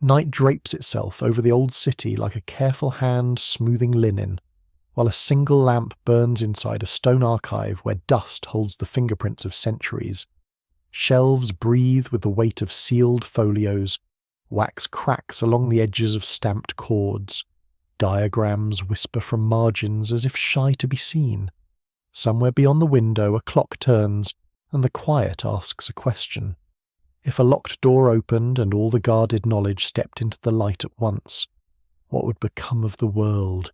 Night drapes itself over the old city like a careful hand smoothing linen, while a single lamp burns inside a stone archive where dust holds the fingerprints of centuries. Shelves breathe with the weight of sealed folios, wax cracks along the edges of stamped cords. Diagrams whisper from margins as if shy to be seen. Somewhere beyond the window a clock turns, and the quiet asks a question. If a locked door opened and all the guarded knowledge stepped into the light at once, what would become of the world?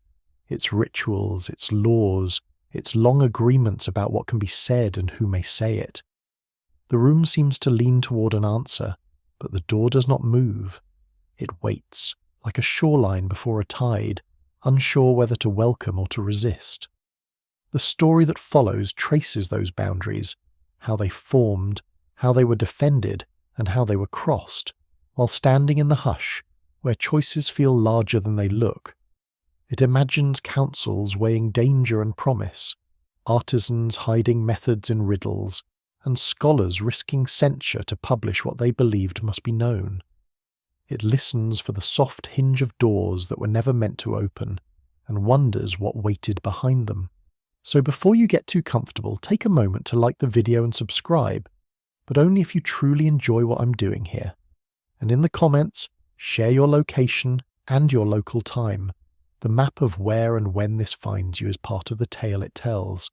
Its rituals, its laws, its long agreements about what can be said and who may say it. The room seems to lean toward an answer, but the door does not move. It waits, like a shoreline before a tide, unsure whether to welcome or to resist. The story that follows traces those boundaries, how they formed, how they were defended, and how they were crossed, while standing in the hush, where choices feel larger than they look. It imagines councils weighing danger and promise, artisans hiding methods in riddles, and scholars risking censure to publish what they believed must be known. It listens for the soft hinge of doors that were never meant to open, and wonders what waited behind them. So before you get too comfortable, take a moment to like the video and subscribe, but only if you truly enjoy what I'm doing here. And in the comments, share your location and your local time. The map of where and when this finds you is part of the tale it tells.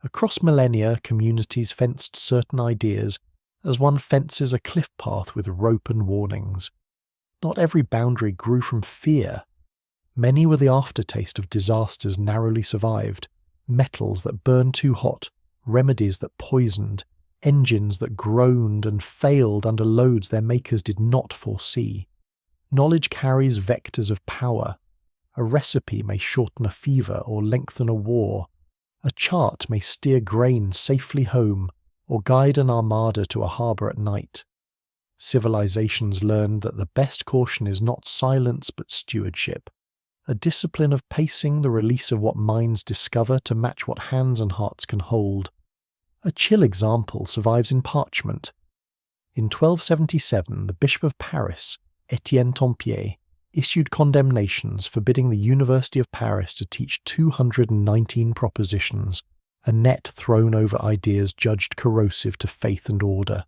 Across millennia, communities fenced certain ideas, as one fences a cliff path with rope and warnings. Not every boundary grew from fear. Many were the aftertaste of disasters narrowly survived, metals that burned too hot, remedies that poisoned, engines that groaned and failed under loads their makers did not foresee. Knowledge carries vectors of power. A recipe may shorten a fever or lengthen a war. A chart may steer grain safely home or guide an armada to a harbour at night. Civilizations learned that the best caution is not silence but stewardship, a discipline of pacing the release of what minds discover to match what hands and hearts can hold. A chill example survives in parchment. In 1277, the Bishop of Paris, Etienne Tempier, issued condemnations forbidding the University of Paris to teach 219 propositions, a net thrown over ideas judged corrosive to faith and order.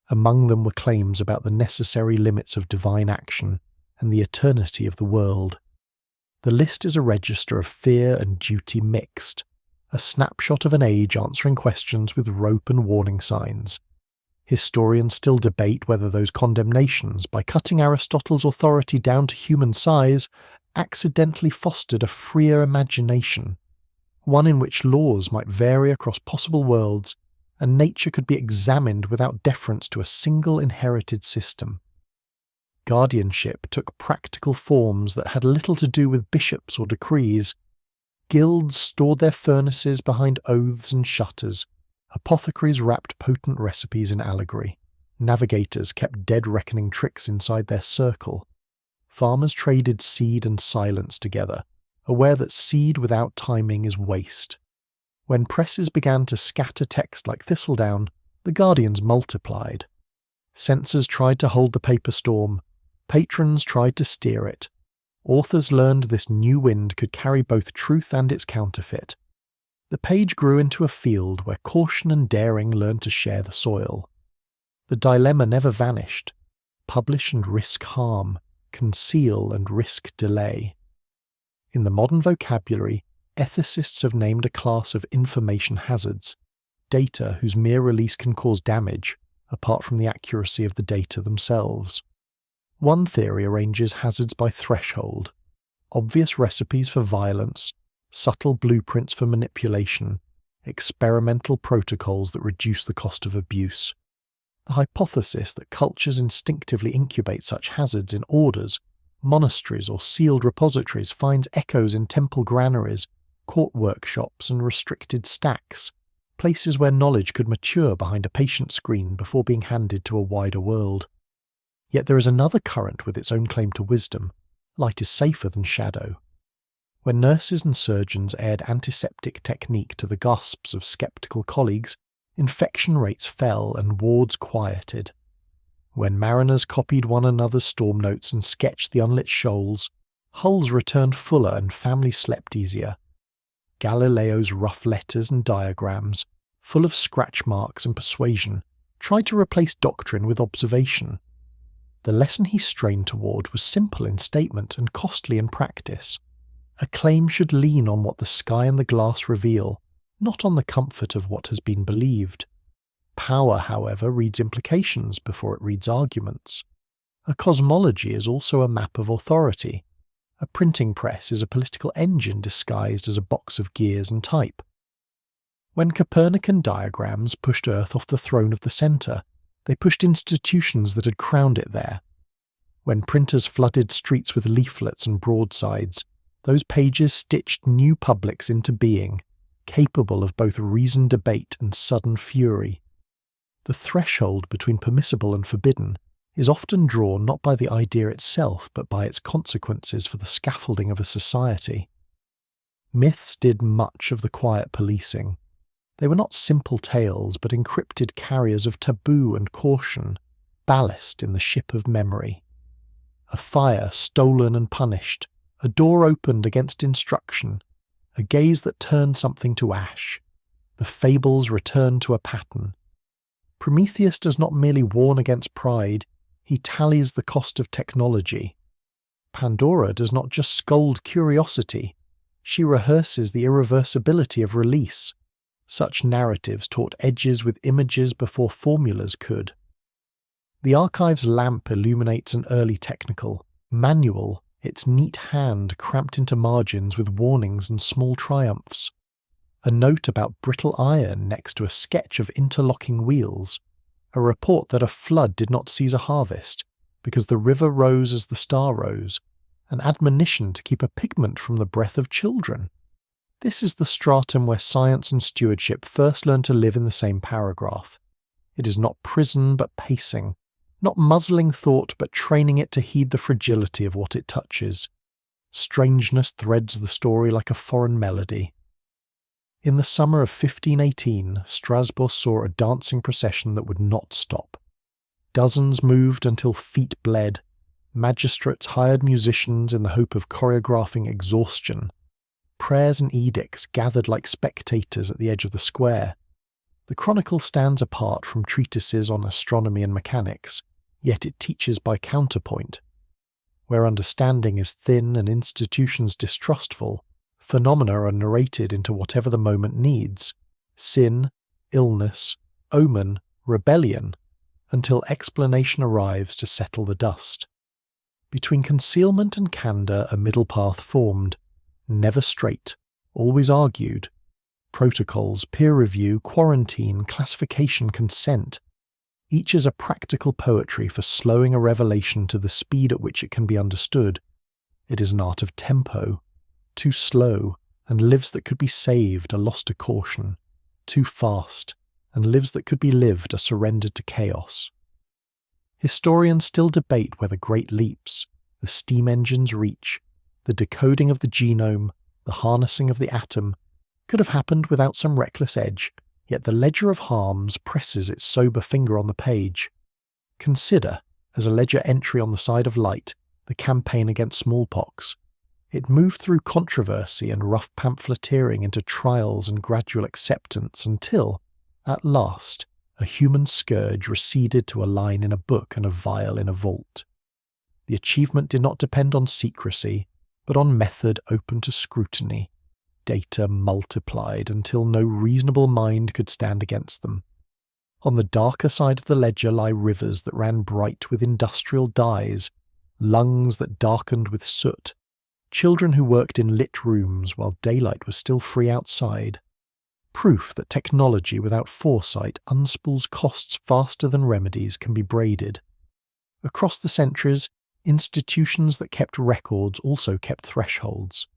Among them were claims about the necessary limits of divine action and the eternity of the world. The list is a register of fear and duty mixed, a snapshot of an age answering questions with rope and warning signs. Historians still debate whether those condemnations, by cutting Aristotle's authority down to human size, accidentally fostered a freer imagination, one in which laws might vary across possible worlds and nature could be examined without deference to a single inherited system. Guardianship took practical forms that had little to do with bishops or decrees. Guilds stored their furnaces behind oaths and shutters. Apothecaries wrapped potent recipes in allegory. Navigators kept dead-reckoning tricks inside their circle. Farmers traded seed and silence together, aware that seed without timing is waste. When presses began to scatter text like thistledown, the guardians multiplied. Censors tried to hold the paper storm. Patrons tried to steer it. Authors learned this new wind could carry both truth and its counterfeit. The page grew into a field where caution and daring learned to share the soil. The dilemma never vanished. Publish and risk harm, conceal and risk delay. In the modern vocabulary, ethicists have named a class of information hazards, data whose mere release can cause damage, apart from the accuracy of the data themselves. One theory arranges hazards by threshold: obvious recipes for violence, subtle blueprints for manipulation, experimental protocols that reduce the cost of abuse. The hypothesis that cultures instinctively incubate such hazards in orders, monasteries or sealed repositories finds echoes in temple granaries, court workshops and restricted stacks, places where knowledge could mature behind a patient screen before being handed to a wider world. Yet there is another current with its own claim to wisdom. Light is safer than shadow. When nurses and surgeons aired antiseptic technique to the gasps of skeptical colleagues, infection rates fell and wards quieted. When mariners copied one another's storm notes and sketched the unlit shoals, hulls returned fuller and families slept easier. Galileo's rough letters and diagrams, full of scratch marks and persuasion, tried to replace doctrine with observation. The lesson he strained toward was simple in statement and costly in practice. A claim should lean on what the sky and the glass reveal, not on the comfort of what has been believed. Power, however, reads implications before it reads arguments. A cosmology is also a map of authority. A printing press is a political engine disguised as a box of gears and type. When Copernican diagrams pushed Earth off the throne of the centre, they pushed institutions that had crowned it there. When printers flooded streets with leaflets and broadsides, those pages stitched new publics into being, capable of both reasoned debate and sudden fury. The threshold between permissible and forbidden is often drawn not by the idea itself but by its consequences for the scaffolding of a society. Myths did much of the quiet policing. They were not simple tales but encrypted carriers of taboo and caution, ballast in the ship of memory. A fire stolen and punished, a door opened against instruction, a gaze that turned something to ash. The fables return to a pattern. Prometheus does not merely warn against pride, he tallies the cost of technology. Pandora does not just scold curiosity, she rehearses the irreversibility of release. Such narratives taught edges with images before formulas could. The archive's lamp illuminates an early technical, manual, its neat hand cramped into margins with warnings and small triumphs. A note about brittle iron next to a sketch of interlocking wheels. A report that a flood did not seize a harvest, because the river rose as the star rose. An admonition to keep a pigment from the breath of children. This is the stratum where science and stewardship first learn to live in the same paragraph. It is not prison but pacing, not muzzling thought but training it to heed the fragility of what it touches. Strangeness threads the story like a foreign melody. In the summer of 1518, Strasbourg saw a dancing procession that would not stop. Dozens moved until feet bled. Magistrates hired musicians in the hope of choreographing exhaustion. Prayers and edicts gathered like spectators at the edge of the square. The chronicle stands apart from treatises on astronomy and mechanics, yet it teaches by counterpoint. Where understanding is thin and institutions distrustful, phenomena are narrated into whatever the moment needs: sin, illness, omen, rebellion, until explanation arrives to settle the dust. Between concealment and candour a middle path formed, never straight, always argued. Protocols, peer review, quarantine, classification, consent. Each is a practical poetry for slowing a revelation to the speed at which it can be understood. It is an art of tempo. Too slow, and lives that could be saved are lost to caution. Too fast, and lives that could be lived are surrendered to chaos. Historians still debate whether great leaps, the steam engine's reach, the decoding of the genome, the harnessing of the atom, could have happened without some reckless edge, yet the ledger of harms presses its sober finger on the page. Consider, as a ledger entry on the side of light, the campaign against smallpox. It moved through controversy and rough pamphleteering into trials and gradual acceptance until, at last, a human scourge receded to a line in a book and a vial in a vault. The achievement did not depend on secrecy, but on method open to scrutiny. Data multiplied until no reasonable mind could stand against them. On the darker side of the ledger lie rivers that ran bright with industrial dyes, lungs that darkened with soot, children who worked in lit rooms while daylight was still free outside. Proof that technology without foresight unspools costs faster than remedies can be braided. Across the centuries, institutions that kept records also kept thresholds.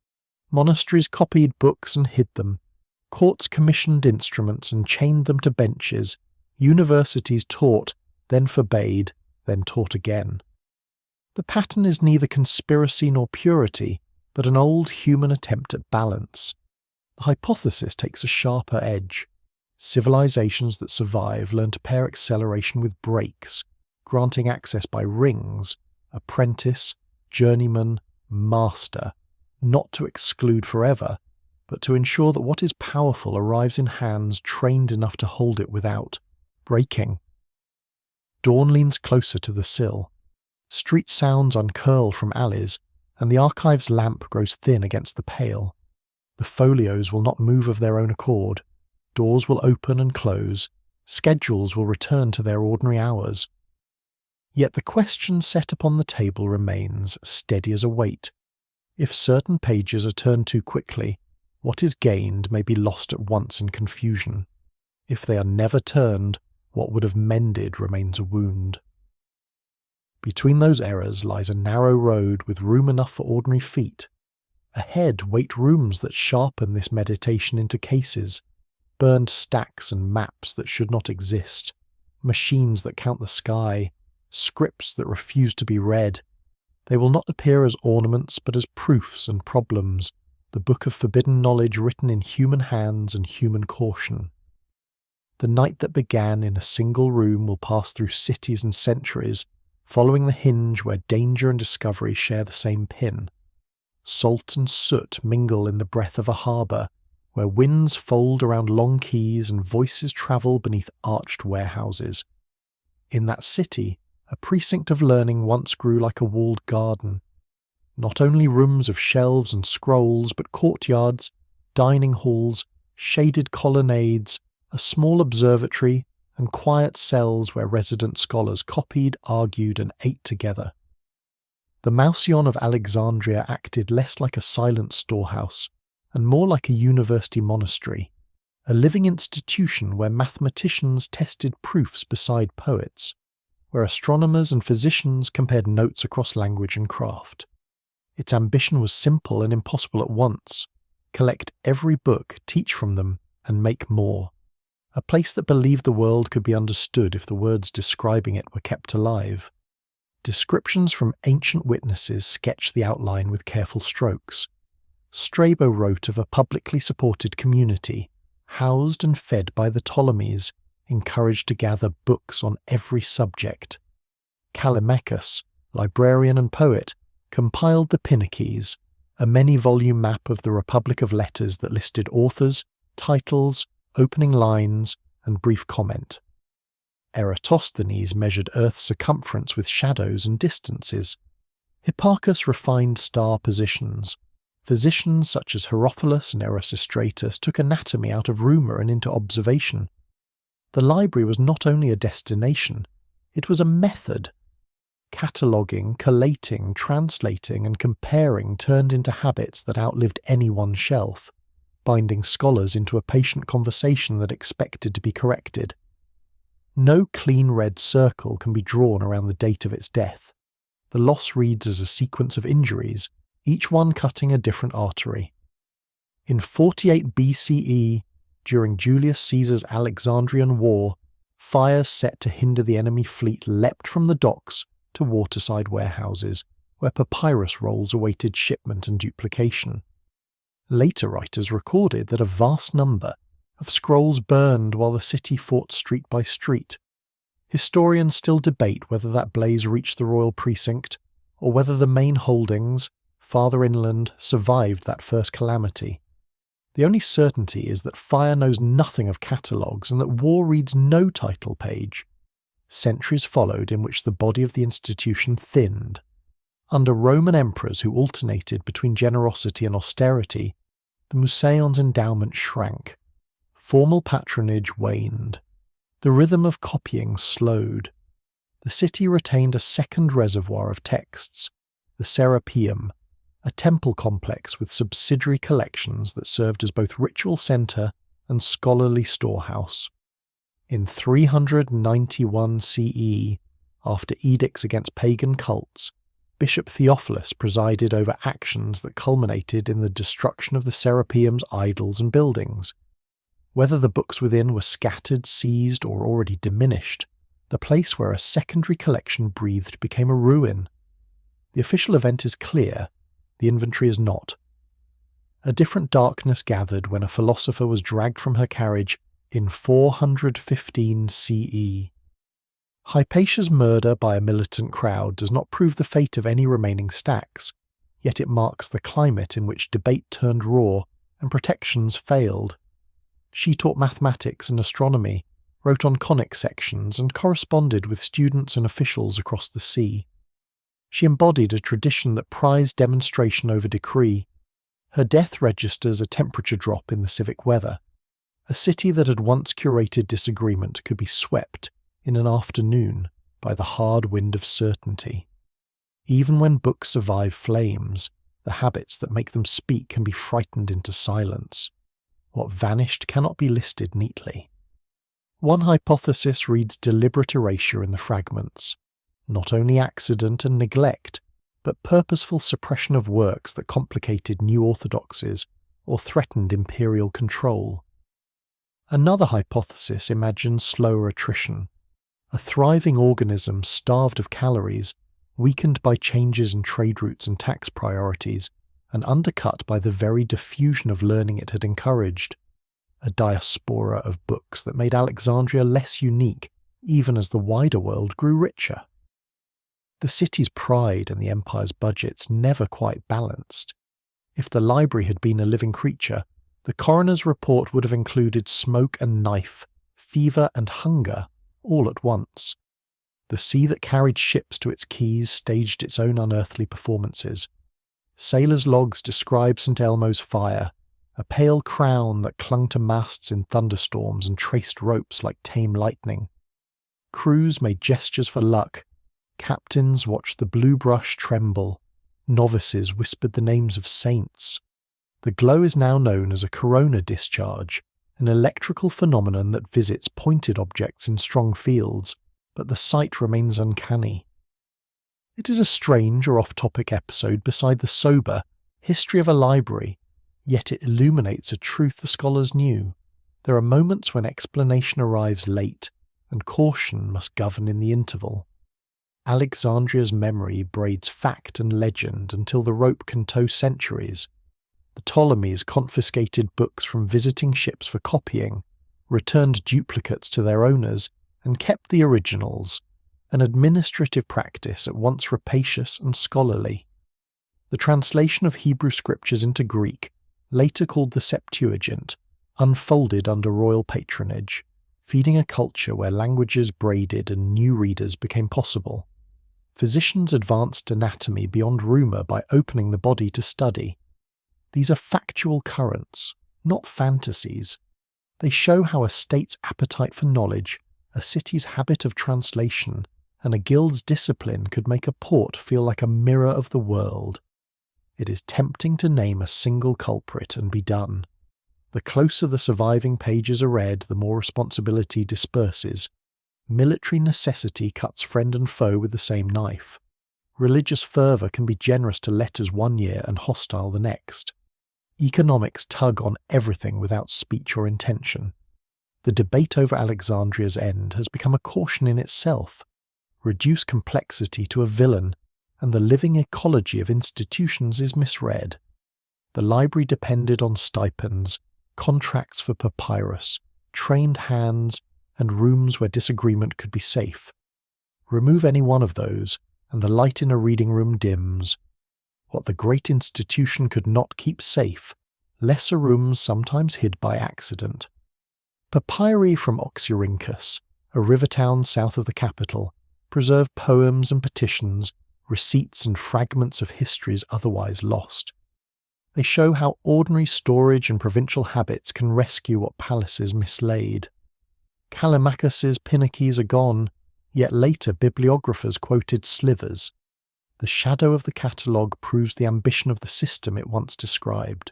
Monasteries copied books and hid them. Courts commissioned instruments and chained them to benches. Universities taught, then forbade, then taught again. The pattern is neither conspiracy nor purity, but an old human attempt at balance. The hypothesis takes a sharper edge. Civilizations that survive learn to pair acceleration with brakes, granting access by rings, apprentice, journeyman, master, not to exclude forever, but to ensure that what is powerful arrives in hands trained enough to hold it without breaking. Dawn leans closer to the sill. Street sounds uncurl from alleys, and the archive's lamp grows thin against the pale. The folios will not move of their own accord. Doors will open and close. Schedules will return to their ordinary hours. Yet the question set upon the table remains steady as a weight. If certain pages are turned too quickly, what is gained may be lost at once in confusion. If they are never turned, what would have mended remains a wound. Between those errors lies a narrow road with room enough for ordinary feet. Ahead wait rooms that sharpen this meditation into cases, burned stacks and maps that should not exist, machines that count the sky, scripts that refuse to be read. They will not appear as ornaments but as proofs and problems, the book of forbidden knowledge written in human hands and human caution. The night that began in a single room will pass through cities and centuries, following the hinge where danger and discovery share the same pin. Salt and soot mingle in the breath of a harbour, where winds fold around long quays and voices travel beneath arched warehouses. In that city, a precinct of learning once grew like a walled garden. Not only rooms of shelves and scrolls, but courtyards, dining halls, shaded colonnades, a small observatory, and quiet cells where resident scholars copied, argued, and ate together. The Mausion of Alexandria acted less like a silent storehouse, and more like a university monastery, a living institution where mathematicians tested proofs beside poets, where astronomers and physicians compared notes across language and craft. Its ambition was simple and impossible at once: collect every book, teach from them, and make more. A place that believed the world could be understood if the words describing it were kept alive. Descriptions from ancient witnesses sketch the outline with careful strokes. Strabo wrote of a publicly supported community, housed and fed by the Ptolemies, encouraged to gather books on every subject. Callimachus, librarian and poet, compiled the Pinnaces, a many-volume map of the Republic of Letters that listed authors, titles, opening lines, and brief comment. Eratosthenes measured Earth's circumference with shadows and distances. Hipparchus refined star positions. Physicians such as Herophilus and Erasistratus took anatomy out of rumour and into observation. The library was not only a destination, it was a method. Cataloguing, collating, translating, and comparing turned into habits that outlived any one shelf, binding scholars into a patient conversation that expected to be corrected. No clean red circle can be drawn around the date of its death. The loss reads as a sequence of injuries, each one cutting a different artery. In 48 BCE, during Julius Caesar's Alexandrian War, fires set to hinder the enemy fleet leapt from the docks to waterside warehouses, where papyrus rolls awaited shipment and duplication. Later writers recorded that a vast number of scrolls burned while the city fought street by street. Historians still debate whether that blaze reached the royal precinct, or whether the main holdings, farther inland, survived that first calamity. The only certainty is that fire knows nothing of catalogues and that war reads no title page. Centuries followed in which the body of the institution thinned. Under Roman emperors who alternated between generosity and austerity, the Museon's endowment shrank. Formal patronage waned. The rhythm of copying slowed. The city retained a second reservoir of texts, the Serapeum, a temple complex with subsidiary collections that served as both ritual centre and scholarly storehouse. In 391 CE, after edicts against pagan cults, Bishop Theophilus presided over actions that culminated in the destruction of the Serapeum's idols and buildings. Whether the books within were scattered, seized, or already diminished, the place where a secondary collection breathed became a ruin. The official event is clear, the inventory is not. A different darkness gathered when a philosopher was dragged from her carriage in 415 CE. Hypatia's murder by a militant crowd does not prove the fate of any remaining stacks, yet it marks the climate in which debate turned raw and protections failed. She taught mathematics and astronomy, wrote on conic sections, and corresponded with students and officials across the sea. She embodied a tradition that prized demonstration over decree. Her death registers a temperature drop in the civic weather. A city that had once curated disagreement could be swept in an afternoon by the hard wind of certainty. Even when books survive flames, the habits that make them speak can be frightened into silence. What vanished cannot be listed neatly. One hypothesis reads deliberate erasure in the fragments, not only accident and neglect, but purposeful suppression of works that complicated new orthodoxies or threatened imperial control. Another hypothesis imagines slower attrition, a thriving organism starved of calories, weakened by changes in trade routes and tax priorities, and undercut by the very diffusion of learning it had encouraged. A diaspora of books that made Alexandria less unique, even as the wider world grew richer. The city's pride and the empire's budgets never quite balanced. If the library had been a living creature, the coroner's report would have included smoke and knife, fever and hunger, all at once. The sea that carried ships to its quays staged its own unearthly performances. Sailors' logs describe St. Elmo's fire, a pale crown that clung to masts in thunderstorms and traced ropes like tame lightning. Crews made gestures for luck. Captains watched the blue brush tremble. Novices whispered the names of saints. The glow is now known as a corona discharge, an electrical phenomenon that visits pointed objects in strong fields, but the sight remains uncanny. It is a strange or off-topic episode beside the sober history of a library, yet it illuminates a truth the scholars knew. There are moments when explanation arrives late, and caution must govern in the interval. Alexandria's memory braids fact and legend until the rope can tow centuries. The Ptolemies confiscated books from visiting ships for copying, returned duplicates to their owners, and kept the originals, an administrative practice at once rapacious and scholarly. The translation of Hebrew scriptures into Greek, later called the Septuagint, unfolded under royal patronage, feeding a culture where languages braided and new readers became possible. Physicians advanced anatomy beyond rumour by opening the body to study. These are factual currents, not fantasies. They show how a state's appetite for knowledge, a city's habit of translation, and a guild's discipline could make a port feel like a mirror of the world. It is tempting to name a single culprit and be done. The closer the surviving pages are read, the more responsibility disperses. Military necessity cuts friend and foe with the same knife. Religious fervour can be generous to letters one year and hostile the next. Economics tug on everything without speech or intention. The debate over Alexandria's end has become a caution in itself. Reduce complexity to a villain, and the living ecology of institutions is misread. The library depended on stipends, contracts for papyrus, trained hands, and rooms where disagreement could be safe. Remove any one of those, and the light in a reading room dims. What the great institution could not keep safe, lesser rooms sometimes hid by accident. Papyri from Oxyrhynchus, a river town south of the capital, preserve poems and petitions, receipts and fragments of histories otherwise lost. They show how ordinary storage and provincial habits can rescue what palaces mislaid. Callimachus's Pinakies are gone, yet later bibliographers quoted slivers. The shadow of the catalogue proves the ambition of the system it once described.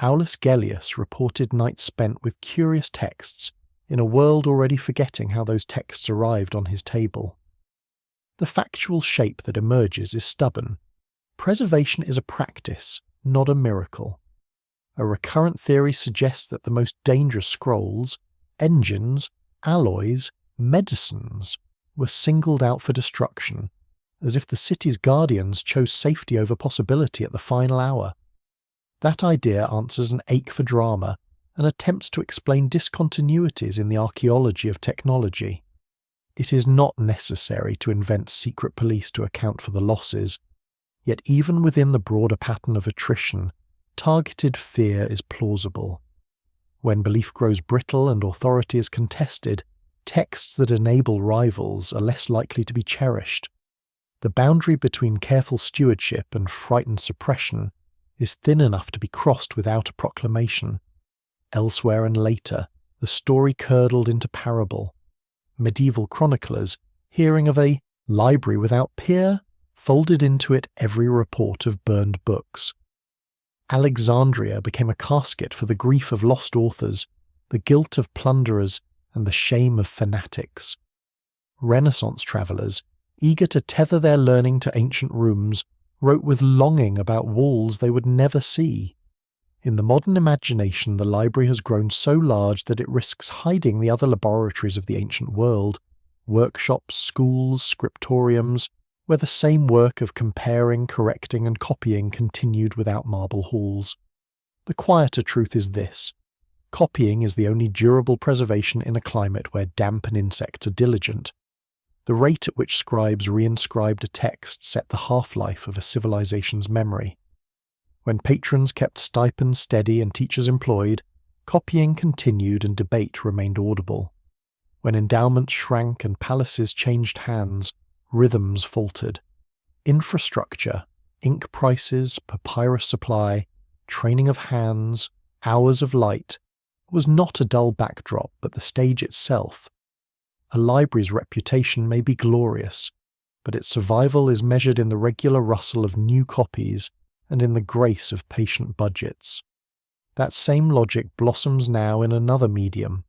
Aulus Gellius reported nights spent with curious texts, in a world already forgetting how those texts arrived on his table. The factual shape that emerges is stubborn. Preservation is a practice, not a miracle. A recurrent theory suggests that the most dangerous scrolls, engines, alloys, medicines, were singled out for destruction, as if the city's guardians chose safety over possibility at the final hour. That idea answers an ache for drama and attempts to explain discontinuities in the archaeology of technology. It is not necessary to invent secret police to account for the losses, yet even within the broader pattern of attrition, targeted fear is plausible. When belief grows brittle and authority is contested, texts that enable rivals are less likely to be cherished. The boundary between careful stewardship and frightened suppression is thin enough to be crossed without a proclamation. Elsewhere and later, the story curdled into parable. Medieval chroniclers, hearing of a library without peer, folded into it every report of burned books. Alexandria became a casket for the grief of lost authors, the guilt of plunderers, and the shame of fanatics. Renaissance travellers, eager to tether their learning to ancient rooms, wrote with longing about walls they would never see. In the modern imagination, the library has grown so large that it risks hiding the other laboratories of the ancient world, workshops, schools, scriptoriums, where the same work of comparing, correcting, and copying continued without marble halls. The quieter truth is this: copying is the only durable preservation in a climate where damp and insects are diligent. The rate at which scribes reinscribed a text set the half-life of a civilization's memory. When patrons kept stipends steady and teachers employed, copying continued and debate remained audible. When endowments shrank and palaces changed hands, rhythms faltered. Infrastructure, ink prices, papyrus supply, training of hands, hours of light, was not a dull backdrop but the stage itself. A library's reputation may be glorious, but its survival is measured in the regular rustle of new copies and in the grace of patient budgets. That same logic blossoms now in another medium.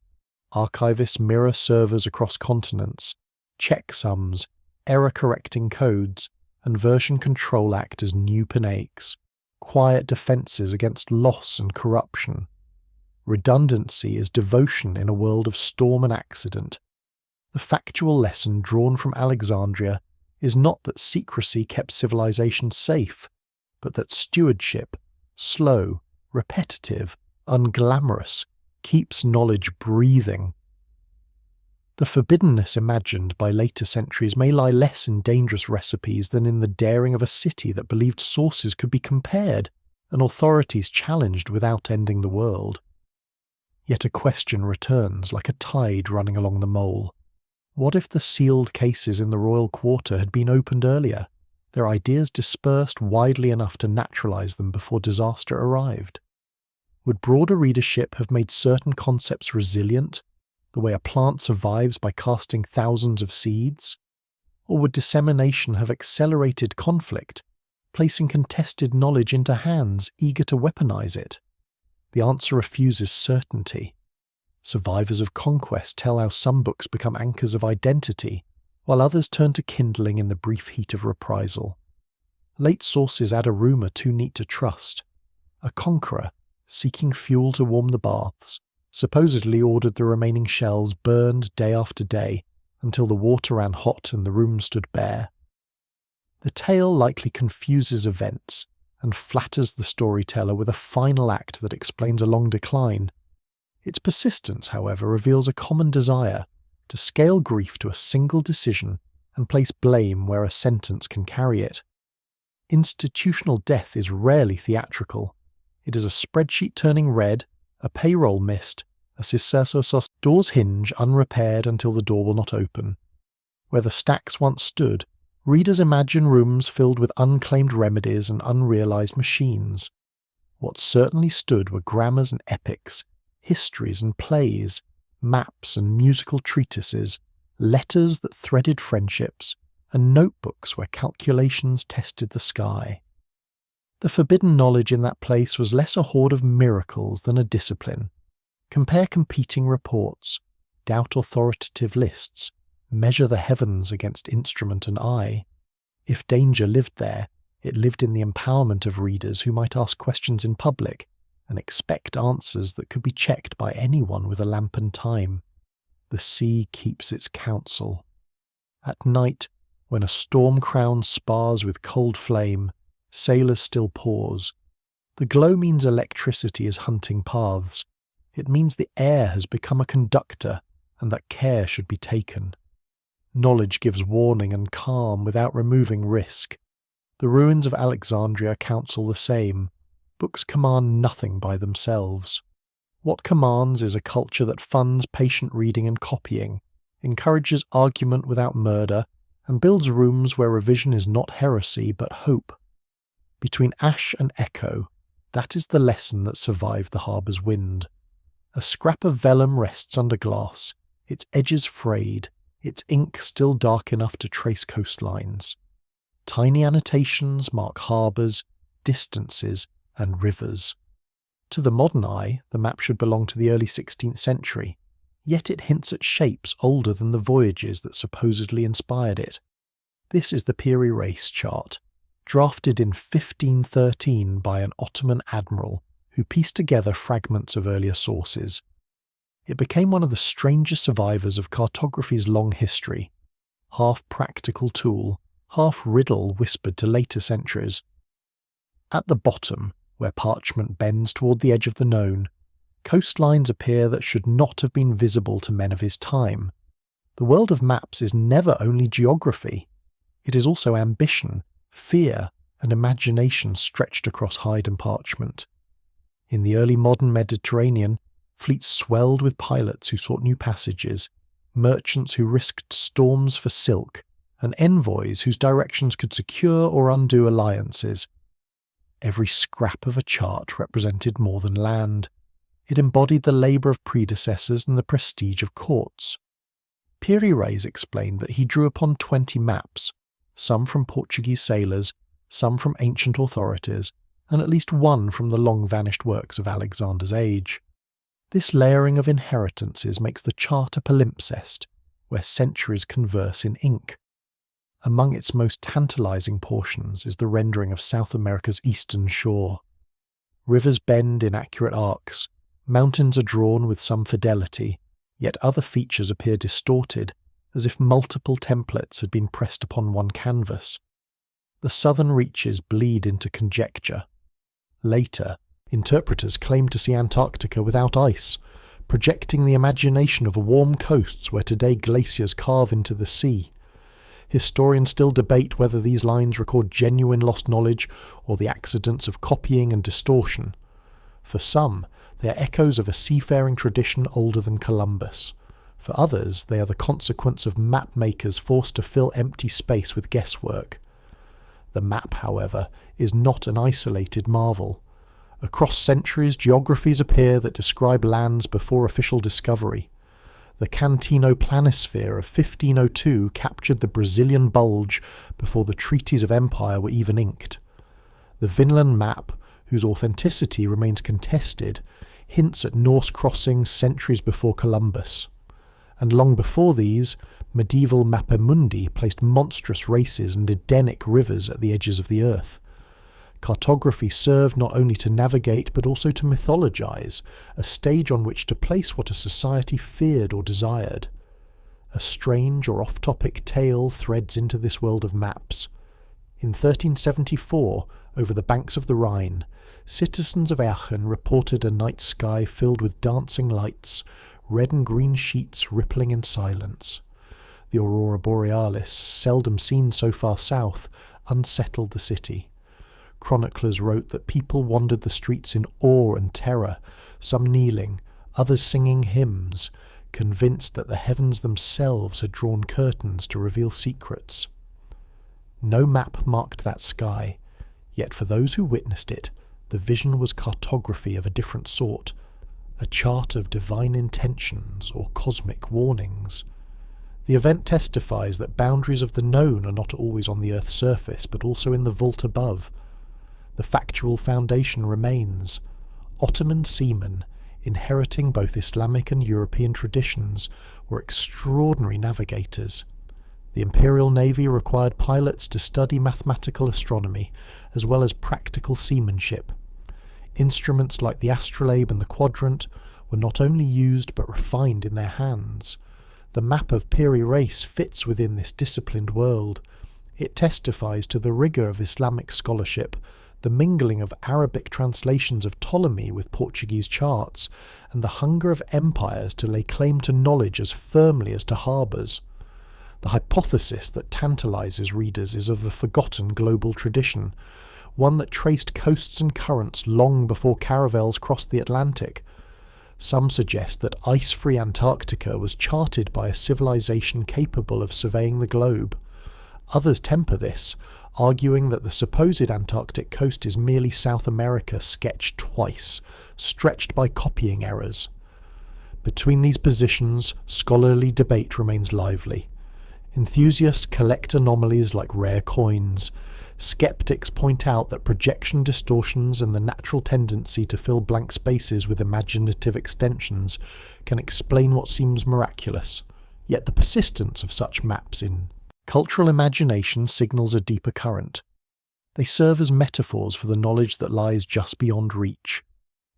Archivists mirror servers across continents, checksums, error-correcting codes, and version control act as new penaches, quiet defences against loss and corruption. Redundancy is devotion in a world of storm and accident. The factual lesson drawn from Alexandria is not that secrecy kept civilization safe, but that stewardship, slow, repetitive, unglamorous, keeps knowledge breathing. The forbiddenness imagined by later centuries may lie less in dangerous recipes than in the daring of a city that believed sources could be compared and authorities challenged without ending the world. Yet a question returns like a tide running along the mole. What if the sealed cases in the royal quarter had been opened earlier, their ideas dispersed widely enough to naturalize them before disaster arrived? Would broader readership have made certain concepts resilient, the way a plant survives by casting thousands of seeds? Or would dissemination have accelerated conflict, placing contested knowledge into hands eager to weaponize it? The answer refuses certainty. Survivors of conquest tell how some books become anchors of identity, while others turn to kindling in the brief heat of reprisal. Late sources add a rumour too neat to trust. A conqueror, seeking fuel to warm the baths, supposedly ordered the remaining shells burned day after day until the water ran hot and the room stood bare. The tale likely confuses events and flatters the storyteller with a final act that explains a long decline. Its persistence, however, reveals a common desire to scale grief to a single decision and place blame where a sentence can carry it. Institutional death is rarely theatrical. It is a spreadsheet turning red, a payroll missed, a successos doors hinge unrepaired until the door will not open. Where the stacks once stood, readers imagine rooms filled with unclaimed remedies and unrealized machines. What certainly stood were grammars and epics, histories and plays, maps and musical treatises, letters that threaded friendships, and notebooks where calculations tested the sky. The forbidden knowledge in that place was less a hoard of miracles than a discipline. Compare competing reports, doubt authoritative lists, measure the heavens against instrument and eye. If danger lived there, it lived in the empowerment of readers who might ask questions in public and expect answers that could be checked by anyone with a lamp and time. The sea keeps its counsel. At night, when a storm crown spars with cold flame, sailors still pause. The glow means electricity is hunting paths. It means the air has become a conductor and that care should be taken. Knowledge gives warning and calm without removing risk. The ruins of Alexandria counsel the same. Books command nothing by themselves. What commands is a culture that funds patient reading and copying, encourages argument without murder, and builds rooms where revision is not heresy but hope. Between ash and echo, that is the lesson that survived the harbour's wind. A scrap of vellum rests under glass, its edges frayed, its ink still dark enough to trace coastlines. Tiny annotations mark harbours, distances, and rivers. To the modern eye, the map should belong to the early 16th century, yet it hints at shapes older than the voyages that supposedly inspired it. This is the Piri Reis chart, drafted in 1513 by an Ottoman admiral who pieced together fragments of earlier sources. It became one of the strangest survivors of cartography's long history, half practical tool, half riddle whispered to later centuries. At the bottom, where parchment bends toward the edge of the known, coastlines appear that should not have been visible to men of his time. The world of maps is never only geography. It is also ambition, fear, and imagination stretched across hide and parchment. In the early modern Mediterranean, fleets swelled with pilots who sought new passages, merchants who risked storms for silk, and envoys whose directions could secure or undo alliances. Every scrap of a chart represented more than land. It embodied the labour of predecessors and the prestige of courts. Piri Reis explained that he drew upon 20 maps, some from Portuguese sailors, some from ancient authorities, and at least one from the long-vanished works of Alexander's age. This layering of inheritances makes the chart a palimpsest, where centuries converse in ink. Among its most tantalizing portions is the rendering of South America's eastern shore. Rivers bend in accurate arcs, mountains are drawn with some fidelity, yet other features appear distorted, as if multiple templates had been pressed upon one canvas. The southern reaches bleed into conjecture. Later, interpreters claimed to see Antarctica without ice, projecting the imagination of warm coasts where today glaciers carve into the sea. Historians still debate whether these lines record genuine lost knowledge or the accidents of copying and distortion. For some, they are echoes of a seafaring tradition older than Columbus. For others, they are the consequence of map makers forced to fill empty space with guesswork. The map, however, is not an isolated marvel. Across centuries, geographies appear that describe lands before official discovery. The Cantino planisphere of 1502 captured the Brazilian bulge before the treaties of empire were even inked. The Vinland map, whose authenticity remains contested, hints at Norse crossings centuries before Columbus. And long before these, medieval Mappamundi placed monstrous races and Edenic rivers at the edges of the earth. Cartography served not only to navigate but also to mythologize, a stage on which to place what a society feared or desired. A strange or off-topic tale threads into this world of maps. In 1374, over the banks of the Rhine, citizens of Aachen reported a night sky filled with dancing lights, red and green sheets rippling in silence. The aurora borealis, seldom seen so far south, unsettled the city. Chroniclers wrote that people wandered the streets in awe and terror, some kneeling, others singing hymns, convinced that the heavens themselves had drawn curtains to reveal secrets. No map marked that sky, yet for those who witnessed it, the vision was cartography of a different sort, a chart of divine intentions or cosmic warnings. The event testifies that boundaries of the known are not always on the Earth's surface, but also in the vault above. The factual foundation remains. Ottoman seamen, inheriting both Islamic and European traditions, were extraordinary navigators. The Imperial Navy required pilots to study mathematical astronomy, as well as practical seamanship. Instruments like the astrolabe and the quadrant were not only used but refined in their hands. The map of Piri Reis fits within this disciplined world. It testifies to the rigour of Islamic scholarship, the mingling of Arabic translations of Ptolemy with Portuguese charts, and the hunger of empires to lay claim to knowledge as firmly as to harbours. The hypothesis that tantalizes readers is of a forgotten global tradition, one that traced coasts and currents long before caravels crossed the Atlantic. Some suggest that ice-free Antarctica was charted by a civilization capable of surveying the globe. Others temper this, arguing that the supposed Antarctic coast is merely South America sketched twice, stretched by copying errors. Between these positions, scholarly debate remains lively. Enthusiasts collect anomalies like rare coins. Skeptics point out that projection distortions and the natural tendency to fill blank spaces with imaginative extensions can explain what seems miraculous. Yet the persistence of such maps in cultural imagination signals a deeper current. They serve as metaphors for the knowledge that lies just beyond reach.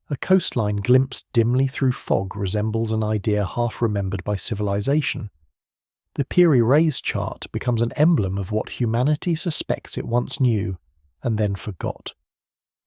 A coastline glimpsed dimly through fog resembles an idea half remembered by civilization. The Piri Reis chart becomes an emblem of what humanity suspects it once knew and then forgot.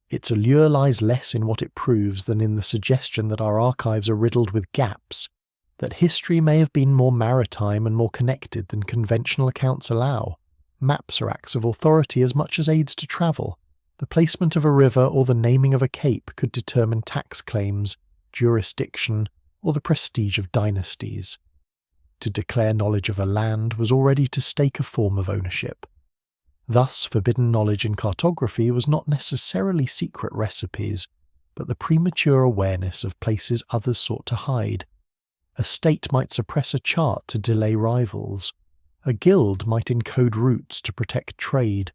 Its allure lies less in what it proves than in the suggestion that our archives are riddled with gaps, that history may have been more maritime and more connected than conventional accounts allow. Maps are acts of authority as much as aids to travel. The placement of a river or the naming of a cape could determine tax claims, jurisdiction, or the prestige of dynasties. To declare knowledge of a land was already to stake a form of ownership. Thus, forbidden knowledge in cartography was not necessarily secret recipes, but the premature awareness of places others sought to hide. A state might suppress a chart to delay rivals. A guild might encode routes to protect trade.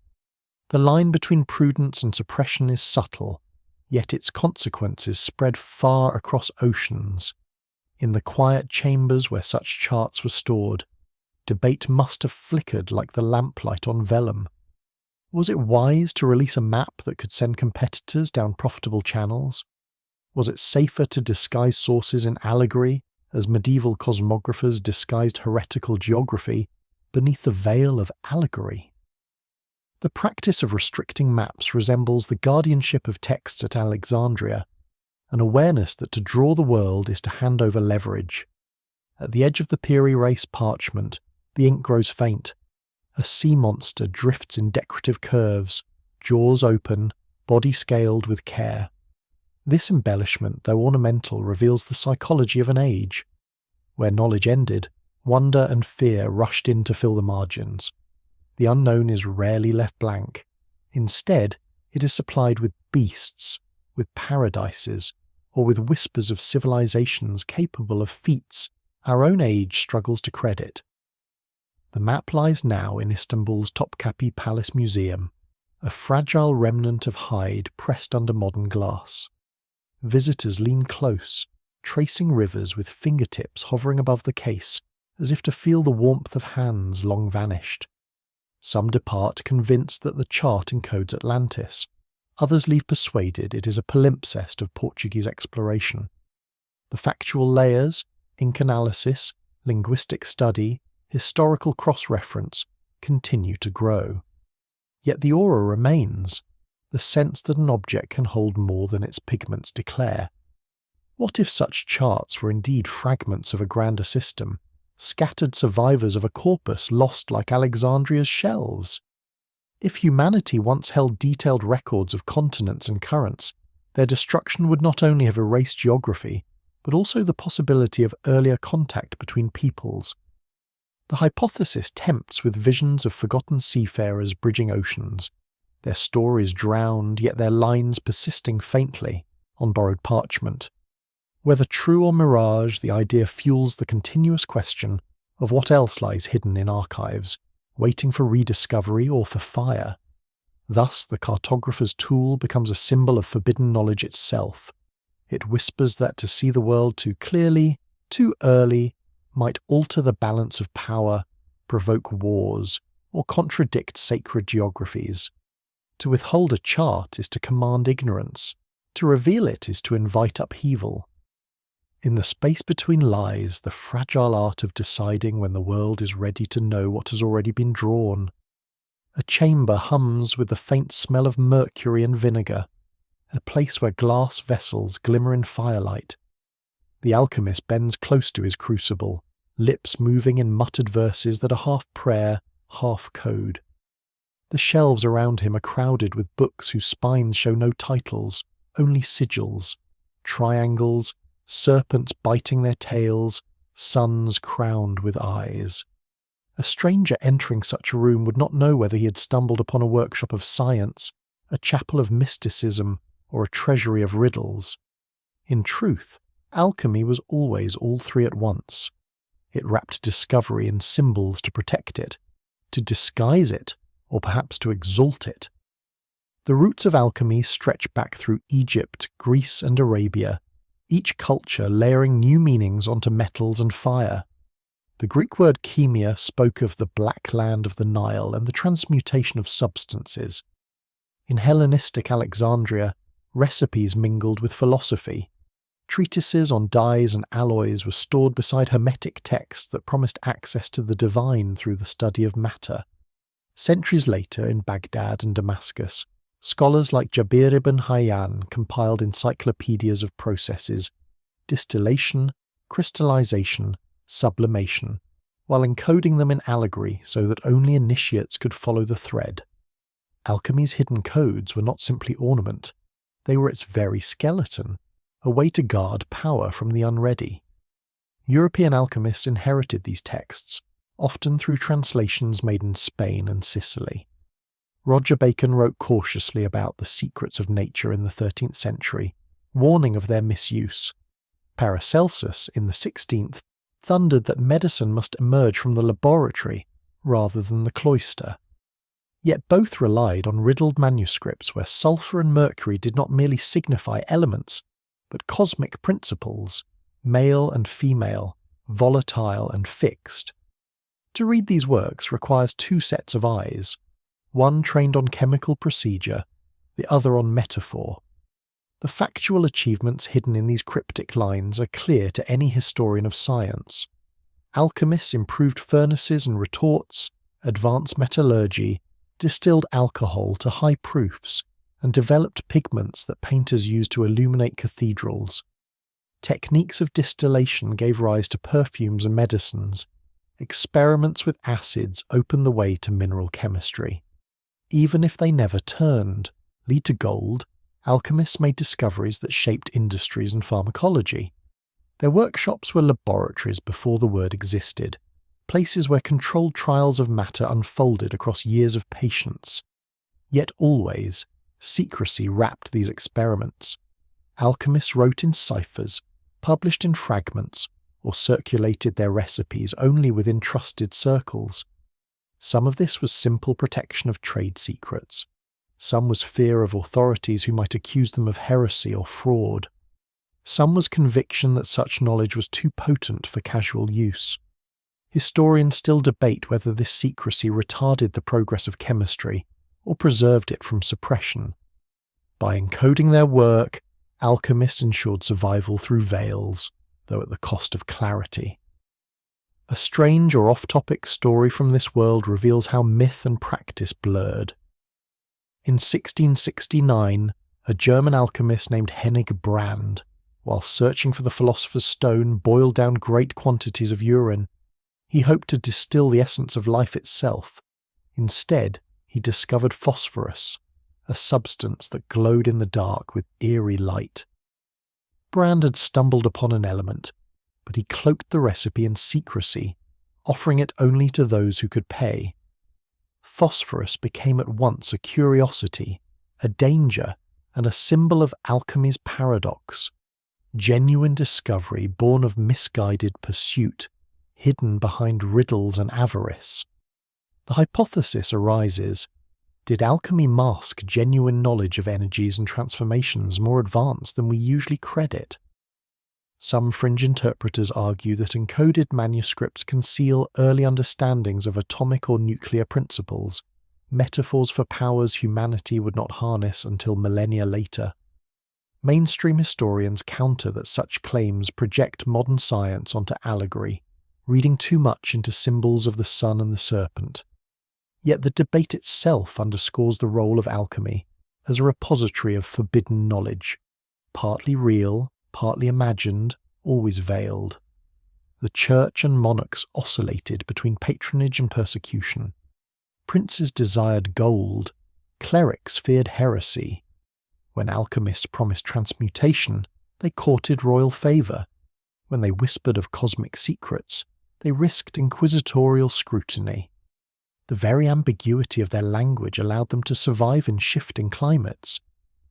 The line between prudence and suppression is subtle, yet its consequences spread far across oceans. In the quiet chambers where such charts were stored, debate must have flickered like the lamplight on vellum. Was it wise to release a map that could send competitors down profitable channels? Was it safer to disguise sources in allegory, as medieval cosmographers disguised heretical geography beneath the veil of allegory? The practice of restricting maps resembles the guardianship of texts at Alexandria, an awareness that to draw the world is to hand over leverage. At the edge of the Piri Reis parchment, the ink grows faint. A sea monster drifts in decorative curves, jaws open, body scaled with care. This embellishment, though ornamental, reveals the psychology of an age. Where knowledge ended, wonder and fear rushed in to fill the margins. The unknown is rarely left blank. Instead, it is supplied with beasts, with paradises, or with whispers of civilizations capable of feats our own age struggles to credit. The map lies now in Istanbul's Topkapi Palace Museum, a fragile remnant of hide pressed under modern glass. Visitors lean close, tracing rivers with fingertips hovering above the case, as if to feel the warmth of hands long vanished. Some depart convinced that the chart encodes Atlantis. Others leave persuaded it is a palimpsest of Portuguese exploration. The factual layers, ink analysis, linguistic study, historical cross-reference continue to grow. Yet the aura remains, the sense that an object can hold more than its pigments declare. What if such charts were indeed fragments of a grander system, scattered survivors of a corpus lost like Alexandria's shelves? If humanity once held detailed records of continents and currents, their destruction would not only have erased geography, but also the possibility of earlier contact between peoples. The hypothesis tempts with visions of forgotten seafarers bridging oceans, their stories drowned, yet their lines persisting faintly on borrowed parchment. Whether true or mirage, the idea fuels the continuous question of what else lies hidden in archives, waiting for rediscovery or for fire. Thus, the cartographer's tool becomes a symbol of forbidden knowledge itself. It whispers that to see the world too clearly, too early, might alter the balance of power, provoke wars, or contradict sacred geographies. To withhold a chart is to command ignorance. To reveal it is to invite upheaval. In the space between lies the fragile art of deciding when the world is ready to know what has already been drawn. A chamber hums with the faint smell of mercury and vinegar, a place where glass vessels glimmer in firelight. The alchemist bends close to his crucible, lips moving in muttered verses that are half prayer, half code. The shelves around him are crowded with books whose spines show no titles, only sigils, triangles, serpents biting their tails, suns crowned with eyes. A stranger entering such a room would not know whether he had stumbled upon a workshop of science, a chapel of mysticism, or a treasury of riddles. In truth, alchemy was always all three at once. It wrapped discovery in symbols to protect it, to disguise it, or perhaps to exalt it. The roots of alchemy stretch back through Egypt, Greece, and Arabia, each culture layering new meanings onto metals and fire. The Greek word chemia spoke of the black land of the Nile and the transmutation of substances. In Hellenistic Alexandria, recipes mingled with philosophy. Treatises on dyes and alloys were stored beside hermetic texts that promised access to the divine through the study of matter. Centuries later, in Baghdad and Damascus, scholars like Jabir ibn Hayyan compiled encyclopedias of processes: distillation, crystallization, sublimation, while encoding them in allegory so that only initiates could follow the thread. Alchemy's hidden codes were not simply ornament, they were its very skeleton, a way to guard power from the unready. European alchemists inherited these texts, often through translations made in Spain and Sicily. Roger Bacon wrote cautiously about the secrets of nature in the 13th century, warning of their misuse. Paracelsus, in the 16th, thundered that medicine must emerge from the laboratory rather than the cloister. Yet both relied on riddled manuscripts where sulphur and mercury did not merely signify elements, but cosmic principles, male and female, volatile and fixed. To read these works requires two sets of eyes, one trained on chemical procedure, the other on metaphor. The factual achievements hidden in these cryptic lines are clear to any historian of science. Alchemists improved furnaces and retorts, advanced metallurgy, distilled alcohol to high proofs, and developed pigments that painters used to illuminate cathedrals. Techniques of distillation gave rise to perfumes and medicines. Experiments with acids opened the way to mineral chemistry. Even if they never lead to gold, alchemists made discoveries that shaped industries and pharmacology. Their workshops were laboratories before the word existed, places where controlled trials of matter unfolded across years of patience. Yet always, secrecy wrapped these experiments. Alchemists wrote in ciphers, published in fragments, or circulated their recipes only within trusted circles. Some of this was simple protection of trade secrets. Some was fear of authorities who might accuse them of heresy or fraud. Some was conviction that such knowledge was too potent for casual use. Historians still debate whether this secrecy retarded the progress of chemistry or preserved it from suppression. By encoding their work, alchemists ensured survival through veils, though at the cost of clarity. A strange or off-topic story from this world reveals how myth and practice blurred. In 1669, a German alchemist named Hennig Brand, while searching for the philosopher's stone, boiled down great quantities of urine. He hoped to distill the essence of life itself. Instead, he discovered phosphorus, a substance that glowed in the dark with eerie light. Brand had stumbled upon an element, but he cloaked the recipe in secrecy, offering it only to those who could pay. Phosphorus became at once a curiosity, a danger, and a symbol of alchemy's paradox. Genuine discovery born of misguided pursuit, hidden behind riddles and avarice. The hypothesis arises: did alchemy mask genuine knowledge of energies and transformations more advanced than we usually credit? Some fringe interpreters argue that encoded manuscripts conceal early understandings of atomic or nuclear principles, metaphors for powers humanity would not harness until millennia later. Mainstream historians counter that such claims project modern science onto allegory, reading too much into symbols of the sun and the serpent. Yet the debate itself underscores the role of alchemy as a repository of forbidden knowledge, partly real, partly imagined, always veiled. the church and monarchs oscillated between patronage and persecution. Princes desired gold, clerics feared heresy. When alchemists promised transmutation, they courted royal favour. When they whispered of cosmic secrets, they risked inquisitorial scrutiny. The very ambiguity of their language allowed them to survive in shifting climates.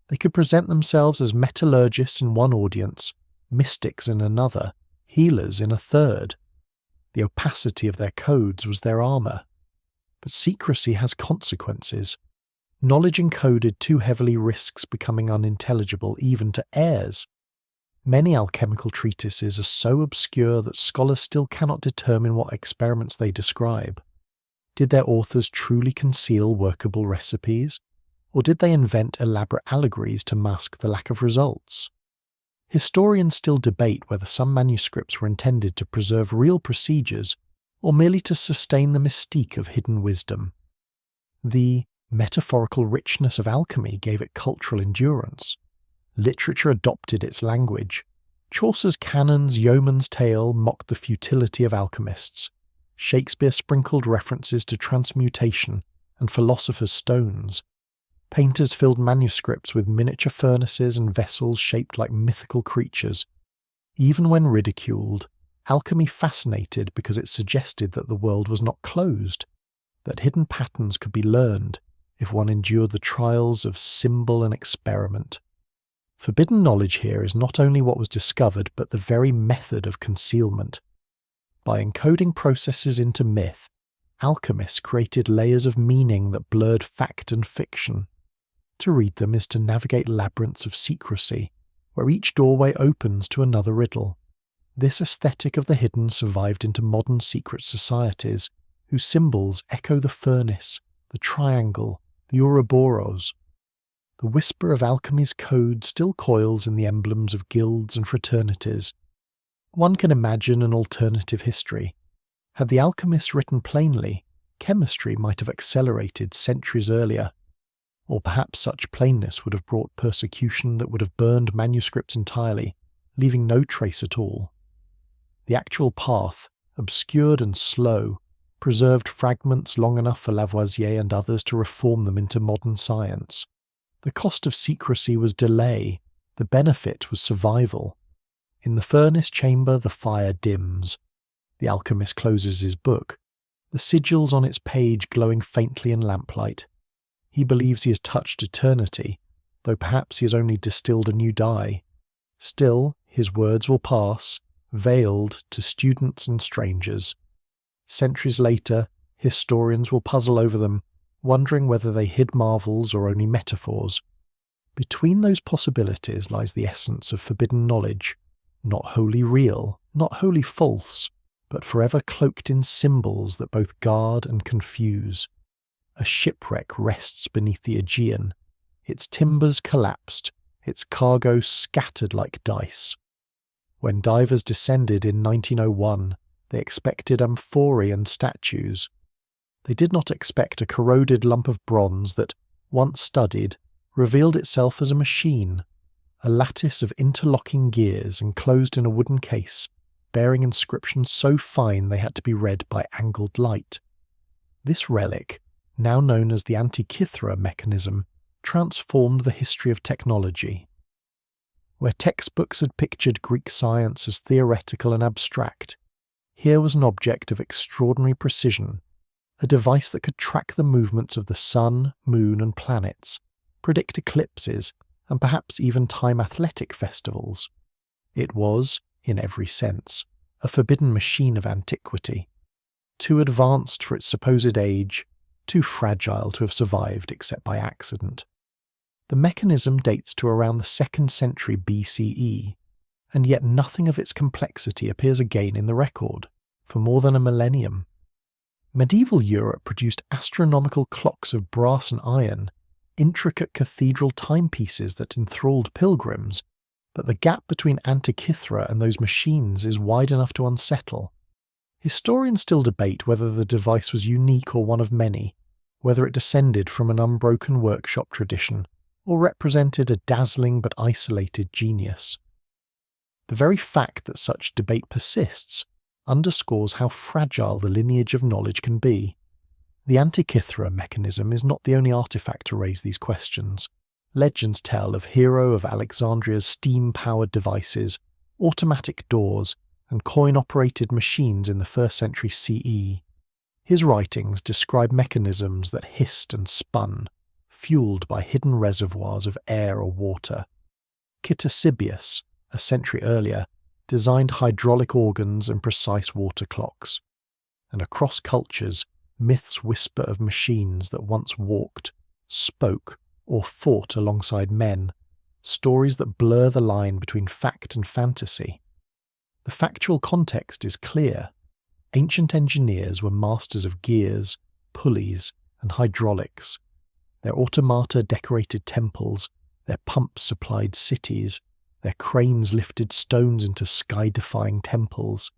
They could present themselves as metallurgists in one audience, mystics in another, healers in a third. The opacity of their codes was their armour. But secrecy has consequences. Knowledge encoded too heavily risks becoming unintelligible even to heirs. Many alchemical treatises are so obscure that scholars still cannot determine what experiments they describe. Did their authors truly conceal workable recipes? Or did they invent elaborate allegories to mask the lack of results? Historians still debate whether some manuscripts were intended to preserve real procedures or merely to sustain the mystique of hidden wisdom. The metaphorical richness of alchemy gave it cultural endurance. Literature adopted its language. Chaucer's Canon's Yeoman's Tale mocked the futility of alchemists. Shakespeare sprinkled references to transmutation and philosopher's stones. Painters filled manuscripts with miniature furnaces and vessels shaped like mythical creatures. Even when ridiculed, alchemy fascinated because it suggested that the world was not closed, that hidden patterns could be learned if one endured the trials of symbol and experiment. Forbidden knowledge here is not only what was discovered, but the very method of concealment. By encoding processes into myth, alchemists created layers of meaning that blurred fact and fiction. To read them is to navigate labyrinths of secrecy, where each doorway opens to another riddle. This aesthetic of the hidden survived into modern secret societies, whose symbols echo the furnace, the triangle, the Ouroboros. The whisper of alchemy's code still coils in the emblems of guilds and fraternities. One can imagine an alternative history. Had the alchemists written plainly, chemistry might have accelerated centuries earlier. Or perhaps such plainness would have brought persecution that would have burned manuscripts entirely, leaving no trace at all. The actual path, obscured and slow, preserved fragments long enough for Lavoisier and others to reform them into modern science. The cost of secrecy was delay, the benefit was survival. In the furnace chamber the fire dims. The alchemist closes his book, the sigils on its page glowing faintly in lamplight. He believes he has touched eternity, though perhaps he has only distilled a new dye. Still, his words will pass, veiled to students and strangers. Centuries later, historians will puzzle over them, wondering whether they hid marvels or only metaphors. Between those possibilities lies the essence of forbidden knowledge, not wholly real, not wholly false, but forever cloaked in symbols that both guard and confuse. A shipwreck rests beneath the Aegean, its timbers collapsed, its cargo scattered like dice. When divers descended in 1901, they expected amphorae and statues. They did not expect a corroded lump of bronze that, once studied, revealed itself as a machine, a lattice of interlocking gears enclosed in a wooden case, bearing inscriptions so fine they had to be read by angled light. This relic, now known as the antikythera mechanism, transformed the history of technology. Where textbooks had pictured Greek science as theoretical and abstract, here was an object of extraordinary precision, a device that could track the movements of the sun, moon and planets, predict eclipses, and perhaps even time athletic festivals. It was, in every sense, a forbidden machine of antiquity, too advanced for its supposed age, too fragile to have survived except by accident. The mechanism dates to around the 2nd century BCE, and yet nothing of its complexity appears again in the record, for more than a millennium. Medieval Europe produced astronomical clocks of brass and iron, intricate cathedral timepieces that enthralled pilgrims, but the gap between Antikythera and those machines is wide enough to unsettle. Historians still debate whether the device was unique or one of many, whether it descended from an unbroken workshop tradition, or represented a dazzling but isolated genius. The very fact that such debate persists underscores how fragile the lineage of knowledge can be. The antikythera mechanism is not the only artifact to raise these questions. Legends tell of Hero of Alexandria's steam-powered devices, automatic doors, and coin-operated machines in the 1st century CE. His writings describe mechanisms that hissed and spun, fueled by hidden reservoirs of air or water. Ctesibius, a century earlier, designed hydraulic organs and precise water clocks. And across cultures, myths whisper of machines that once walked, spoke, or fought alongside men, stories that blur the line between fact and fantasy. The factual context is clear. Ancient engineers were masters of gears, pulleys, and hydraulics. Their automata decorated temples, their pumps supplied cities, their cranes lifted stones into sky-defying temples.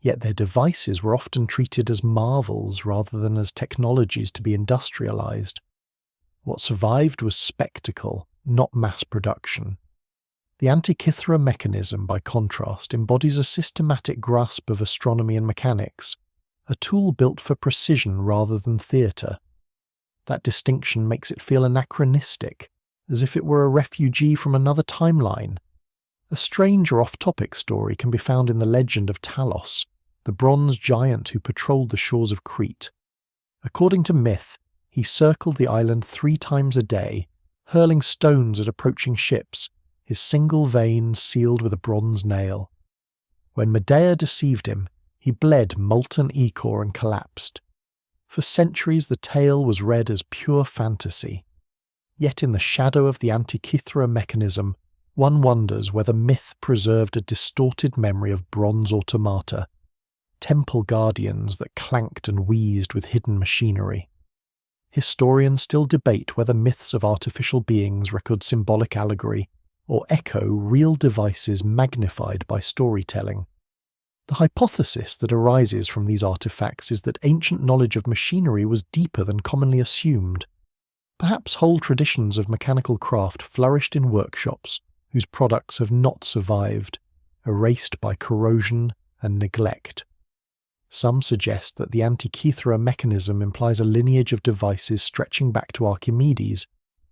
Yet their devices were often treated as marvels rather than as technologies to be industrialized. What survived was spectacle, not mass production. The antikythera mechanism, by contrast, embodies a systematic grasp of astronomy and mechanics, a tool built for precision rather than theatre. That distinction makes it feel anachronistic, as if it were a refugee from another timeline. A strange or off-topic story can be found in the legend of Talos, the bronze giant who patrolled the shores of Crete. According to myth, he circled the island 3 times a day, hurling stones at approaching ships, his single vein sealed with a bronze nail. When Medea deceived him, he bled molten ichor and collapsed. For centuries the tale was read as pure fantasy. Yet in the shadow of the antikythera mechanism, one wonders whether myth preserved a distorted memory of bronze automata, temple guardians that clanked and wheezed with hidden machinery. Historians still debate whether myths of artificial beings record symbolic allegory or echo real devices magnified by storytelling. The hypothesis that arises from these artifacts is that ancient knowledge of machinery was deeper than commonly assumed. Perhaps whole traditions of mechanical craft flourished in workshops whose products have not survived, erased by corrosion and neglect. Some suggest that the antikythera mechanism implies a lineage of devices stretching back to Archimedes,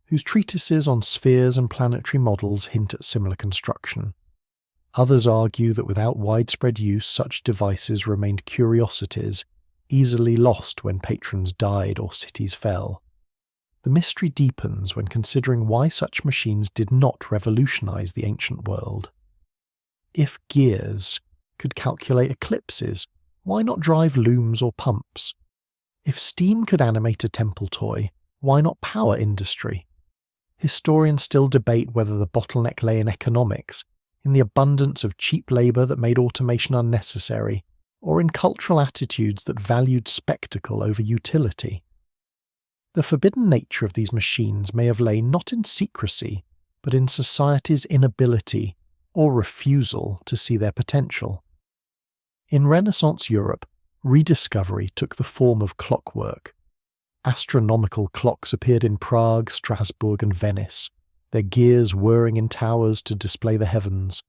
whose treatises on spheres and planetary models hint at similar construction. Others argue that without widespread use, such devices remained curiosities, easily lost when patrons died or cities fell. The mystery deepens when considering why such machines did not revolutionize the ancient world. If gears could calculate eclipses, why not drive looms or pumps? If steam could animate a temple toy, why not power industry? Historians still debate whether the bottleneck lay in economics, in the abundance of cheap labour that made automation unnecessary, or in cultural attitudes that valued spectacle over utility. The forbidden nature of these machines may have lain not in secrecy, but in society's inability or refusal to see their potential. In Renaissance Europe, rediscovery took the form of clockwork. Astronomical clocks appeared in Prague, Strasbourg, and Venice, their gears whirring in towers to display the heavens.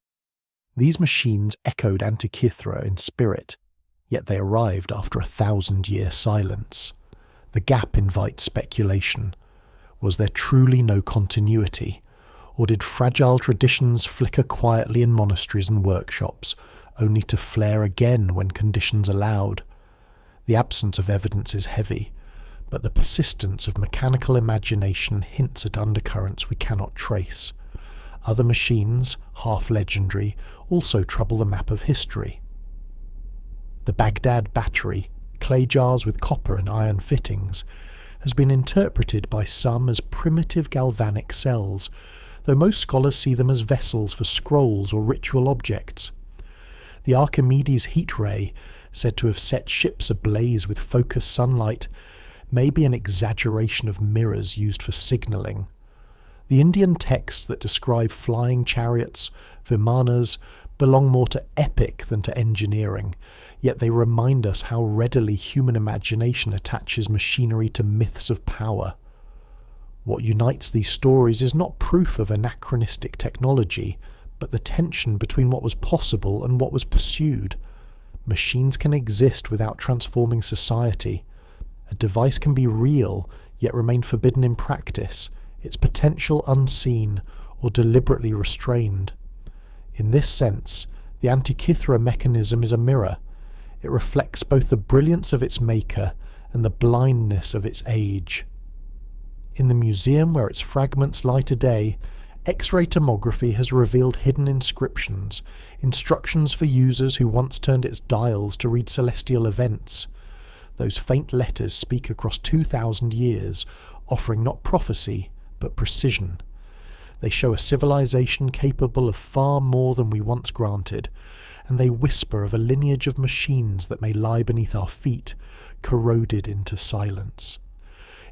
These machines echoed antikythera in spirit, yet they arrived after 1,000-year silence. The gap invites speculation. Was there truly no continuity, or did fragile traditions flicker quietly in monasteries and workshops, only to flare again when conditions allowed? The absence of evidence is heavy, but the persistence of mechanical imagination hints at undercurrents we cannot trace. Other machines, half legendary, also trouble the map of history. The Baghdad battery, clay jars with copper and iron fittings, has been interpreted by some as primitive galvanic cells, though most scholars see them as vessels for scrolls or ritual objects. The Archimedes heat ray, said to have set ships ablaze with focused sunlight, may be an exaggeration of mirrors used for signalling. The Indian texts that describe flying chariots, vimanas, belong more to epic than to engineering, yet they remind us how readily human imagination attaches machinery to myths of power. What unites these stories is not proof of anachronistic technology, but the tension between what was possible and what was pursued. Machines can exist without transforming society. A device can be real, yet remain forbidden in practice, its potential unseen or deliberately restrained. In this sense, the antikythera mechanism is a mirror. It reflects both the brilliance of its maker and the blindness of its age. In the museum where its fragments lie today, X-ray tomography has revealed hidden inscriptions, instructions for users who once turned its dials to read celestial events. Those faint letters speak across 2,000 years, offering not prophecy, but precision. They show a civilization capable of far more than we once granted, and they whisper of a lineage of machines that may lie beneath our feet, corroded into silence.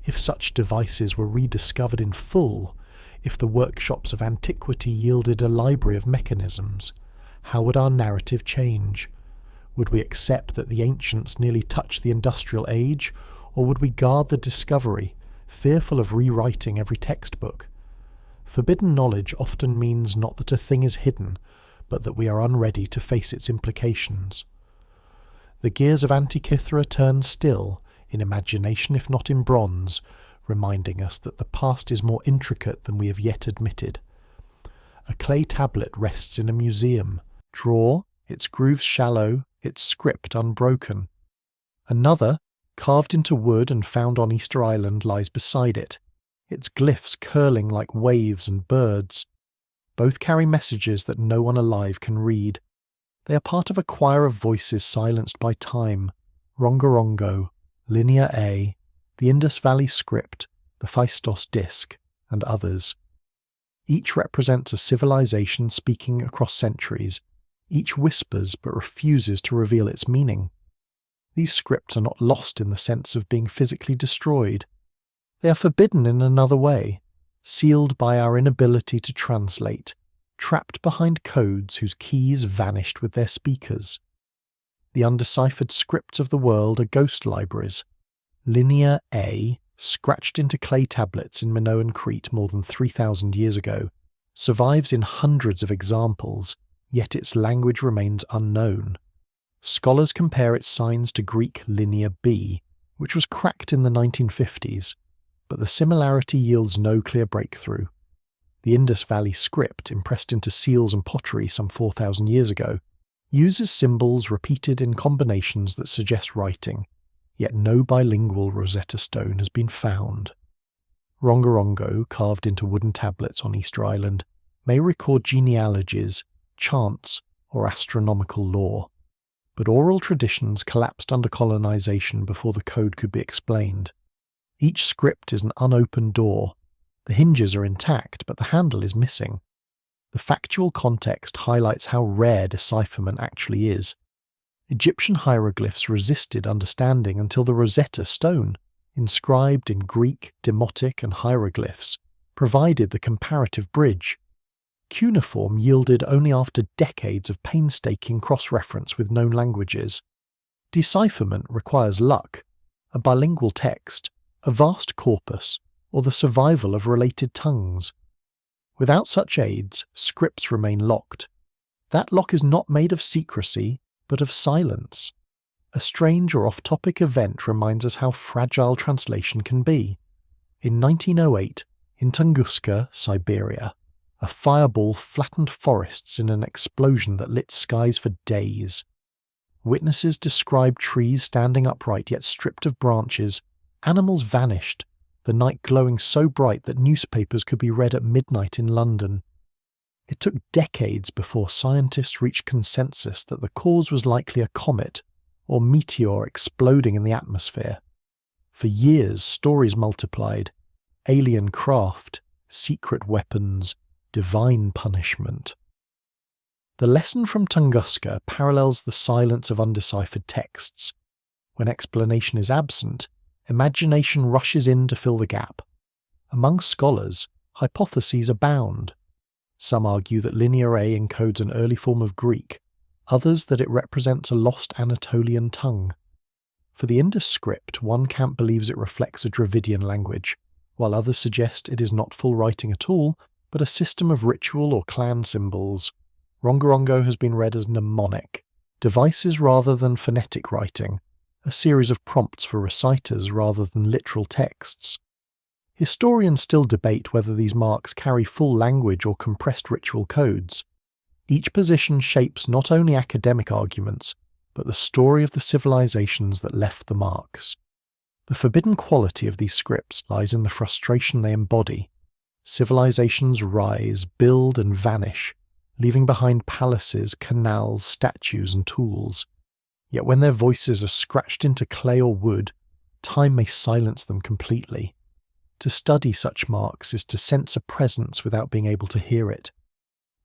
If such devices were rediscovered in full, if the workshops of antiquity yielded a library of mechanisms, how would our narrative change? Would we accept that the ancients nearly touched the industrial age, or would we guard the discovery, fearful of rewriting every textbook? Forbidden knowledge often means not that a thing is hidden, but that we are unready to face its implications. The gears of Antikythera turn still, in imagination if not in bronze, reminding us that the past is more intricate than we have yet admitted. A clay tablet rests in a museum. Draw, its grooves shallow, its script unbroken. Another, carved into wood and found on Easter Island, lies beside it, its glyphs curling like waves and birds. Both carry messages that no one alive can read. They are part of a choir of voices silenced by time: Rongorongo, Linear A, the Indus Valley script, the Phaistos disc, and others. Each represents a civilization speaking across centuries. Each whispers but refuses to reveal its meaning. These scripts are not lost in the sense of being physically destroyed. They are forbidden in another way, sealed by our inability to translate, trapped behind codes whose keys vanished with their speakers. The undeciphered scripts of the world are ghost libraries. Linear A, scratched into clay tablets in Minoan Crete more than 3,000 years ago, survives in hundreds of examples, yet its language remains unknown. Scholars compare its signs to Greek Linear B, which was cracked in the 1950s, but the similarity yields no clear breakthrough. The Indus Valley script, impressed into seals and pottery some 4,000 years ago, uses symbols repeated in combinations that suggest writing, yet no bilingual Rosetta Stone has been found. Rongorongo, carved into wooden tablets on Easter Island, may record genealogies, chants, or astronomical lore, but oral traditions collapsed under colonization before the code could be explained. Each script is an unopened door. The hinges are intact, but the handle is missing. The factual context highlights how rare decipherment actually is. Egyptian hieroglyphs resisted understanding until the Rosetta Stone, inscribed in Greek, Demotic, and hieroglyphs, provided the comparative bridge. Cuneiform yielded only after decades of painstaking cross-reference with known languages. Decipherment requires luck, a bilingual text, a vast corpus, or the survival of related tongues. Without such aids, scripts remain locked. That lock is not made of secrecy, but of silence. A strange or off-topic event reminds us how fragile translation can be. In 1908, in Tunguska, Siberia, a fireball flattened forests in an explosion that lit skies for days. Witnesses described trees standing upright yet stripped of branches, animals vanished, the night glowing so bright that newspapers could be read at midnight in London. It took decades before scientists reached consensus that the cause was likely a comet or meteor exploding in the atmosphere. For years, stories multiplied: alien craft, secret weapons, divine punishment. The lesson from Tunguska parallels the silence of undeciphered texts. When explanation is absent, imagination rushes in to fill the gap. Among scholars, hypotheses abound. Some argue that Linear A encodes an early form of Greek, others that it represents a lost Anatolian tongue. For the Indus script, one camp believes it reflects a Dravidian language, while others suggest it is not full writing at all, but a system of ritual or clan symbols. Rongorongo has been read as mnemonic, devices rather than phonetic writing, a series of prompts for reciters rather than literal texts. Historians still debate whether these marks carry full language or compressed ritual codes. Each position shapes not only academic arguments, but the story of the civilizations that left the marks. The forbidden quality of these scripts lies in the frustration they embody. Civilizations rise, build, and vanish, leaving behind palaces, canals, statues, and tools. Yet when their voices are scratched into clay or wood, time may silence them completely. To study such marks is to sense a presence without being able to hear it.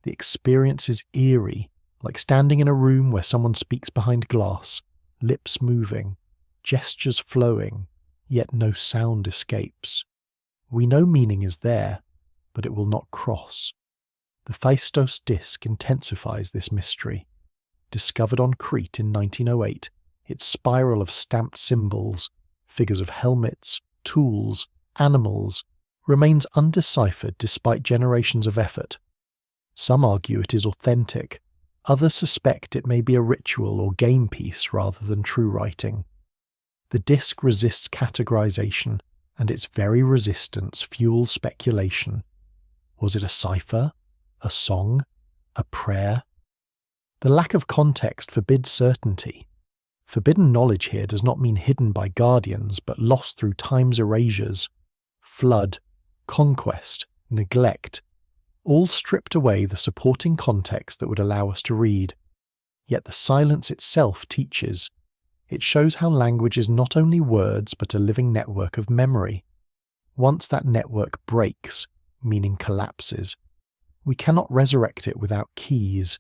The experience is eerie, like standing in a room where someone speaks behind glass, lips moving, gestures flowing, yet no sound escapes. We know meaning is there, but it will not cross. The Phaistos disk intensifies this mystery. Discovered on Crete in 1908, its spiral of stamped symbols, figures of helmets, tools, animals, remains undeciphered despite generations of effort. Some argue it is authentic, others suspect it may be a ritual or game piece rather than true writing. The disk resists categorization, and its very resistance fuels speculation. Was it a cipher? A song? A prayer? The lack of context forbids certainty. Forbidden knowledge here does not mean hidden by guardians, but lost through time's erasures. Flood, conquest, neglect, all stripped away the supporting context that would allow us to read. Yet the silence itself teaches. It shows how language is not only words but a living network of memory. Once that network breaks, meaning collapses, we cannot resurrect it without keys.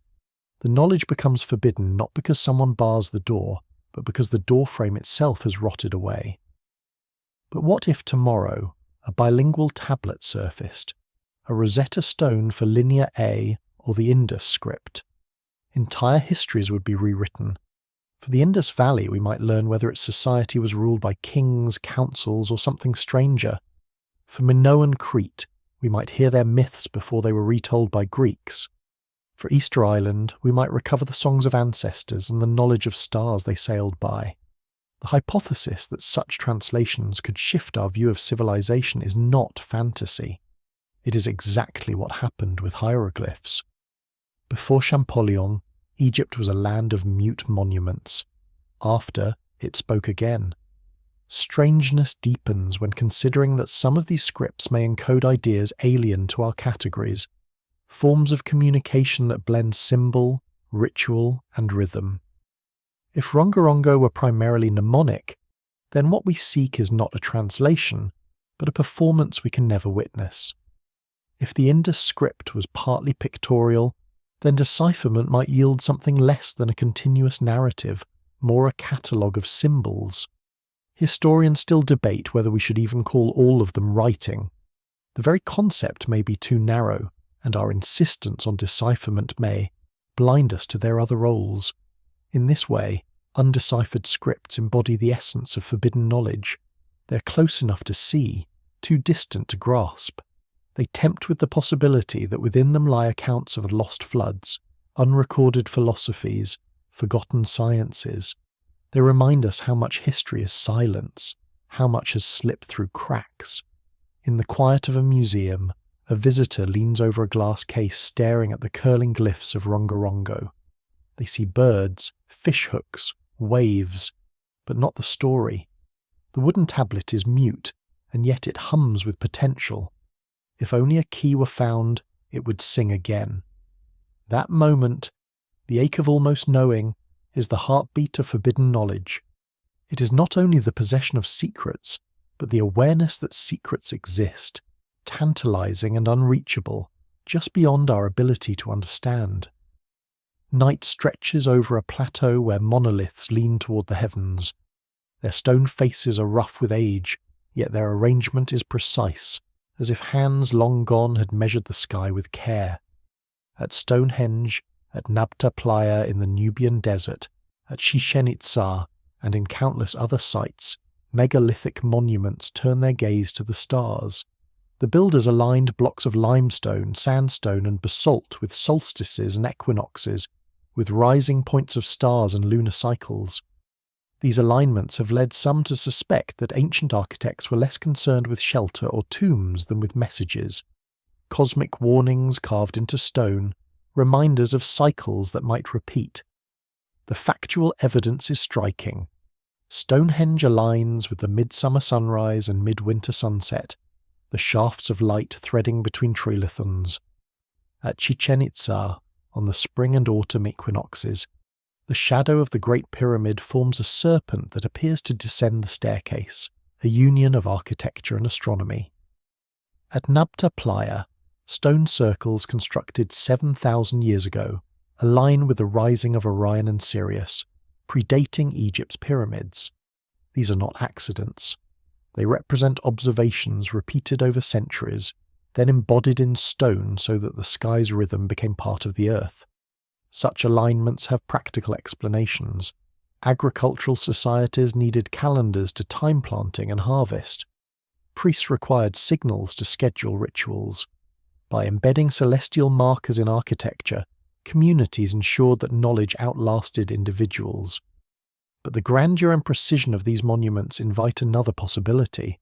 The knowledge becomes forbidden not because someone bars the door, but because the doorframe itself has rotted away. But what if tomorrow a bilingual tablet surfaced, a Rosetta Stone for Linear A or the Indus script? Entire histories would be rewritten. For the Indus Valley, we might learn whether its society was ruled by kings, councils, or something stranger. For Minoan Crete, we might hear their myths before they were retold by Greeks. For Easter Island, we might recover the songs of ancestors and the knowledge of stars they sailed by. The hypothesis that such translations could shift our view of civilization is not fantasy. It is exactly what happened with hieroglyphs. Before Champollion, Egypt was a land of mute monuments. After, it spoke again. Strangeness deepens when considering that some of these scripts may encode ideas alien to our categories, forms of communication that blend symbol, ritual, and rhythm. If Rongorongo were primarily mnemonic, then what we seek is not a translation, but a performance we can never witness. If the Indus script was partly pictorial, then decipherment might yield something less than a continuous narrative, more a catalogue of symbols. Historians still debate whether we should even call all of them writing. The very concept may be too narrow, and our insistence on decipherment may blind us to their other roles. In this way, undeciphered scripts embody the essence of forbidden knowledge. They're close enough to see, too distant to grasp. They tempt with the possibility that within them lie accounts of lost floods, unrecorded philosophies, forgotten sciences. They remind us how much history is silence, how much has slipped through cracks. In the quiet of a museum, a visitor leans over a glass case staring at the curling glyphs of Rongorongo. They see birds, fish hooks, waves, but not the story. The wooden tablet is mute, and yet it hums with potential. If only a key were found, it would sing again. That moment, the ache of almost knowing, is the heartbeat of forbidden knowledge. It is not only the possession of secrets, but the awareness that secrets exist, tantalizing and unreachable, just beyond our ability to understand. Night stretches over a plateau where monoliths lean toward the heavens. Their stone faces are rough with age, yet their arrangement is precise, as if hands long gone had measured the sky with care. At Stonehenge, at Nabta Playa in the Nubian desert, at Chichen Itza, and in countless other sites, megalithic monuments turn their gaze to the stars. The builders aligned blocks of limestone, sandstone, and basalt with solstices and equinoxes, with rising points of stars and lunar cycles. These alignments have led some to suspect that ancient architects were less concerned with shelter or tombs than with messages, cosmic warnings carved into stone, reminders of cycles that might repeat. The factual evidence is striking. Stonehenge aligns with the midsummer sunrise and midwinter sunset, the shafts of light threading between trilithons. At Chichen Itza, on the spring and autumn equinoxes, the shadow of the Great Pyramid forms a serpent that appears to descend the staircase, a union of architecture and astronomy. At Nabta Playa, stone circles constructed 7,000 years ago align with the rising of Orion and Sirius, predating Egypt's pyramids. These are not accidents. They represent observations repeated over centuries, then embodied in stone so that the sky's rhythm became part of the earth. Such alignments have practical explanations. Agricultural societies needed calendars to time planting and harvest. Priests required signals to schedule rituals. By embedding celestial markers in architecture, communities ensured that knowledge outlasted individuals. But the grandeur and precision of these monuments invite another possibility,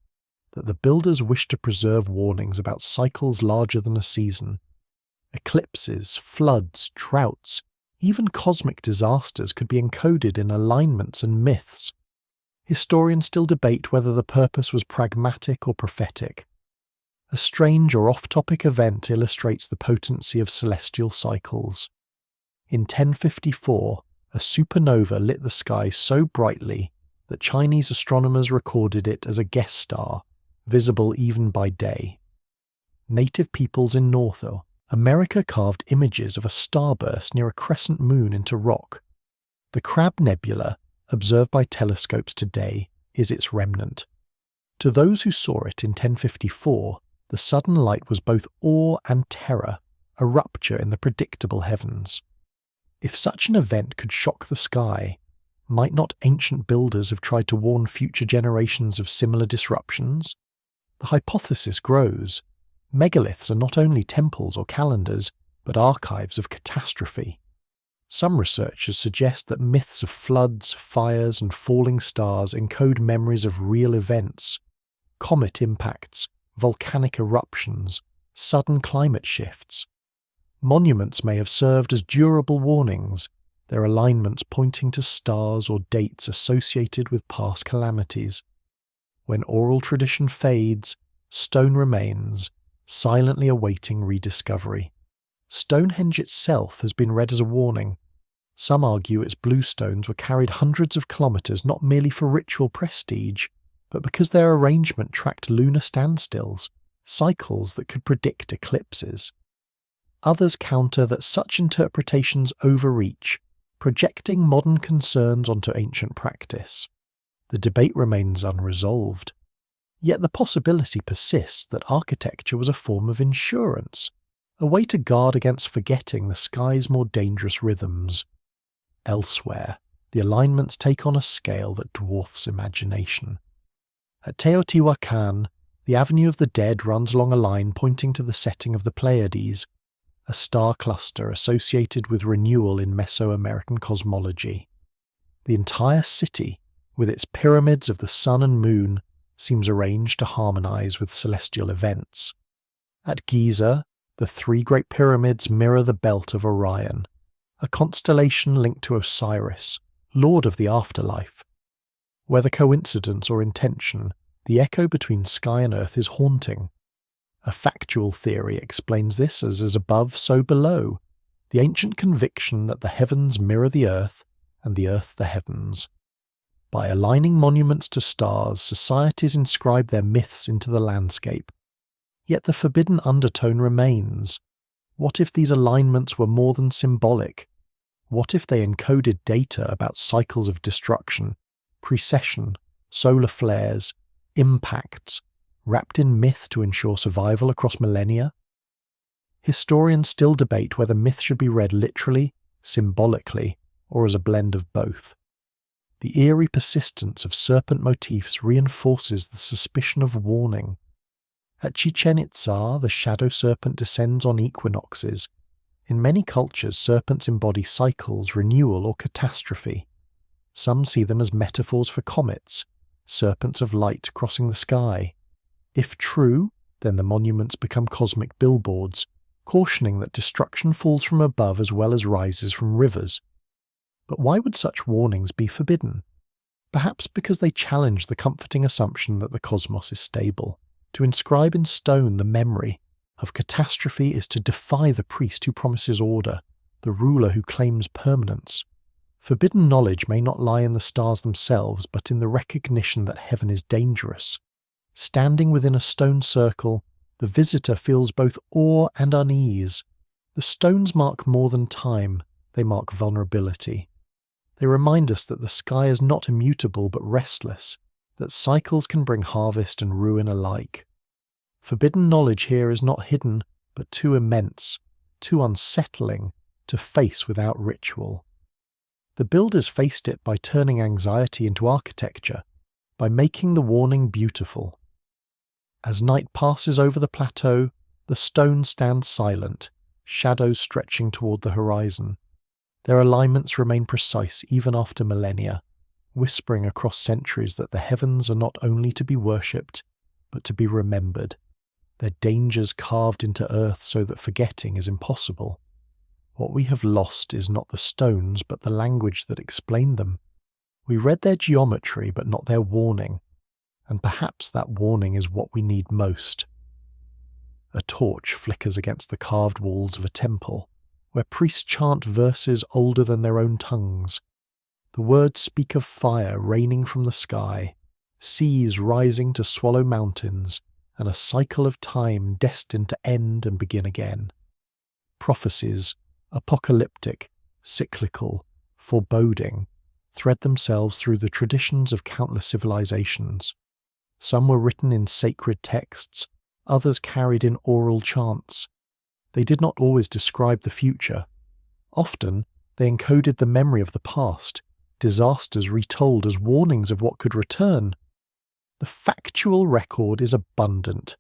that the builders wished to preserve warnings about cycles larger than a season. Eclipses, floods, droughts, even cosmic disasters could be encoded in alignments and myths. Historians still debate whether the purpose was pragmatic or prophetic. A strange or off-topic event illustrates the potency of celestial cycles. In 1054, a supernova lit the sky so brightly that Chinese astronomers recorded it as a guest star, visible even by day. Native peoples in North America carved images of a starburst near a crescent moon into rock. The Crab Nebula, observed by telescopes today, is its remnant. To those who saw it in 1054, the sudden light was both awe and terror, a rupture in the predictable heavens. If such an event could shock the sky, might not ancient builders have tried to warn future generations of similar disruptions? The hypothesis grows. Megaliths are not only temples or calendars, but archives of catastrophe. Some researchers suggest that myths of floods, fires, and falling stars encode memories of real events. Comet impacts, volcanic eruptions, sudden climate shifts. Monuments may have served as durable warnings, their alignments pointing to stars or dates associated with past calamities. When oral tradition fades, stone remains, silently awaiting rediscovery. Stonehenge itself has been read as a warning. Some argue its blue stones were carried hundreds of kilometres not merely for ritual prestige, but because their arrangement tracked lunar standstills, cycles that could predict eclipses. Others counter that such interpretations overreach, projecting modern concerns onto ancient practice. The debate remains unresolved. Yet the possibility persists that architecture was a form of insurance, a way to guard against forgetting the sky's more dangerous rhythms. Elsewhere, the alignments take on a scale that dwarfs imagination. At Teotihuacan, the Avenue of the Dead runs along a line pointing to the setting of the Pleiades, a star cluster associated with renewal in Mesoamerican cosmology. The entire city, with its pyramids of the sun and moon, seems arranged to harmonize with celestial events. At Giza, the three great pyramids mirror the belt of Orion, a constellation linked to Osiris, lord of the afterlife. Whether coincidence or intention, the echo between sky and earth is haunting. A factual theory explains this as above, so below, the ancient conviction that the heavens mirror the earth and the earth the heavens. By aligning monuments to stars, societies inscribe their myths into the landscape. Yet the forbidden undertone remains. What if these alignments were more than symbolic? What if they encoded data about cycles of destruction, precession, solar flares, impacts, wrapped in myth to ensure survival across millennia? Historians still debate whether myth should be read literally, symbolically, or as a blend of both. The eerie persistence of serpent motifs reinforces the suspicion of warning. At Chichen Itza, the shadow serpent descends on equinoxes, In many cultures, serpents embody cycles, renewal, or catastrophe. Some see them as metaphors for comets, serpents of light crossing the sky. If true, then the monuments become cosmic billboards, cautioning that destruction falls from above as well as rises from rivers. But why would such warnings be forbidden? Perhaps because they challenge the comforting assumption that the cosmos is stable. To inscribe in stone the memory of catastrophe is to defy the priest who promises order, the ruler who claims permanence. Forbidden knowledge may not lie in the stars themselves, but in the recognition that heaven is dangerous. Standing within a stone circle, the visitor feels both awe and unease. The stones mark more than time, they mark vulnerability. They remind us that the sky is not immutable but restless, that cycles can bring harvest and ruin alike. Forbidden knowledge here is not hidden, but too immense, too unsettling to face without ritual. The builders faced it by turning anxiety into architecture, by making the warning beautiful. As night passes over the plateau, the stone stands silent, shadows stretching toward the horizon. Their alignments remain precise even after millennia, whispering across centuries that the heavens are not only to be worshipped, but to be remembered, their dangers carved into earth so that forgetting is impossible. What we have lost is not the stones, but the language that explained them. We read their geometry, but not their warning, and perhaps that warning is what we need most. A torch flickers against the carved walls of a temple, where priests chant verses older than their own tongues. The words speak of fire raining from the sky, seas rising to swallow mountains, and a cycle of time destined to end and begin again. Prophecies, apocalyptic, cyclical, foreboding, thread themselves through the traditions of countless civilizations. Some were written in sacred texts, others carried in oral chants. They did not always describe the future. Often, they encoded the memory of the past, disasters retold as warnings of what could return. The factual record is abundant.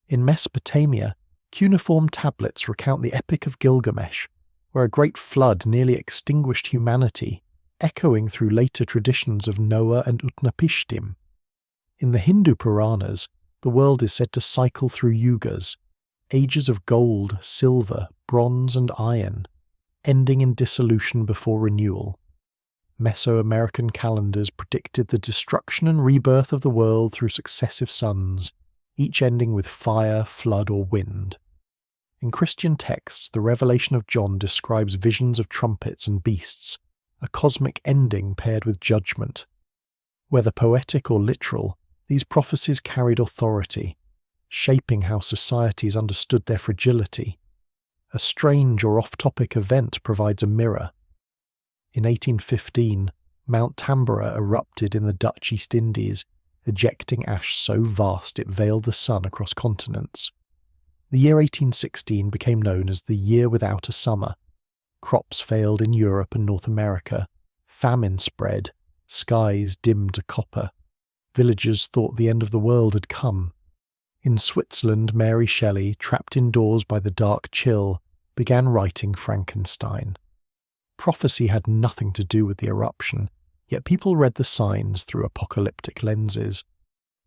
In Mesopotamia, cuneiform tablets recount the Epic of Gilgamesh, where a great flood nearly extinguished humanity, echoing through later traditions of Noah and Utnapishtim. In the Hindu Puranas, the world is said to cycle through yugas, ages of gold, silver, bronze and iron, ending in dissolution before renewal. Mesoamerican calendars predicted the destruction and rebirth of the world through successive suns, each ending with fire, flood or wind. In Christian texts, the Revelation of John describes visions of trumpets and beasts, a cosmic ending paired with judgment. Whether poetic or literal, these prophecies carried authority, shaping how societies understood their fragility. A strange or off-topic event provides a mirror. In 1815, Mount Tambora erupted in the Dutch East Indies, ejecting ash so vast it veiled the sun across continents. The year 1816 became known as the Year Without a Summer. Crops failed in Europe and North America, famine spread, skies dimmed to copper. Villagers thought the end of the world had come. In Switzerland, Mary Shelley, trapped indoors by the dark chill, began writing Frankenstein. Prophecy had nothing to do with the eruption, yet people read the signs through apocalyptic lenses.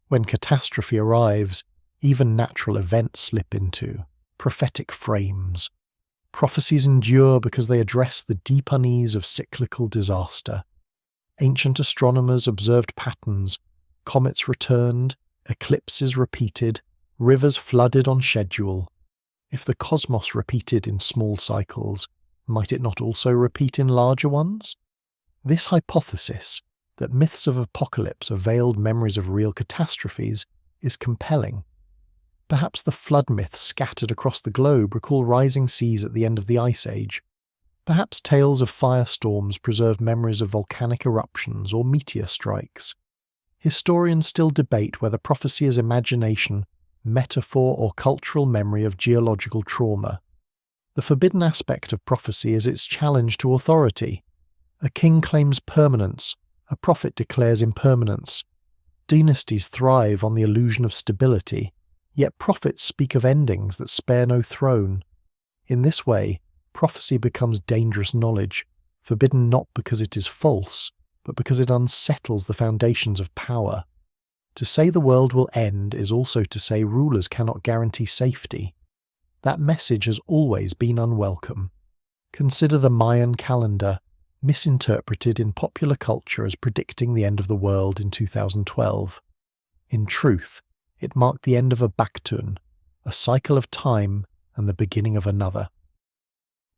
When catastrophe arrives, even natural events slip into prophetic frames. Prophecies endure because they address the deep unease of cyclical disaster. Ancient astronomers observed patterns. Comets returned, eclipses repeated, rivers flooded on schedule. If the cosmos repeated in small cycles, might it not also repeat in larger ones? This hypothesis, that myths of apocalypse are veiled memories of real catastrophes, is compelling. Perhaps the flood myths scattered across the globe recall rising seas at the end of the Ice Age. Perhaps tales of firestorms preserve memories of volcanic eruptions or meteor strikes. Historians still debate whether prophecy is imagination, metaphor or cultural memory of geological trauma. The forbidden aspect of prophecy is its challenge to authority. A king claims permanence, a prophet declares impermanence. Dynasties thrive on the illusion of stability, yet prophets speak of endings that spare no throne. In this way, prophecy becomes dangerous knowledge, forbidden not because it is false, but because it unsettles the foundations of power. To say the world will end is also to say rulers cannot guarantee safety. That message has always been unwelcome. Consider the Mayan calendar, misinterpreted in popular culture as predicting the end of the world in 2012. In truth, it marked the end of a Baktun, a cycle of time and the beginning of another.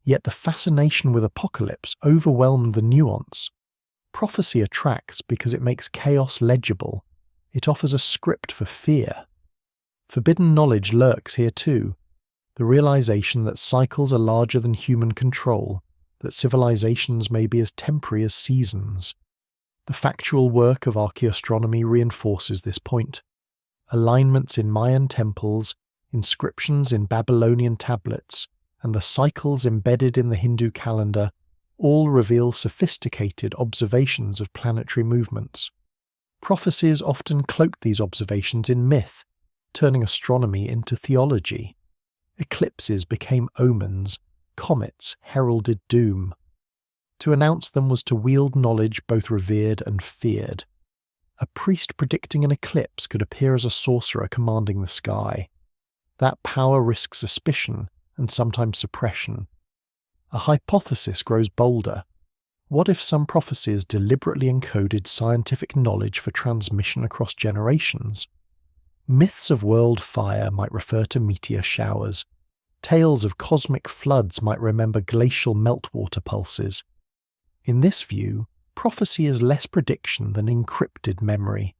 Yet the fascination with apocalypse overwhelmed the nuance. Prophecy attracts because it makes chaos legible. It offers a script for fear. Forbidden knowledge lurks here too. The realization that cycles are larger than human control, that civilizations may be as temporary as seasons. The factual work of archaeoastronomy reinforces this point. Alignments in Mayan temples, inscriptions in Babylonian tablets, and the cycles embedded in the Hindu calendar all reveal sophisticated observations of planetary movements. Prophecies often cloaked these observations in myth, turning astronomy into theology. Eclipses became omens, comets heralded doom. To announce them was to wield knowledge both revered and feared. A priest predicting an eclipse could appear as a sorcerer commanding the sky. That power risks suspicion and sometimes suppression. A hypothesis grows bolder. What if some prophecies deliberately encoded scientific knowledge for transmission across generations? Myths of world fire might refer to meteor showers. Tales of cosmic floods might remember glacial meltwater pulses. In this view, prophecy is less prediction than encrypted memory.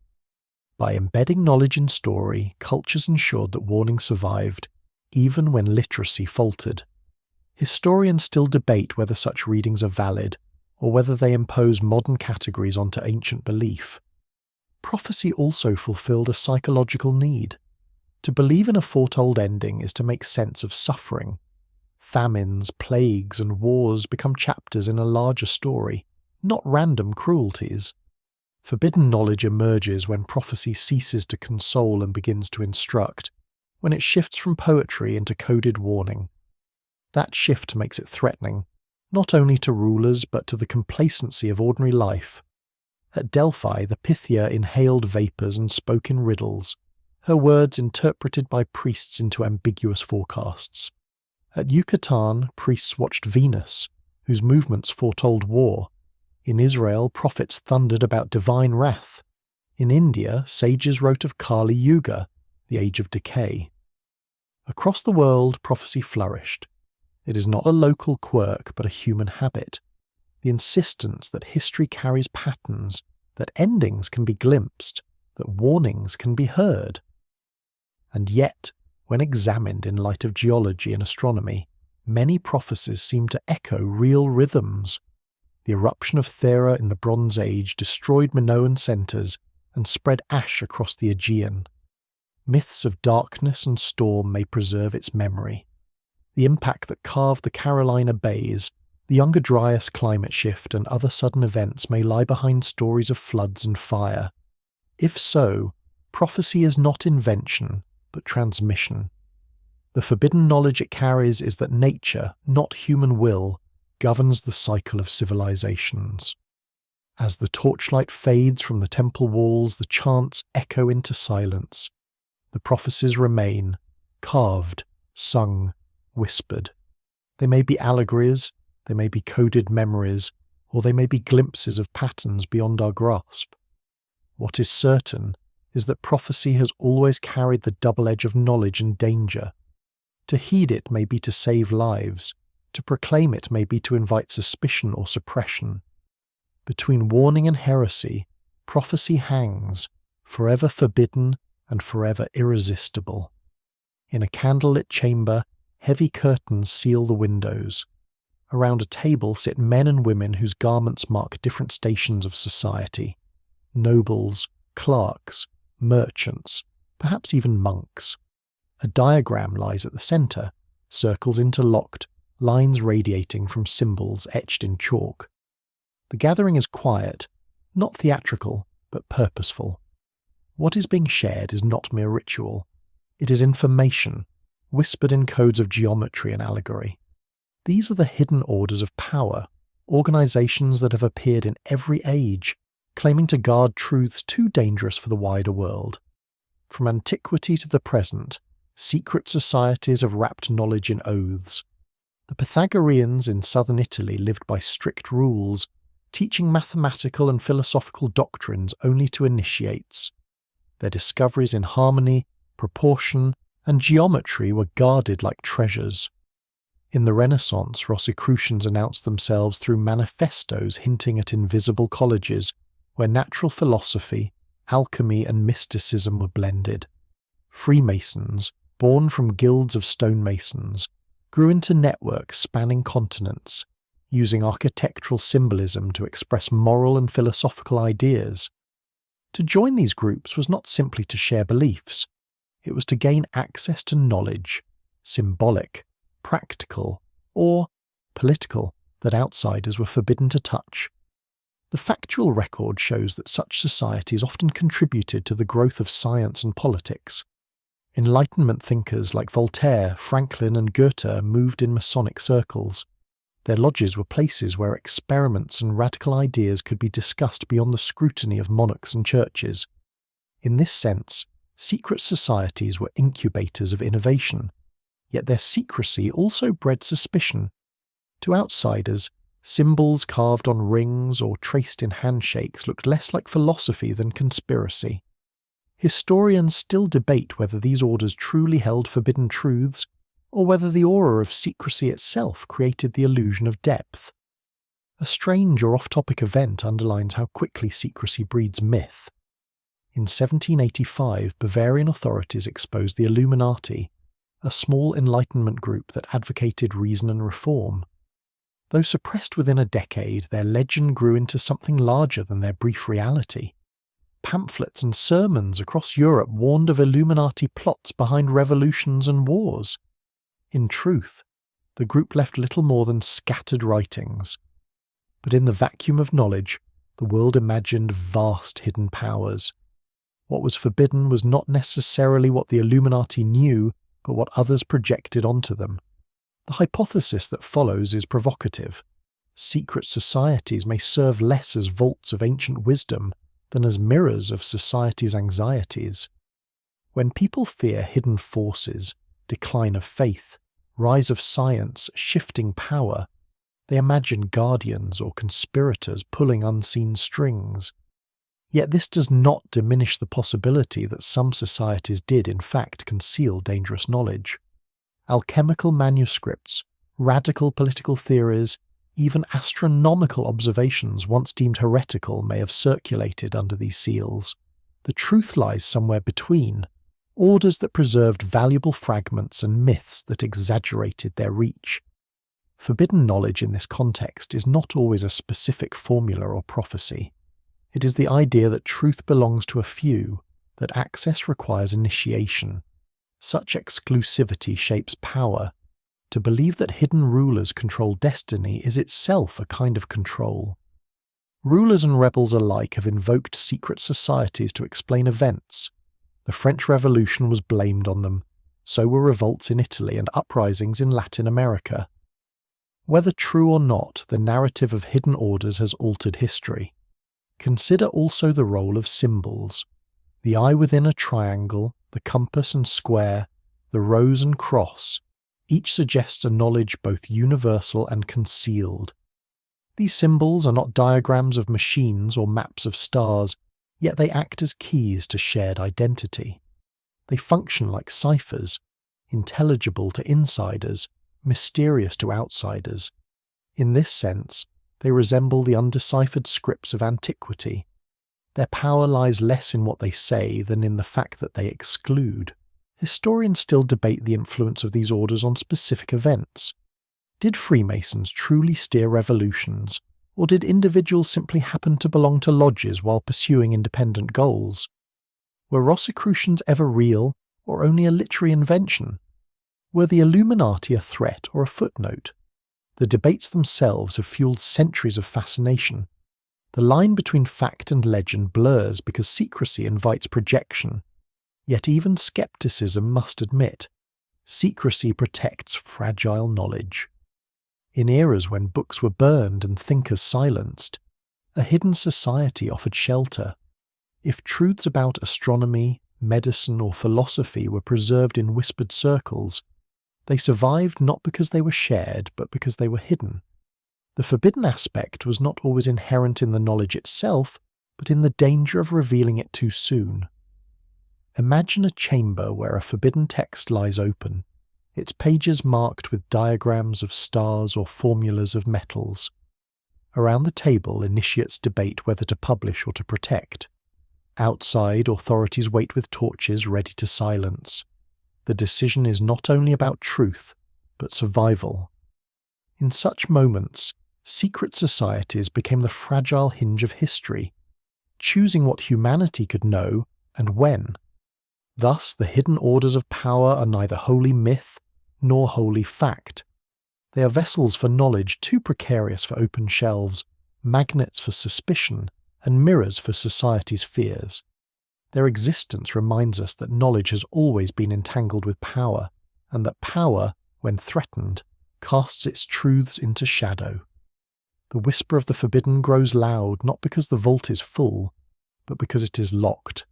By embedding knowledge in story, cultures ensured that warnings survived, even when literacy faltered. Historians still debate whether such readings are valid, or whether they impose modern categories onto ancient belief. Prophecy also fulfilled a psychological need. To believe in a foretold ending is to make sense of suffering. Famines, plagues, and wars become chapters in a larger story, not random cruelties. Forbidden knowledge emerges when prophecy ceases to console and begins to instruct, when it shifts from poetry into coded warning. That shift makes it threatening, not only to rulers but to the complacency of ordinary life. At Delphi, the Pythia inhaled vapours and spoke in riddles, her words interpreted by priests into ambiguous forecasts. At Yucatan, priests watched Venus, whose movements foretold war. In Israel, prophets thundered about divine wrath. In India, sages wrote of Kali Yuga, the age of decay. Across the world, prophecy flourished. It is not a local quirk, but a human habit. The insistence that history carries patterns, that endings can be glimpsed, that warnings can be heard. And yet, when examined in light of geology and astronomy, many prophecies seem to echo real rhythms. The eruption of Thera in the Bronze Age destroyed Minoan centres and spread ash across the Aegean. Myths of darkness and storm may preserve its memory. The impact that carved the Carolina Bays, the Younger Dryas climate shift and other sudden events may lie behind stories of floods and fire. If so, prophecy is not invention, but transmission. The forbidden knowledge it carries is that nature, not human will, governs the cycle of civilizations. As the torchlight fades from the temple walls, the chants echo into silence. The prophecies remain, carved, sung, whispered. They may be allegories, they may be coded memories, or they may be glimpses of patterns beyond our grasp. What is certain is that prophecy has always carried the double edge of knowledge and danger. To heed it may be to save lives, to proclaim it may be to invite suspicion or suppression. Between warning and heresy, prophecy hangs, forever forbidden and forever irresistible. In a candlelit chamber, heavy curtains seal the windows. Around a table sit men and women whose garments mark different stations of society. Nobles, clerks, merchants, perhaps even monks. A diagram lies at the centre, circles interlocked, lines radiating from symbols etched in chalk. The gathering is quiet, not theatrical, but purposeful. What is being shared is not mere ritual. It is information, whispered in codes of geometry and allegory. These are the hidden orders of power, organizations that have appeared in every age, claiming to guard truths too dangerous for the wider world. From antiquity to the present, secret societies have wrapped knowledge in oaths. The Pythagoreans in southern Italy lived by strict rules, teaching mathematical and philosophical doctrines only to initiates. Their discoveries in harmony, proportion, and geometry were guarded like treasures. In the Renaissance, Rosicrucians announced themselves through manifestos hinting at invisible colleges where natural philosophy, alchemy, and mysticism were blended. Freemasons, born from guilds of stonemasons, grew into networks spanning continents, using architectural symbolism to express moral and philosophical ideas. To join these groups was not simply to share beliefs, it was to gain access to knowledge, symbolic, practical, or political, that outsiders were forbidden to touch. The factual record shows that such societies often contributed to the growth of science and politics. Enlightenment thinkers like Voltaire, Franklin, and Goethe moved in Masonic circles. Their lodges were places where experiments and radical ideas could be discussed beyond the scrutiny of monarchs and churches. In this sense, secret societies were incubators of innovation, yet their secrecy also bred suspicion. To outsiders, symbols carved on rings or traced in handshakes looked less like philosophy than conspiracy. Historians still debate whether these orders truly held forbidden truths, or whether the aura of secrecy itself created the illusion of depth. A strange or off-topic event underlines how quickly secrecy breeds myth. In 1785, Bavarian authorities exposed the Illuminati, a small Enlightenment group that advocated reason and reform. Though suppressed within a decade, their legend grew into something larger than their brief reality. Pamphlets and sermons across Europe warned of Illuminati plots behind revolutions and wars. In truth, the group left little more than scattered writings. But in the vacuum of knowledge, the world imagined vast hidden powers. What was forbidden was not necessarily what the Illuminati knew, but what others projected onto them. The hypothesis that follows is provocative. Secret societies may serve less as vaults of ancient wisdom than as mirrors of society's anxieties. When people fear hidden forces, decline of faith, rise of science, shifting power, they imagine guardians or conspirators pulling unseen strings. Yet this does not diminish the possibility that some societies did in fact conceal dangerous knowledge. Alchemical manuscripts, radical political theories, even astronomical observations once deemed heretical may have circulated under these seals. The truth lies somewhere between, orders that preserved valuable fragments and myths that exaggerated their reach. Forbidden knowledge in this context is not always a specific formula or prophecy. It is the idea that truth belongs to a few, that access requires initiation. Such exclusivity shapes power. To believe that hidden rulers control destiny is itself a kind of control. Rulers and rebels alike have invoked secret societies to explain events. The French Revolution was blamed on them. So were revolts in Italy and uprisings in Latin America. Whether true or not, the narrative of hidden orders has altered history. Consider also the role of symbols. The eye within a triangle, the compass and square, the rose and cross, each suggests a knowledge both universal and concealed. These symbols are not diagrams of machines or maps of stars, yet they act as keys to shared identity. They function like ciphers, intelligible to insiders, mysterious to outsiders. In this sense, they resemble the undeciphered scripts of antiquity. Their power lies less in what they say than in the fact that they exclude. Historians still debate the influence of these orders on specific events. Did Freemasons truly steer revolutions, or did individuals simply happen to belong to lodges while pursuing independent goals? Were Rosicrucians ever real, or only a literary invention? Were the Illuminati a threat or a footnote? The debates themselves have fueled centuries of fascination. The line between fact and legend blurs because secrecy invites projection. Yet even skepticism must admit, secrecy protects fragile knowledge. In eras when books were burned and thinkers silenced, a hidden society offered shelter. If truths about astronomy, medicine, or philosophy were preserved in whispered circles, they survived not because they were shared, but because they were hidden. The forbidden aspect was not always inherent in the knowledge itself, but in the danger of revealing it too soon. Imagine a chamber where a forbidden text lies open, its pages marked with diagrams of stars or formulas of metals. Around the table, initiates debate whether to publish or to protect. Outside, authorities wait with torches ready to silence. The decision is not only about truth, but survival. In such moments, secret societies became the fragile hinge of history, choosing what humanity could know and when. Thus, the hidden orders of power are neither wholly myth nor wholly fact. They are vessels for knowledge too precarious for open shelves, magnets for suspicion, and mirrors for society's fears. Their existence reminds us that knowledge has always been entangled with power, and that power, when threatened, casts its truths into shadow. The whisper of the forbidden grows loud not because the vault is full, but because it is locked.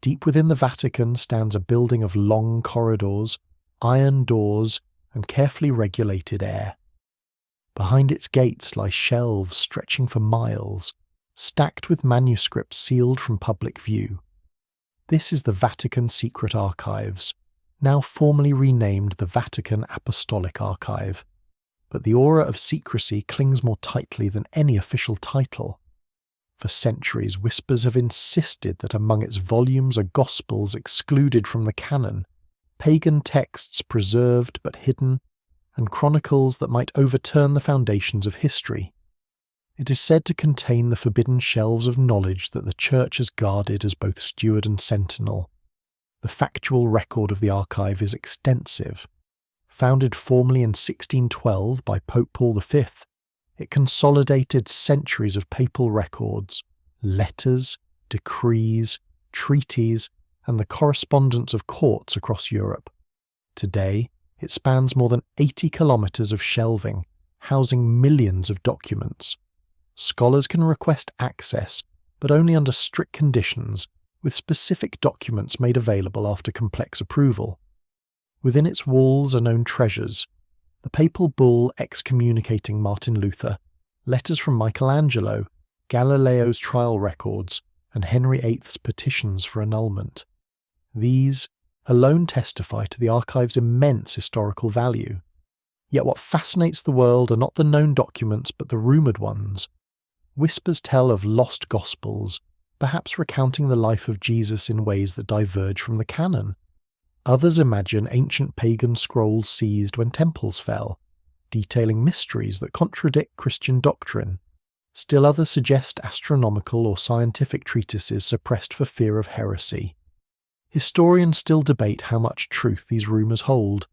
Deep within the Vatican stands a building of long corridors, iron doors, and carefully regulated air. Behind its gates lie shelves stretching for miles, stacked with manuscripts sealed from public view. This is the Vatican Secret Archives, now formally renamed the Vatican Apostolic Archive, but the aura of secrecy clings more tightly than any official title. For centuries, whispers have insisted that among its volumes are gospels excluded from the canon, pagan texts preserved but hidden, and chronicles that might overturn the foundations of history. It is said to contain the forbidden shelves of knowledge that the Church has guarded as both steward and sentinel. The factual record of the archive is extensive. Founded formally in 1612 by Pope Paul V, it consolidated centuries of papal records, letters, decrees, treaties, and the correspondence of courts across Europe. Today, it spans more than 80 kilometres of shelving, housing millions of documents. Scholars can request access, but only under strict conditions, with specific documents made available after complex approval. Within its walls are known treasures: the papal bull excommunicating Martin Luther, letters from Michelangelo, Galileo's trial records, and Henry VIII's petitions for annulment. These alone testify to the archive's immense historical value. Yet what fascinates the world are not the known documents but the rumoured ones. Whispers tell of lost gospels, perhaps recounting the life of Jesus in ways that diverge from the canon. Others imagine ancient pagan scrolls seized when temples fell, detailing mysteries that contradict Christian doctrine. Still others suggest astronomical or scientific treatises suppressed for fear of heresy. Historians still debate how much truth these rumours hold.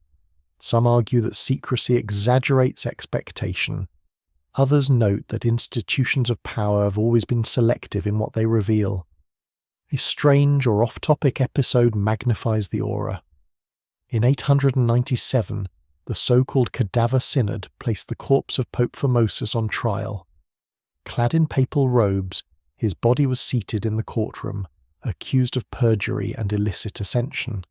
Some argue that secrecy exaggerates expectation. Others note that institutions of power have always been selective in what they reveal. A strange or off-topic episode magnifies the aura. In 897, the so-called Cadaver Synod placed the corpse of Pope Formosus on trial. Clad in papal robes, his body was seated in the courtroom, accused of perjury and illicit ascension.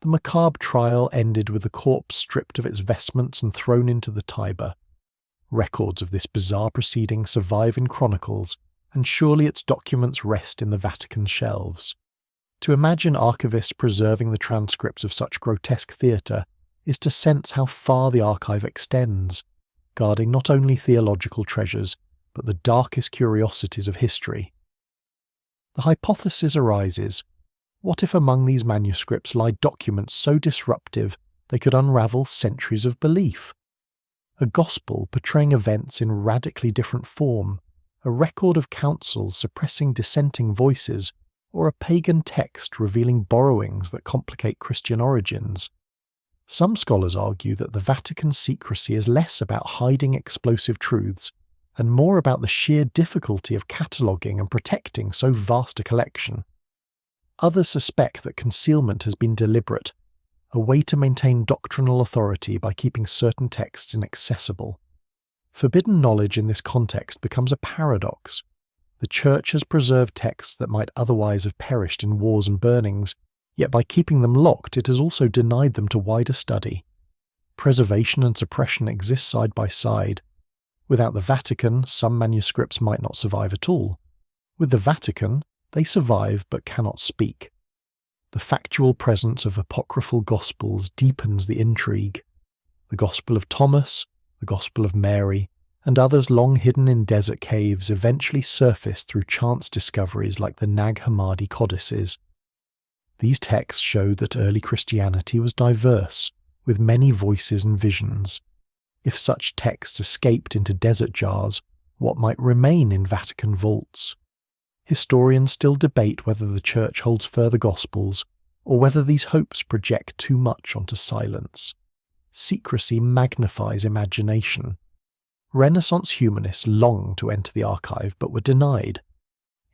The macabre trial ended with the corpse stripped of its vestments and thrown into the Tiber. Records of this bizarre proceeding survive in chronicles, and surely its documents rest in the Vatican shelves. To imagine archivists preserving the transcripts of such grotesque theatre is to sense how far the archive extends, guarding not only theological treasures, but the darkest curiosities of history. The hypothesis arises: what if among these manuscripts lie documents so disruptive they could unravel centuries of belief? A gospel portraying events in radically different form, a record of councils suppressing dissenting voices, or a pagan text revealing borrowings that complicate Christian origins. Some scholars argue that the Vatican's secrecy is less about hiding explosive truths and more about the sheer difficulty of cataloguing and protecting so vast a collection. Others suspect that concealment has been deliberate, a way to maintain doctrinal authority by keeping certain texts inaccessible. Forbidden knowledge in this context becomes a paradox. The Church has preserved texts that might otherwise have perished in wars and burnings, yet by keeping them locked it has also denied them to wider study. Preservation and suppression exist side by side. Without the Vatican, some manuscripts might not survive at all. With the Vatican, they survive but cannot speak. The factual presence of apocryphal Gospels deepens the intrigue. The Gospel of Thomas, the Gospel of Mary, and others long hidden in desert caves eventually surface through chance discoveries like the Nag Hammadi codices. These texts show that early Christianity was diverse, with many voices and visions. If such texts escaped into desert jars, what might remain in Vatican vaults? Historians still debate whether the Church holds further Gospels, or whether these hopes project too much onto silence. Secrecy magnifies imagination. Renaissance humanists longed to enter the archive but were denied.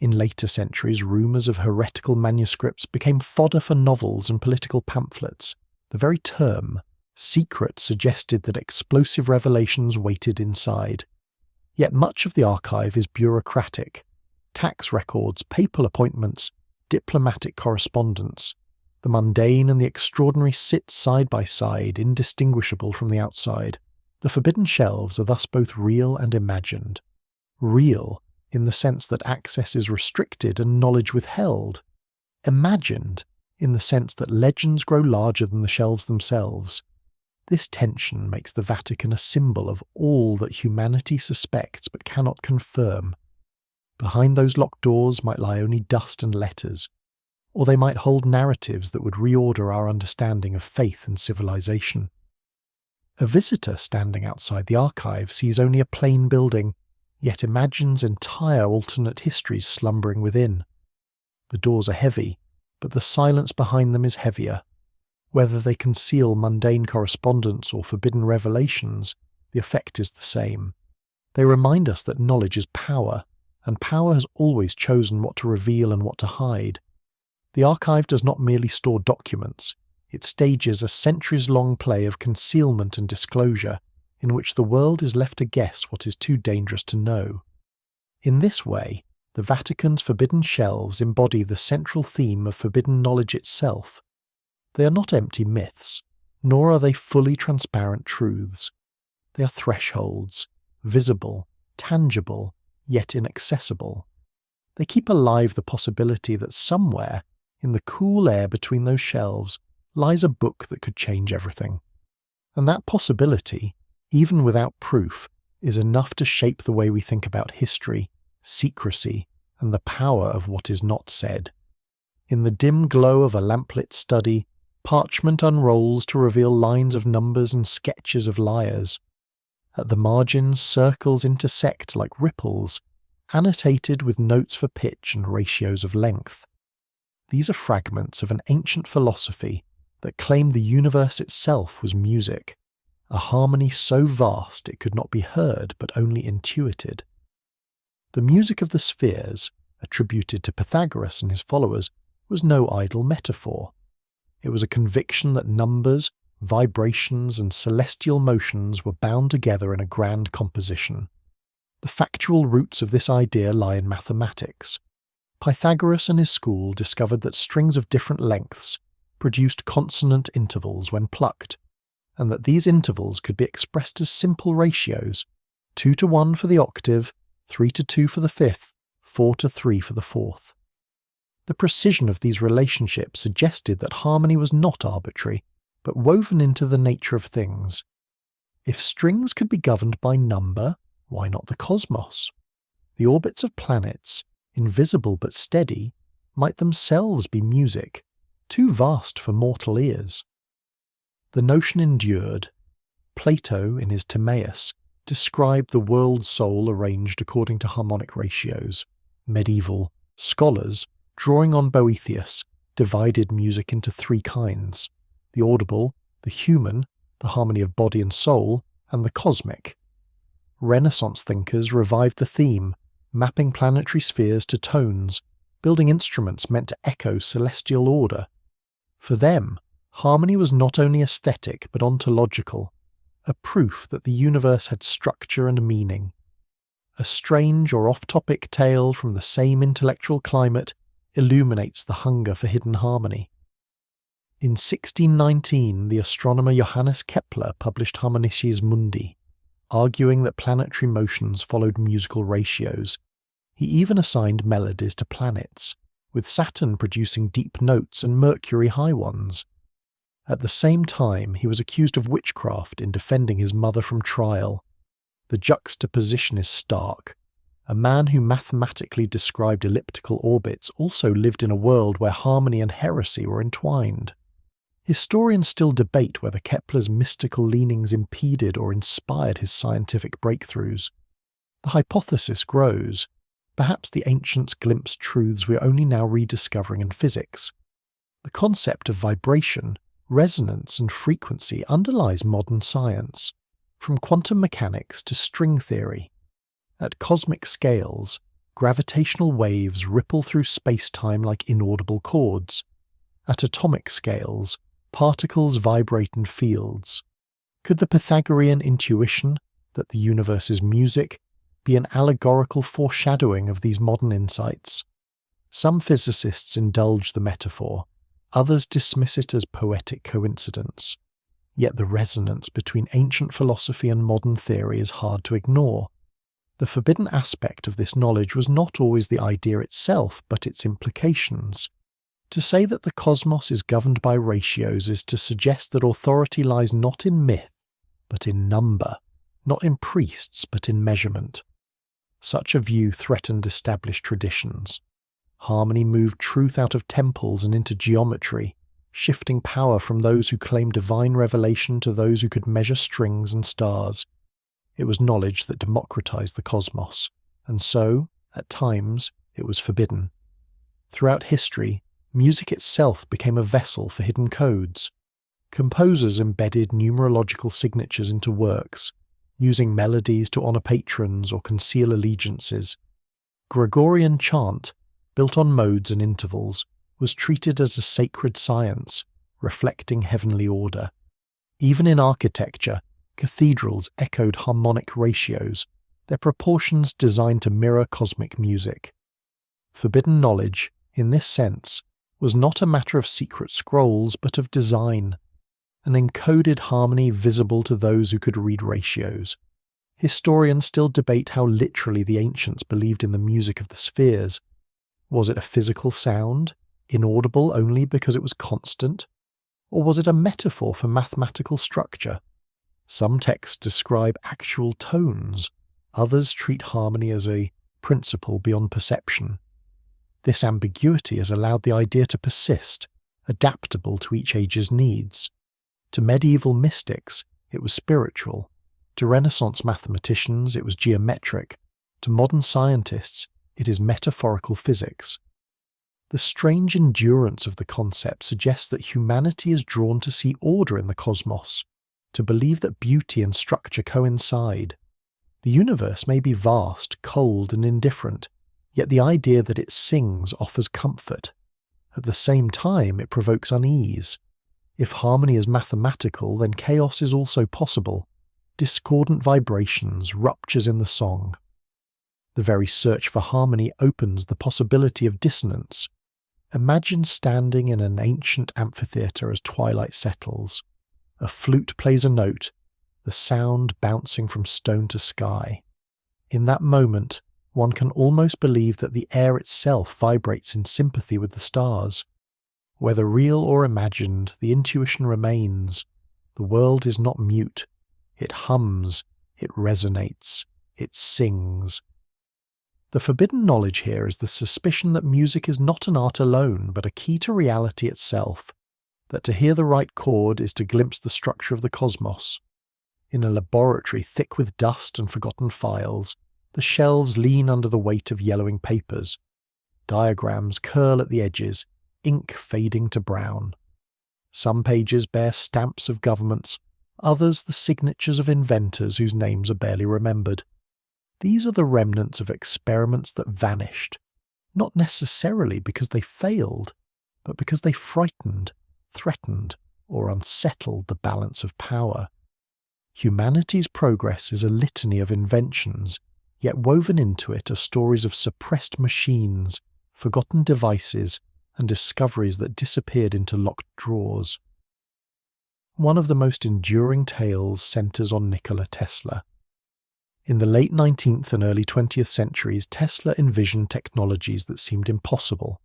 In later centuries, rumours of heretical manuscripts became fodder for novels and political pamphlets. The very term, secret, suggested that explosive revelations waited inside. Yet much of the archive is bureaucratic. Tax records, papal appointments, diplomatic correspondence. The mundane and the extraordinary sit side by side, indistinguishable from the outside. The forbidden shelves are thus both real and imagined. Real, in the sense that access is restricted and knowledge withheld. Imagined, in the sense that legends grow larger than the shelves themselves. This tension makes the Vatican a symbol of all that humanity suspects but cannot confirm. Behind those locked doors might lie only dust and letters, or they might hold narratives that would reorder our understanding of faith and civilization. A visitor standing outside the archive sees only a plain building, yet imagines entire alternate histories slumbering within. The doors are heavy, but the silence behind them is heavier. Whether they conceal mundane correspondence or forbidden revelations, the effect is the same. They remind us that knowledge is power, and power has always chosen what to reveal and what to hide. The archive does not merely store documents, it stages a centuries-long play of concealment and disclosure, in which the world is left to guess what is too dangerous to know. In this way, the Vatican's forbidden shelves embody the central theme of forbidden knowledge itself. They are not empty myths, nor are they fully transparent truths. They are thresholds, visible, tangible, yet inaccessible. They keep alive the possibility that somewhere, in the cool air between those shelves, lies a book that could change everything. And that possibility, even without proof, is enough to shape the way we think about history, secrecy, and the power of what is not said. In the dim glow of a lamplit study, parchment unrolls to reveal lines of numbers and sketches of liars. At the margins, circles intersect like ripples, annotated with notes for pitch and ratios of length. These are fragments of an ancient philosophy that claimed the universe itself was music, a harmony so vast it could not be heard but only intuited. The music of the spheres, attributed to Pythagoras and his followers, was no idle metaphor. It was a conviction that numbers, vibrations, and celestial motions were bound together in a grand composition. The factual roots of this idea lie in mathematics. Pythagoras and his school discovered that strings of different lengths produced consonant intervals when plucked, and that these intervals could be expressed as simple ratios, 2:1 for the octave, 3:2 for the fifth, 4:3 for the fourth. The precision of these relationships suggested that harmony was not arbitrary, but woven into the nature of things. If strings could be governed by number, why not the cosmos? The orbits of planets, invisible but steady, might themselves be music, too vast for mortal ears. The notion endured. Plato, in his Timaeus, described the world soul arranged according to harmonic ratios. Medieval scholars, drawing on Boethius, divided music into three kinds: the audible, the human, the harmony of body and soul, and the cosmic. Renaissance thinkers revived the theme, mapping planetary spheres to tones, building instruments meant to echo celestial order. For them, Harmony was not only aesthetic but ontological, a proof that the universe had structure and meaning. A strange or off-topic tale from the same intellectual climate illuminates the hunger for hidden harmony. In 1619, the astronomer Johannes Kepler published Harmonices Mundi, arguing that planetary motions followed musical ratios. He even assigned melodies to planets, with Saturn producing deep notes and Mercury high ones. At the same time, he was accused of witchcraft in defending his mother from trial. The juxtaposition is stark. A man who mathematically described elliptical orbits also lived in a world where harmony and heresy were entwined. Historians still debate whether Kepler's mystical leanings impeded or inspired his scientific breakthroughs. The hypothesis grows. Perhaps the ancients glimpsed truths we are only now rediscovering in physics. The concept of vibration, resonance, and frequency underlies modern science, from quantum mechanics to string theory. At cosmic scales, gravitational waves ripple through space-time like inaudible chords. At atomic scales, particles vibrate in fields. Could the Pythagorean intuition that the universe is music be an allegorical foreshadowing of these modern insights? Some physicists indulge the metaphor, others dismiss it as poetic coincidence. Yet the resonance between ancient philosophy and modern theory is hard to ignore. The forbidden aspect of this knowledge was not always the idea itself, but its implications. To say that the cosmos is governed by ratios is to suggest that authority lies not in myth, but in number, not in priests, but in measurement. Such a view threatened established traditions. Harmony moved truth out of temples and into geometry, shifting power from those who claimed divine revelation to those who could measure strings and stars. It was knowledge that democratized the cosmos, and so, at times, it was forbidden. Throughout history, music itself became a vessel for hidden codes. Composers embedded numerological signatures into works, using melodies to honor patrons or conceal allegiances. Gregorian chant, built on modes and intervals, was treated as a sacred science, reflecting heavenly order. Even in architecture, cathedrals echoed harmonic ratios, their proportions designed to mirror cosmic music. Forbidden knowledge, in this sense, was not a matter of secret scrolls but of design, an encoded harmony visible to those who could read ratios. Historians still debate how literally the ancients believed in the music of the spheres. Was it a physical sound, inaudible only because it was constant? Or was it a metaphor for mathematical structure? Some texts describe actual tones, others treat harmony as a principle beyond perception. This ambiguity has allowed the idea to persist, adaptable to each age's needs. To medieval mystics, it was spiritual. To Renaissance mathematicians, it was geometric. To modern scientists, it is metaphorical physics. The strange endurance of the concept suggests that humanity is drawn to see order in the cosmos, to believe that beauty and structure coincide. The universe may be vast, cold, and indifferent, yet the idea that it sings offers comfort. At the same time, it provokes unease. If harmony is mathematical, then chaos is also possible. Discordant vibrations, ruptures in the song. The very search for harmony opens the possibility of dissonance. Imagine standing in an ancient amphitheatre as twilight settles. A flute plays a note, the sound bouncing from stone to sky. In that moment, one can almost believe that the air itself vibrates in sympathy with the stars. Whether real or imagined, the intuition remains. The world is not mute. It hums, it resonates, it sings. The forbidden knowledge here is the suspicion that music is not an art alone, but a key to reality itself. That to hear the right chord is to glimpse the structure of the cosmos. In a laboratory thick with dust and forgotten files, the shelves lean under the weight of yellowing papers. Diagrams curl at the edges, ink fading to brown. Some pages bear stamps of governments, others the signatures of inventors whose names are barely remembered. These are the remnants of experiments that vanished, not necessarily because they failed, but because they frightened, threatened, or unsettled the balance of power. Humanity's progress is a litany of inventions, yet woven into it are stories of suppressed machines, forgotten devices, and discoveries that disappeared into locked drawers. One of the most enduring tales centers on Nikola Tesla. In the late 19th and early 20th centuries, Tesla envisioned technologies that seemed impossible.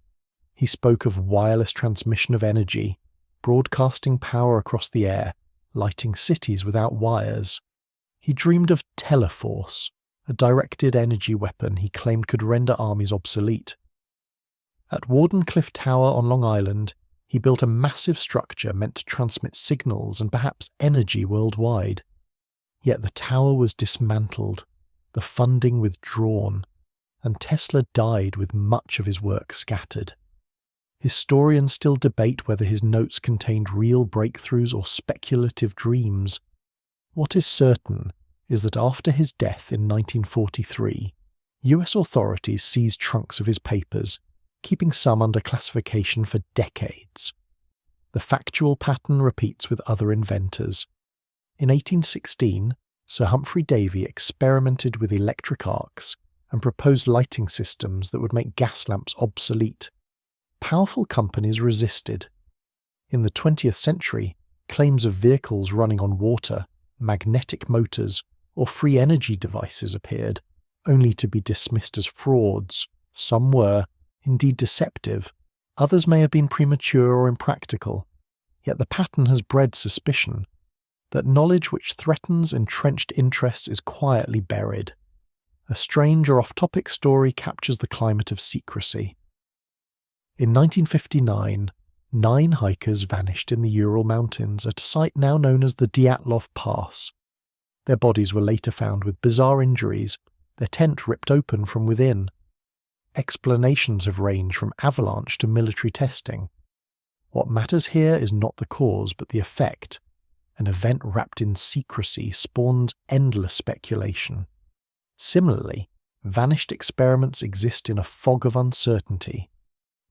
He spoke of wireless transmission of energy, broadcasting power across the air, lighting cities without wires. He dreamed of teleforce, a directed energy weapon he claimed could render armies obsolete. At Wardenclyffe Tower on Long Island, he built a massive structure meant to transmit signals and perhaps energy worldwide. Yet the tower was dismantled, the funding withdrawn, and Tesla died with much of his work scattered. Historians still debate whether his notes contained real breakthroughs or speculative dreams. What is certain is that after his death in 1943, US authorities seized trunks of his papers, keeping some under classification for decades. The factual pattern repeats with other inventors. In 1816, Sir Humphrey Davy experimented with electric arcs and proposed lighting systems that would make gas lamps obsolete. Powerful companies resisted. In the 20th century, claims of vehicles running on water, magnetic motors, or free energy devices appeared, only to be dismissed as frauds. Some were, indeed, deceptive. Others may have been premature or impractical. Yet the pattern has bred suspicion that knowledge which threatens entrenched interests is quietly buried. A strange or off-topic story captures the climate of secrecy. In 1959, 9 hikers vanished in the Ural Mountains at a site now known as the Dyatlov Pass. Their bodies were later found with bizarre injuries, their tent ripped open from within. Explanations have ranged from avalanche to military testing. What matters here is not the cause but the effect. An event wrapped in secrecy spawns endless speculation. Similarly, vanished experiments exist in a fog of uncertainty.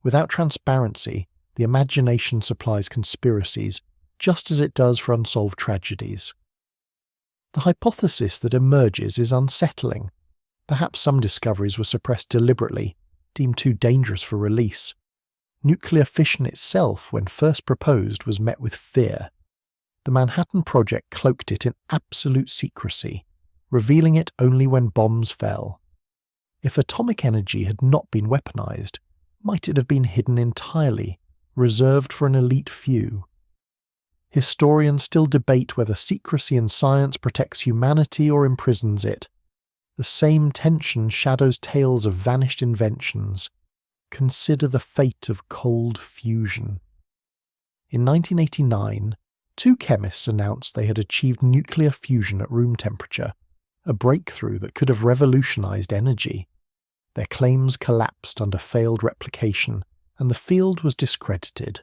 Without transparency, the imagination supplies conspiracies, just as it does for unsolved tragedies. The hypothesis that emerges is unsettling. Perhaps some discoveries were suppressed deliberately, deemed too dangerous for release. Nuclear fission itself, when first proposed, was met with fear. The Manhattan Project cloaked it in absolute secrecy, revealing it only when bombs fell. If atomic energy had not been weaponized, might it have been hidden entirely, reserved for an elite few? Historians still debate whether secrecy in science protects humanity or imprisons it. The same tension shadows tales of vanished inventions. Consider the fate of cold fusion. In 1989, 2 chemists announced they had achieved nuclear fusion at room temperature, a breakthrough that could have revolutionized energy. Their claims collapsed under failed replication, and the field was discredited.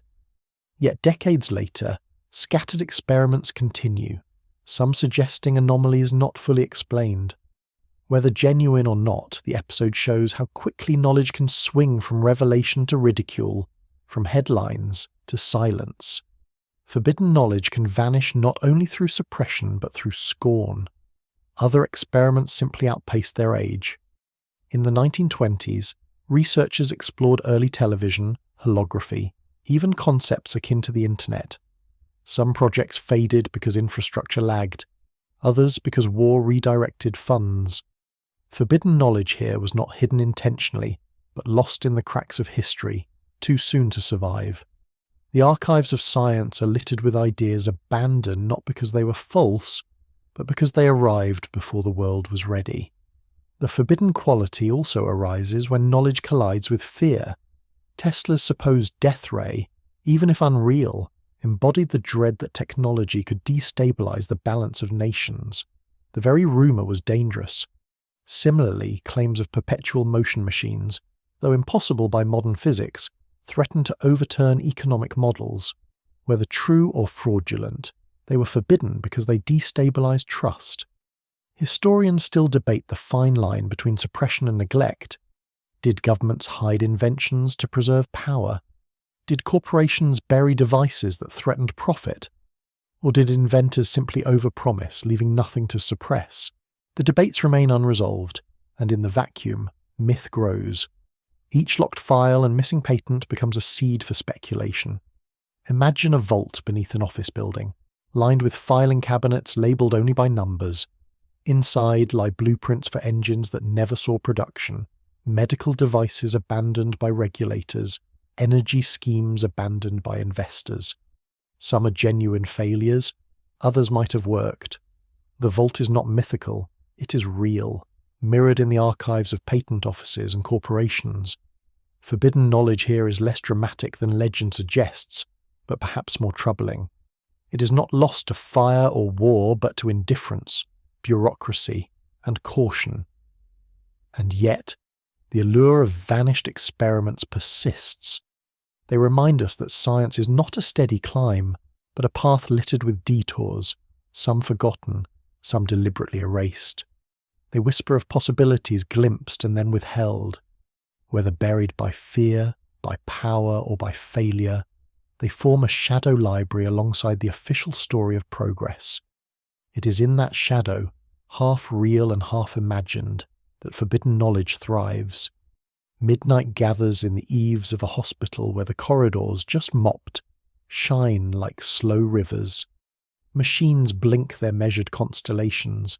Yet decades later, scattered experiments continue, some suggesting anomalies not fully explained. Whether genuine or not, the episode shows how quickly knowledge can swing from revelation to ridicule, from headlines to silence. Forbidden knowledge can vanish not only through suppression but through scorn. Other experiments simply outpaced their age. In the 1920s, researchers explored early television, holography, even concepts akin to the internet. Some projects faded because infrastructure lagged, others because war redirected funds. Forbidden knowledge here was not hidden intentionally, but lost in the cracks of history, too soon to survive. The archives of science are littered with ideas abandoned not because they were false, but because they arrived before the world was ready. The forbidden quality also arises when knowledge collides with fear. Tesla's supposed death ray, even if unreal, embodied the dread that technology could destabilize the balance of nations. The very rumor was dangerous. Similarly, claims of perpetual motion machines, though impossible by modern physics, threatened to overturn economic models. Whether true or fraudulent, they were forbidden because they destabilized trust. Historians still debate the fine line between suppression and neglect. Did governments hide inventions to preserve power? Did corporations bury devices that threatened profit? Or did inventors simply overpromise, leaving nothing to suppress? The debates remain unresolved, and in the vacuum, myth grows. Each locked file and missing patent becomes a seed for speculation. Imagine a vault beneath an office building, lined with filing cabinets labelled only by numbers. Inside lie blueprints for engines that never saw production, medical devices abandoned by regulators, energy schemes abandoned by investors. Some are genuine failures, others might have worked. The vault is not mythical, it is real, mirrored in the archives of patent offices and corporations. Forbidden knowledge here is less dramatic than legend suggests, but perhaps more troubling. It is not lost to fire or war, but to indifference, bureaucracy, and caution. And yet, the allure of vanished experiments persists. They remind us that science is not a steady climb, but a path littered with detours, some forgotten, some deliberately erased. They whisper of possibilities glimpsed and then withheld. Whether buried by fear, by power, or by failure, they form a shadow library alongside the official story of progress. It is in that shadow, half real and half imagined, that forbidden knowledge thrives. Midnight gathers in the eaves of a hospital where the corridors, just mopped, shine like slow rivers. Machines blink their measured constellations.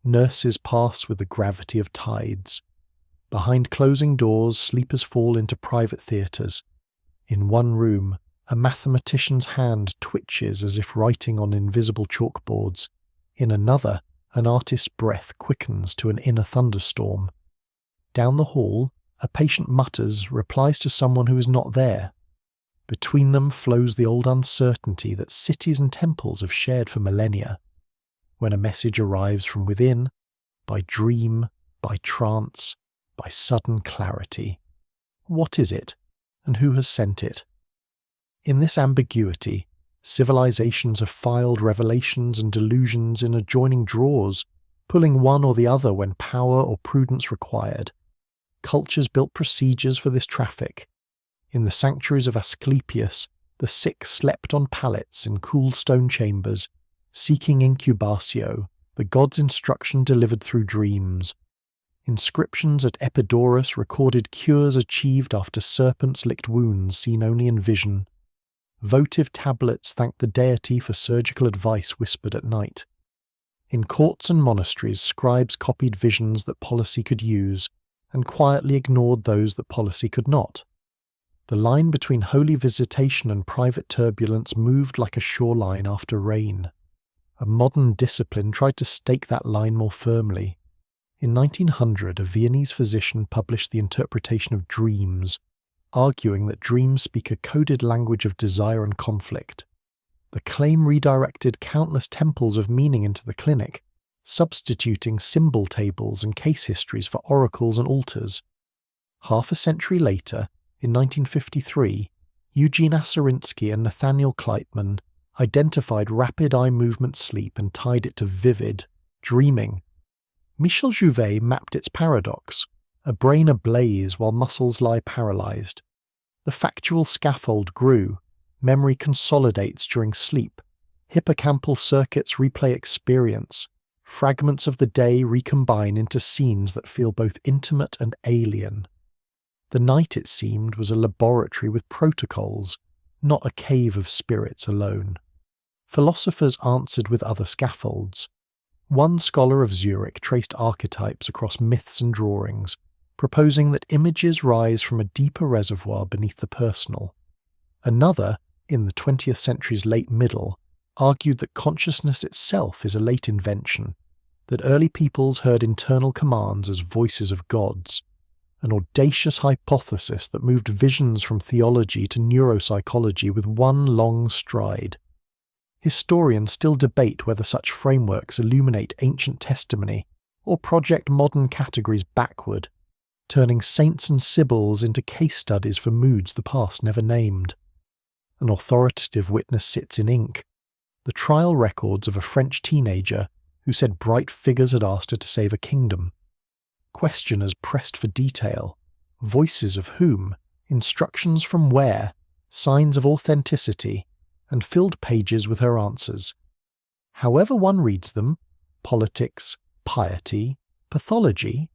Nurses pass with the gravity of tides. Behind closing doors, sleepers fall into private theatres. In one room, a mathematician's hand twitches as if writing on invisible chalkboards. In another, an artist's breath quickens to an inner thunderstorm. Down the hall, a patient mutters, replies to someone who is not there. Between them flows the old uncertainty that cities and temples have shared for millennia. When a message arrives from within, by dream, by trance, by sudden clarity. What is it, and who has sent it? In this ambiguity, civilizations have filed revelations and delusions in adjoining drawers, pulling one or the other when power or prudence required. Cultures built procedures for this traffic. In the sanctuaries of Asclepius, the sick slept on pallets in cool stone chambers, seeking incubatio, the god's instruction delivered through dreams. Inscriptions at Epidaurus recorded cures achieved after serpents licked wounds seen only in vision. Votive tablets thanked the deity for surgical advice whispered at night. In courts and monasteries, scribes copied visions that policy could use, and quietly ignored those that policy could not. The line between holy visitation and private turbulence moved like a shoreline after rain. A modern discipline tried to stake that line more firmly. In 1900, a Viennese physician published the interpretation of dreams, arguing that dreams speak a coded language of desire and conflict. The claim redirected countless temples of meaning into the clinic, substituting symbol tables and case histories for oracles and altars. Half a century later, in 1953, Eugene Aserinsky and Nathaniel Kleitman identified rapid eye movement sleep and tied it to vivid, dreaming. Michel Jouvet mapped its paradox, a brain ablaze while muscles lie paralyzed. The factual scaffold grew, memory consolidates during sleep, hippocampal circuits replay experience, fragments of the day recombine into scenes that feel both intimate and alien. The night, it seemed, was a laboratory with protocols, not a cave of spirits alone. Philosophers answered with other scaffolds. One scholar of Zurich traced archetypes across myths and drawings, proposing that images rise from a deeper reservoir beneath the personal. Another, in the 20th century's late middle, argued that consciousness itself is a late invention, that early peoples heard internal commands as voices of gods, an audacious hypothesis that moved visions from theology to neuropsychology with one long stride. Historians still debate whether such frameworks illuminate ancient testimony or project modern categories backward, turning saints and sibyls into case studies for moods the past never named. An authoritative witness sits in ink, the trial records of a French teenager who said bright figures had asked her to save a kingdom. Questioners pressed for detail, voices of whom, instructions from where, signs of authenticity, and filled pages with her answers. However one reads them, politics, piety, pathology,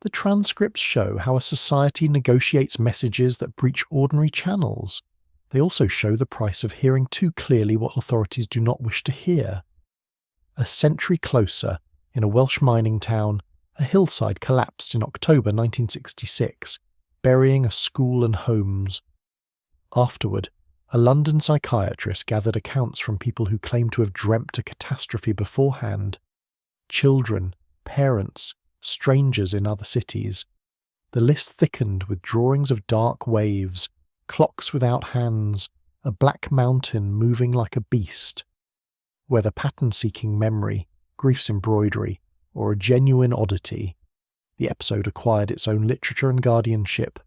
the transcripts show how a society negotiates messages that breach ordinary channels. They also show the price of hearing too clearly what authorities do not wish to hear. A century closer, in a Welsh mining town, a hillside collapsed in October 1966, burying a school and homes. Afterward, a London psychiatrist gathered accounts from people who claimed to have dreamt a catastrophe beforehand. Children, parents, strangers in other cities. The list thickened with drawings of dark waves, clocks without hands, a black mountain moving like a beast. Whether pattern-seeking memory, grief's embroidery, or a genuine oddity, the episode acquired its own literature and guardianship.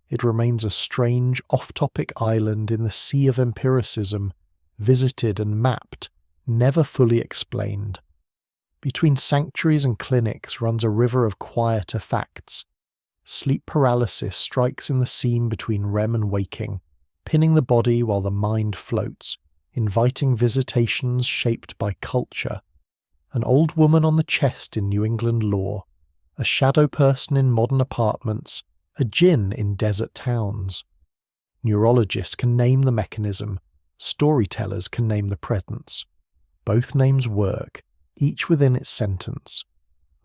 It remains a strange, off-topic island in the sea of empiricism, visited and mapped, never fully explained. Between sanctuaries and clinics runs a river of quieter facts. Sleep paralysis strikes in the seam between REM and waking, pinning the body while the mind floats, inviting visitations shaped by culture. An old woman on the chest in New England lore, a shadow person in modern apartments, a djinn in desert towns. Neurologists can name the mechanism, storytellers can name the presence. Both names work, each within its sentence.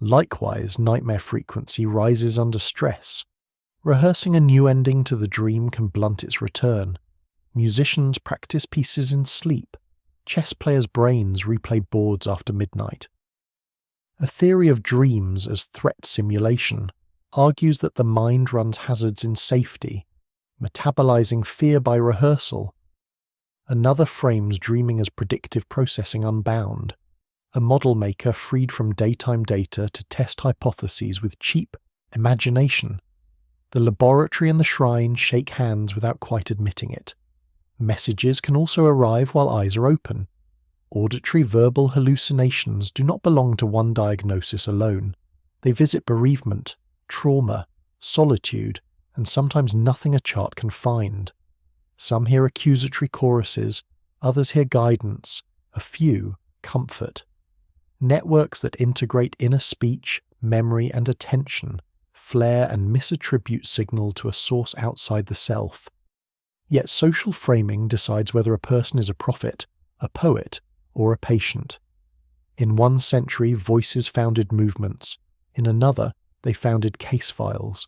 Likewise, nightmare frequency rises under stress. Rehearsing a new ending to the dream can blunt its return. Musicians practice pieces in sleep. Chess players' brains replay boards after midnight. A theory of dreams as threat simulation argues that the mind runs hazards in safety, metabolizing fear by rehearsal. Another frames dreaming as predictive processing unbound. A model maker freed from daytime data to test hypotheses with cheap imagination. The laboratory and the shrine shake hands without quite admitting it. Messages can also arrive while eyes are open. Auditory verbal hallucinations do not belong to one diagnosis alone. They visit bereavement, trauma, solitude, and sometimes nothing a chart can find. Some hear accusatory choruses, others hear guidance, a few comfort. Networks that integrate inner speech, memory, and attention flare and misattribute signal to a source outside the self. Yet social framing decides whether a person is a prophet, a poet, or a patient. In one century, voices founded movements. In another, they founded case files.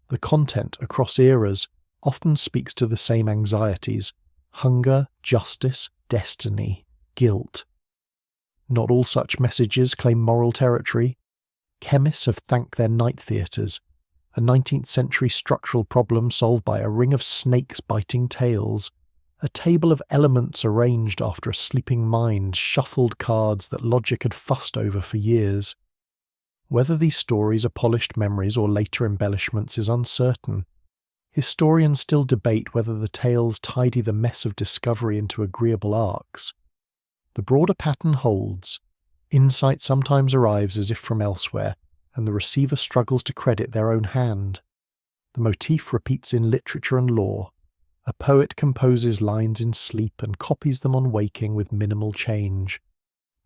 The content across eras often speaks to the same anxieties: hunger, justice, destiny, guilt. Not all such messages claim moral territory. Chemists have thanked their night theatres, a 19th century structural problem solved by a ring of snakes biting tails, a table of elements arranged after a sleeping mind shuffled cards that logic had fussed over for years. Whether these stories are polished memories or later embellishments is uncertain. Historians still debate whether the tales tidy the mess of discovery into agreeable arcs. The broader pattern holds. Insight sometimes arrives as if from elsewhere, and the receiver struggles to credit their own hand. The motif repeats in literature and law. A poet composes lines in sleep and copies them on waking with minimal change.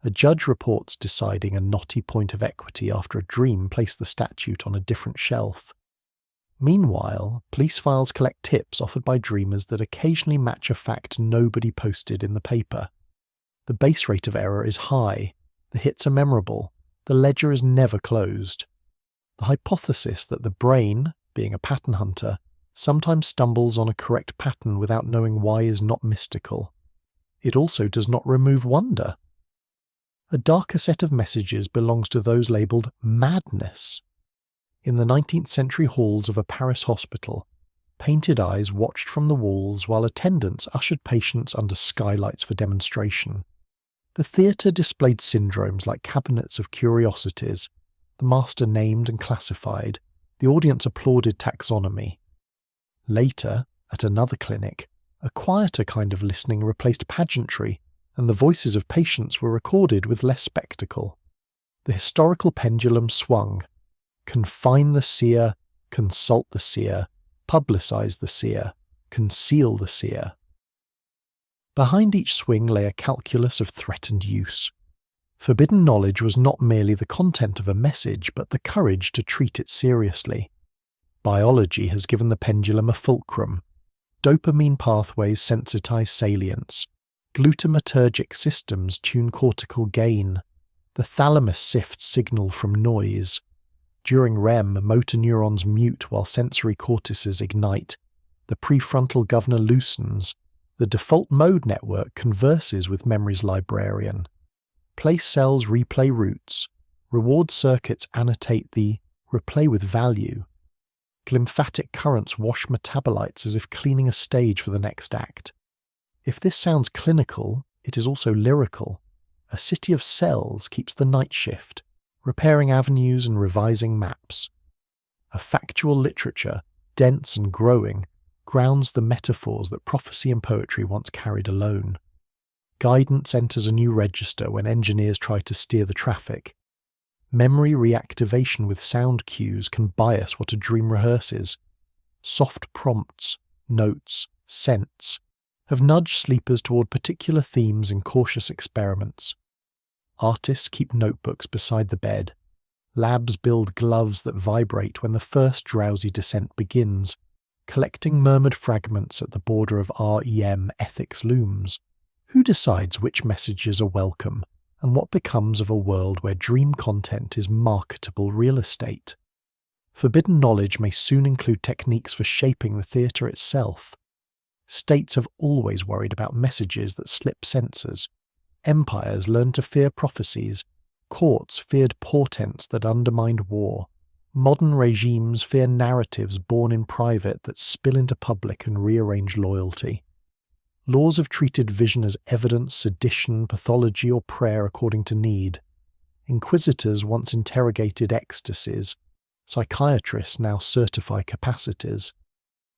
A judge reports deciding a knotty point of equity after a dream placed the statute on a different shelf. Meanwhile, police files collect tips offered by dreamers that occasionally match a fact nobody posted in the paper. The base rate of error is high, the hits are memorable, the ledger is never closed. The hypothesis that the brain, being a pattern hunter, sometimes stumbles on a correct pattern without knowing why is not mystical. It also does not remove wonder. A darker set of messages belongs to those labelled madness. In the 19th century halls of a Paris hospital, painted eyes watched from the walls while attendants ushered patients under skylights for demonstration. The theatre displayed syndromes like cabinets of curiosities. The master named and classified. The audience applauded taxonomy. Later, at another clinic, a quieter kind of listening replaced pageantry, and the voices of patients were recorded with less spectacle. The historical pendulum swung. Confine the seer, consult the seer, publicise the seer, conceal the seer. Behind each swing lay a calculus of threatened use. Forbidden knowledge was not merely the content of a message, but the courage to treat it seriously. Biology has given the pendulum a fulcrum. Dopamine pathways sensitize salience. Glutamatergic systems tune cortical gain. The thalamus sifts signal from noise. During REM, motor neurons mute while sensory cortices ignite. The prefrontal governor loosens. The default mode network converses with memory's librarian. Place cells replay routes. Reward circuits annotate the replay with value. Glymphatic currents wash metabolites as if cleaning a stage for the next act. If this sounds clinical, it is also lyrical. A city of cells keeps the night shift, repairing avenues and revising maps. A factual literature, dense and growing, grounds the metaphors that prophecy and poetry once carried alone. Guidance enters a new register when engineers try to steer the traffic. Memory reactivation with sound cues can bias what a dream rehearses. Soft prompts, notes, scents have nudged sleepers toward particular themes in cautious experiments. Artists keep notebooks beside the bed. Labs build gloves that vibrate when the first drowsy descent begins. Collecting murmured fragments at the border of REM ethics looms. Who decides which messages are welcome, and what becomes of a world where dream content is marketable real estate? Forbidden knowledge may soon include techniques for shaping the theatre itself. States have always worried about messages that slip censors. Empires learned to fear prophecies. Courts feared portents that undermined war. Modern regimes fear narratives born in private that spill into public and rearrange loyalty. Laws have treated vision as evidence, sedition, pathology, or prayer according to need. Inquisitors once interrogated ecstasies. Psychiatrists now certify capacities.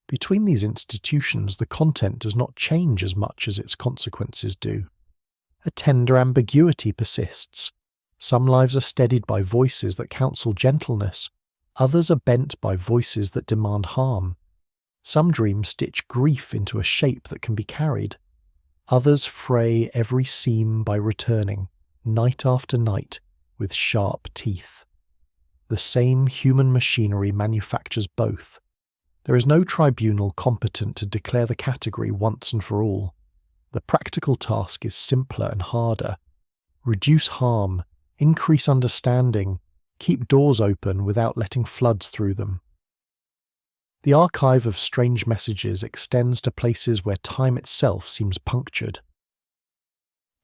Between these institutions, the content does not change as much as its consequences do. A tender ambiguity persists. Some lives are steadied by voices that counsel gentleness. Others are bent by voices that demand harm. Some dreams stitch grief into a shape that can be carried. Others fray every seam by returning, night after night, with sharp teeth. The same human machinery manufactures both. There is no tribunal competent to declare the category once and for all. The practical task is simpler and harder. Reduce harm, increase understanding, keep doors open without letting floods through them. The archive of strange messages extends to places where time itself seems punctured.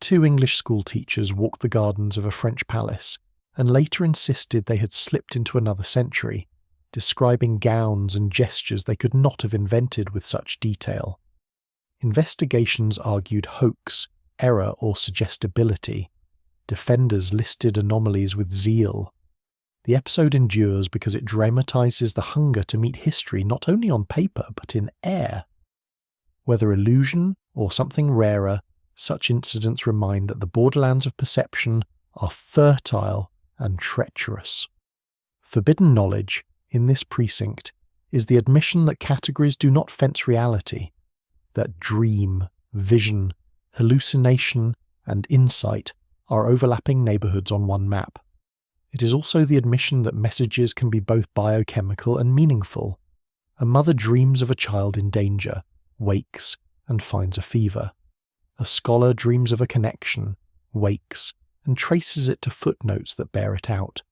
2 English school teachers walked the gardens of a French palace, and later insisted they had slipped into another century, describing gowns and gestures they could not have invented with such detail. Investigations argued hoax, error, or suggestibility. Defenders listed anomalies with zeal. The episode endures because it dramatizes the hunger to meet history not only on paper but in air. Whether illusion or something rarer, such incidents remind that the borderlands of perception are fertile and treacherous. Forbidden knowledge, in this precinct, is the admission that categories do not fence reality, that dream, vision, hallucination, and insight are overlapping neighborhoods on one map. It is also the admission that messages can be both biochemical and meaningful. A mother dreams of a child in danger, wakes, and finds a fever. A scholar dreams of a connection, wakes, and traces it to footnotes that bear it out.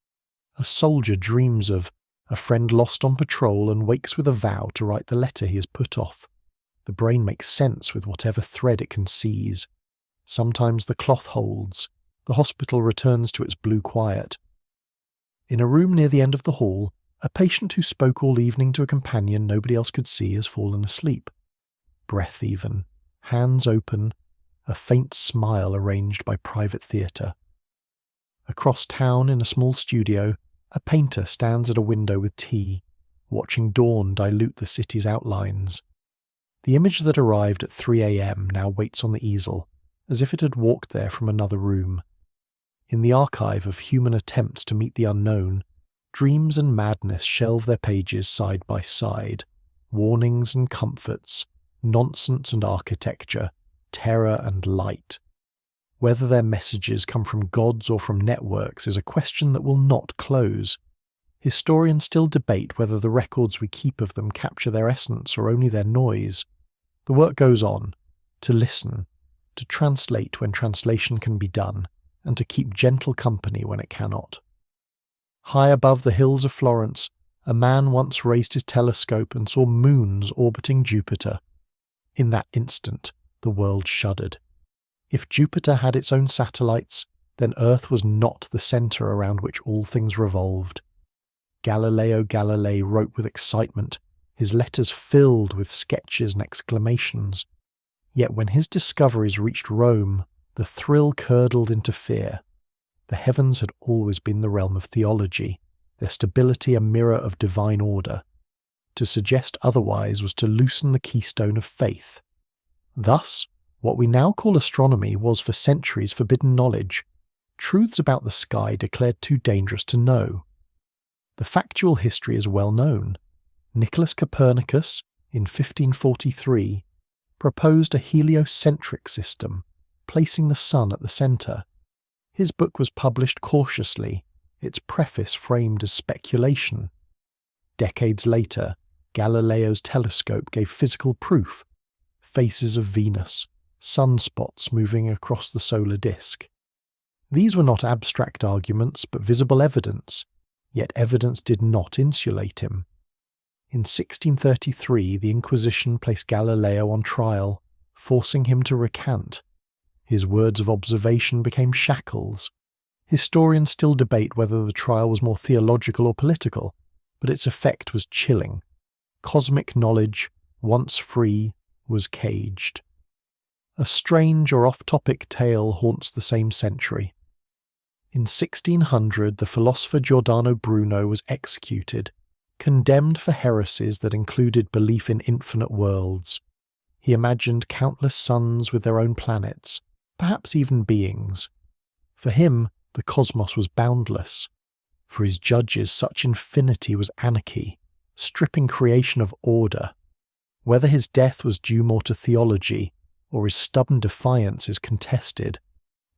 A soldier dreams of a friend lost on patrol and wakes with a vow to write the letter he has put off. The brain makes sense with whatever thread it can seize. Sometimes the cloth holds. The hospital returns to its blue quiet. In a room near the end of the hall, a patient who spoke all evening to a companion nobody else could see has fallen asleep. Breath even, hands open, a faint smile arranged by private theatre. Across town in a small studio, a painter stands at a window with tea, watching dawn dilute the city's outlines. The image that arrived at 3 a.m. now waits on the easel, as if it had walked there from another room. In the archive of human attempts to meet the unknown, dreams and madness shelve their pages side by side, warnings and comforts, nonsense and architecture, terror and light. Whether their messages come from gods or from networks is a question that will not close. Historians still debate whether the records we keep of them capture their essence or only their noise. The work goes on, to listen, to translate when translation can be done, and to keep gentle company when it cannot. High above the hills of Florence, a man once raised his telescope and saw moons orbiting Jupiter. In that instant, the world shuddered. If Jupiter had its own satellites, then Earth was not the centre around which all things revolved. Galileo Galilei wrote with excitement, his letters filled with sketches and exclamations. Yet when his discoveries reached Rome, the thrill curdled into fear. The heavens had always been the realm of theology, their stability a mirror of divine order. To suggest otherwise was to loosen the keystone of faith. Thus, what we now call astronomy was for centuries forbidden knowledge, truths about the sky declared too dangerous to know. The factual history is well known. Nicholas Copernicus, in 1543, proposed a heliocentric system, placing the sun at the centre. His book was published cautiously, its preface framed as speculation. Decades later, Galileo's telescope gave physical proof: faces of Venus, sunspots moving across the solar disk. These were not abstract arguments, but visible evidence, yet evidence did not insulate him. In 1633, the Inquisition placed Galileo on trial, forcing him to recant. His words of observation became shackles. Historians still debate whether the trial was more theological or political, but its effect was chilling. Cosmic knowledge, once free, was caged. A strange or off-topic tale haunts the same century. In 1600, the philosopher Giordano Bruno was executed, condemned for heresies that included belief in infinite worlds. He imagined countless suns with their own planets, perhaps even beings. For him, the cosmos was boundless. For his judges, such infinity was anarchy, stripping creation of order. Whether his death was due more to theology, or his stubborn defiance is contested,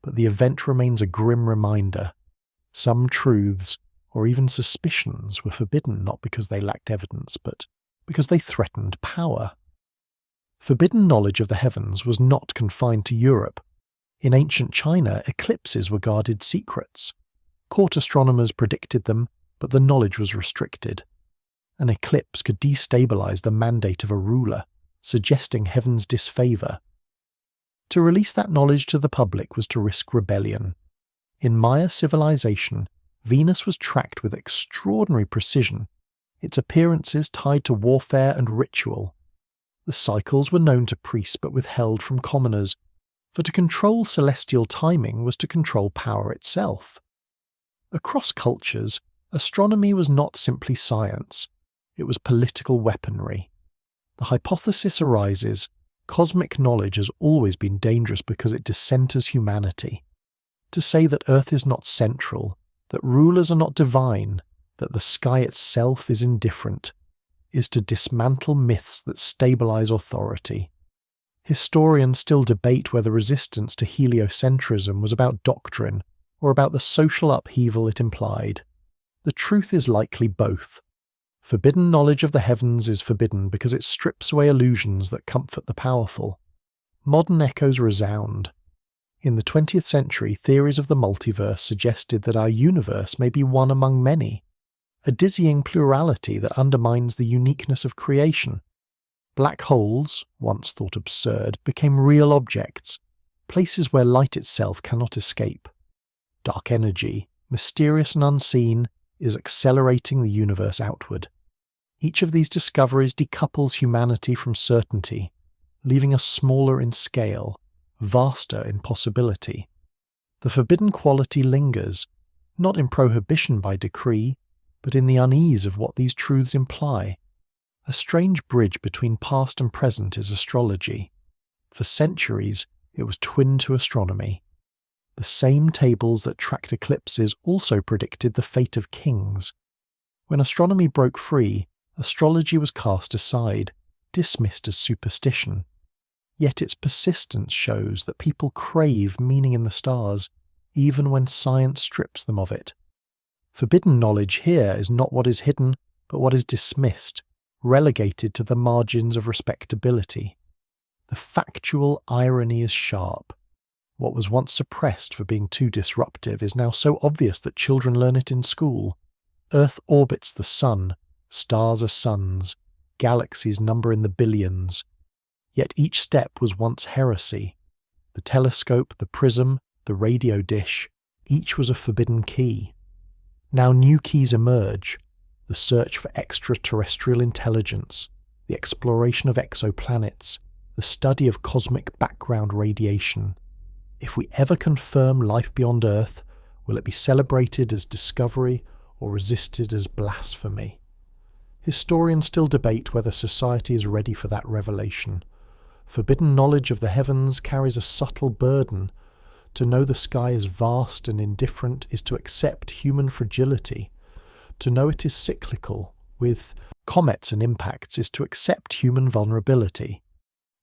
but the event remains a grim reminder. Some truths, or even suspicions, were forbidden not because they lacked evidence, but because they threatened power. Forbidden knowledge of the heavens was not confined to Europe. In ancient China, eclipses were guarded secrets. Court astronomers predicted them, but the knowledge was restricted. An eclipse could destabilize the mandate of a ruler, suggesting heaven's disfavor. To release that knowledge to the public was to risk rebellion. In Maya civilization, Venus was tracked with extraordinary precision, its appearances tied to warfare and ritual. The cycles were known to priests but withheld from commoners, for to control celestial timing was to control power itself. Across cultures, astronomy was not simply science, it was political weaponry. The hypothesis arises: cosmic knowledge has always been dangerous because it decenters humanity. To say that Earth is not central, that rulers are not divine, that the sky itself is indifferent, is to dismantle myths that stabilize authority. Historians still debate whether resistance to heliocentrism was about doctrine or about the social upheaval it implied. The truth is likely both. Forbidden knowledge of the heavens is forbidden because it strips away illusions that comfort the powerful. Modern echoes resound. In the 20th century, theories of the multiverse suggested that our universe may be one among many, a dizzying plurality that undermines the uniqueness of creation. Black holes, once thought absurd, became real objects, places where light itself cannot escape. Dark energy, mysterious and unseen, is accelerating the universe outward. Each of these discoveries decouples humanity from certainty, leaving us smaller in scale, vaster in possibility. The forbidden quality lingers, not in prohibition by decree, but in the unease of what these truths imply. A strange bridge between past and present is astrology. For centuries, it was twin to astronomy. The same tables that tracked eclipses also predicted the fate of kings. When astronomy broke free, astrology was cast aside, dismissed as superstition. Yet its persistence shows that people crave meaning in the stars, even when science strips them of it. Forbidden knowledge here is not what is hidden, but what is dismissed, relegated to the margins of respectability. The factual irony is sharp. What was once suppressed for being too disruptive is now so obvious that children learn it in school. Earth orbits the sun, stars are suns, galaxies number in the billions. Yet each step was once heresy. The telescope, the prism, the radio dish, each was a forbidden key. Now new keys emerge: the search for extraterrestrial intelligence, the exploration of exoplanets, the study of cosmic background radiation. If we ever confirm life beyond Earth, will it be celebrated as discovery or resisted as blasphemy? Historians still debate whether society is ready for that revelation. Forbidden knowledge of the heavens carries a subtle burden. To know the sky is vast and indifferent is to accept human fragility. To know it is cyclical, with comets and impacts, is to accept human vulnerability.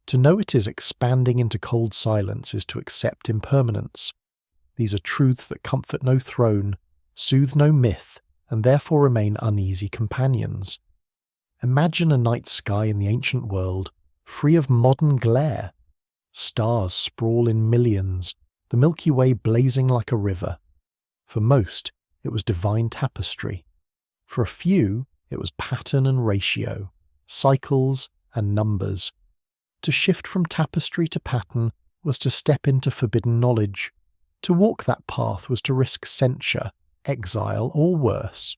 To know it is expanding into cold silence is to accept impermanence. These are truths that comfort no throne, soothe no myth, and therefore remain uneasy companions. Imagine a night sky in the ancient world, free of modern glare. Stars sprawl in millions, the Milky Way blazing like a river. For most, it was divine tapestry. For a few, it was pattern and ratio, cycles and numbers. To shift from tapestry to pattern was to step into forbidden knowledge. To walk that path was to risk censure, exile, or worse.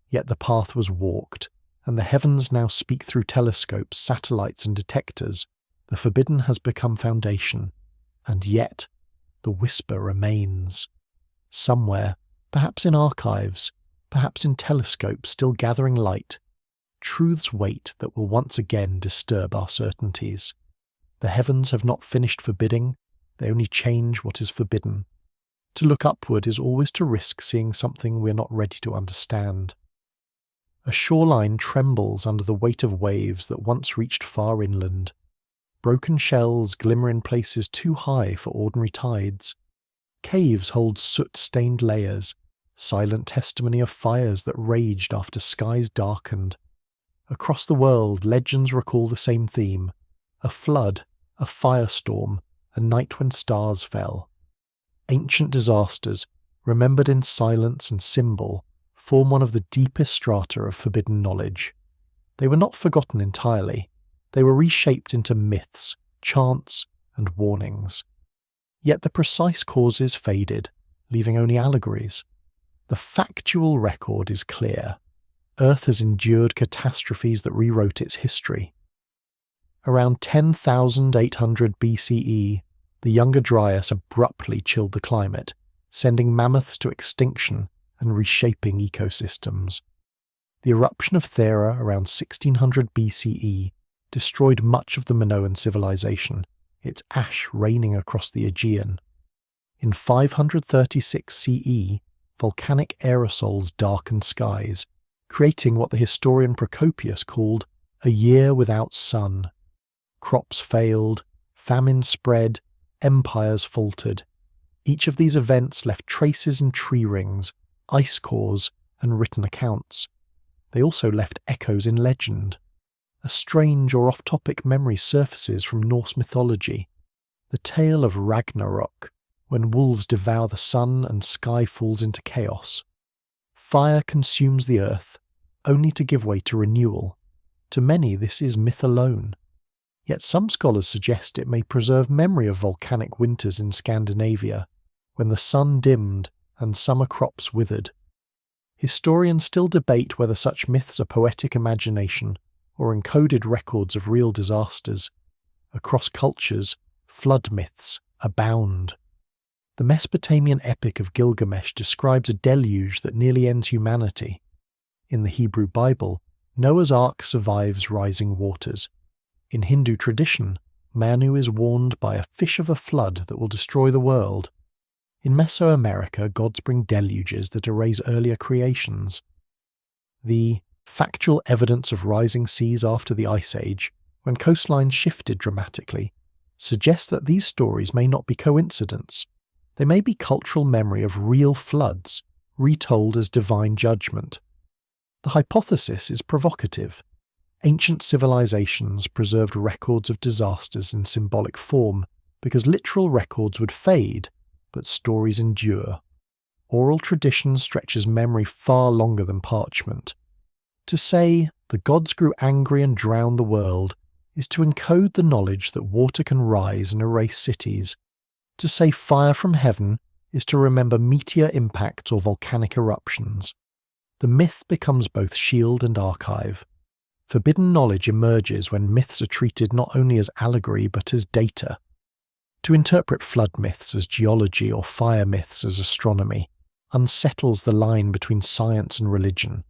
Yet the path was walked, and the heavens now speak through telescopes, satellites, and detectors. The forbidden has become foundation, and yet the whisper remains. Somewhere, perhaps in archives, perhaps in telescopes still gathering light, truths wait that will once again disturb our certainties. The heavens have not finished forbidding, they only change what is forbidden. To look upward is always to risk seeing something we're not ready to understand. A shoreline trembles under the weight of waves that once reached far inland. Broken shells glimmer in places too high for ordinary tides. Caves hold soot-stained layers, silent testimony of fires that raged after skies darkened. Across the world, legends recall the same theme: a flood, a firestorm, a night when stars fell. Ancient disasters, remembered in silence and symbol, form one of the deepest strata of forbidden knowledge. They were not forgotten entirely. They were reshaped into myths, chants, and warnings. Yet the precise causes faded, leaving only allegories. The factual record is clear. Earth has endured catastrophes that rewrote its history. Around 10,800 BCE, the Younger Dryas abruptly chilled the climate, sending mammoths to extinction and reshaping ecosystems. The eruption of Thera around 1600 BCE destroyed much of the Minoan civilization, its ash raining across the Aegean. In 536 CE, volcanic aerosols darkened skies, creating what the historian Procopius called a year without sun. Crops failed, famine spread, empires faltered. Each of these events left traces in tree rings, ice cores, and written accounts. They also left echoes in legend. A strange or off-topic memory surfaces from Norse mythology. The tale of Ragnarok, when wolves devour the sun and sky falls into chaos. Fire consumes the earth, only to give way to renewal. To many this is myth alone. Yet some scholars suggest it may preserve memory of volcanic winters in Scandinavia, when the sun dimmed and summer crops withered. Historians still debate whether such myths are poetic imagination or encoded records of real disasters. Across cultures, flood myths abound. The Mesopotamian epic of Gilgamesh describes a deluge that nearly ends humanity. In the Hebrew Bible, Noah's Ark survives rising waters. In Hindu tradition, Manu is warned by a fish of a flood that will destroy the world. In Mesoamerica, gods bring deluges that erase earlier creations. The factual evidence of rising seas after the Ice Age when coastlines shifted dramatically, suggests that these stories may not be coincidence. They may be cultural memory of real floods, retold as divine judgment. The hypothesis is provocative. Ancient civilizations preserved records of disasters in symbolic form because literal records would fade, but stories endure. Oral tradition stretches memory far longer than parchment. To say, the gods grew angry and drowned the world, is to encode the knowledge that water can rise and erase cities. To say fire from heaven is to remember meteor impacts or volcanic eruptions. The myth becomes both shield and archive. Forbidden knowledge emerges when myths are treated not only as allegory but as data. To interpret flood myths as geology or fire myths as astronomy unsettles the line between science and religion.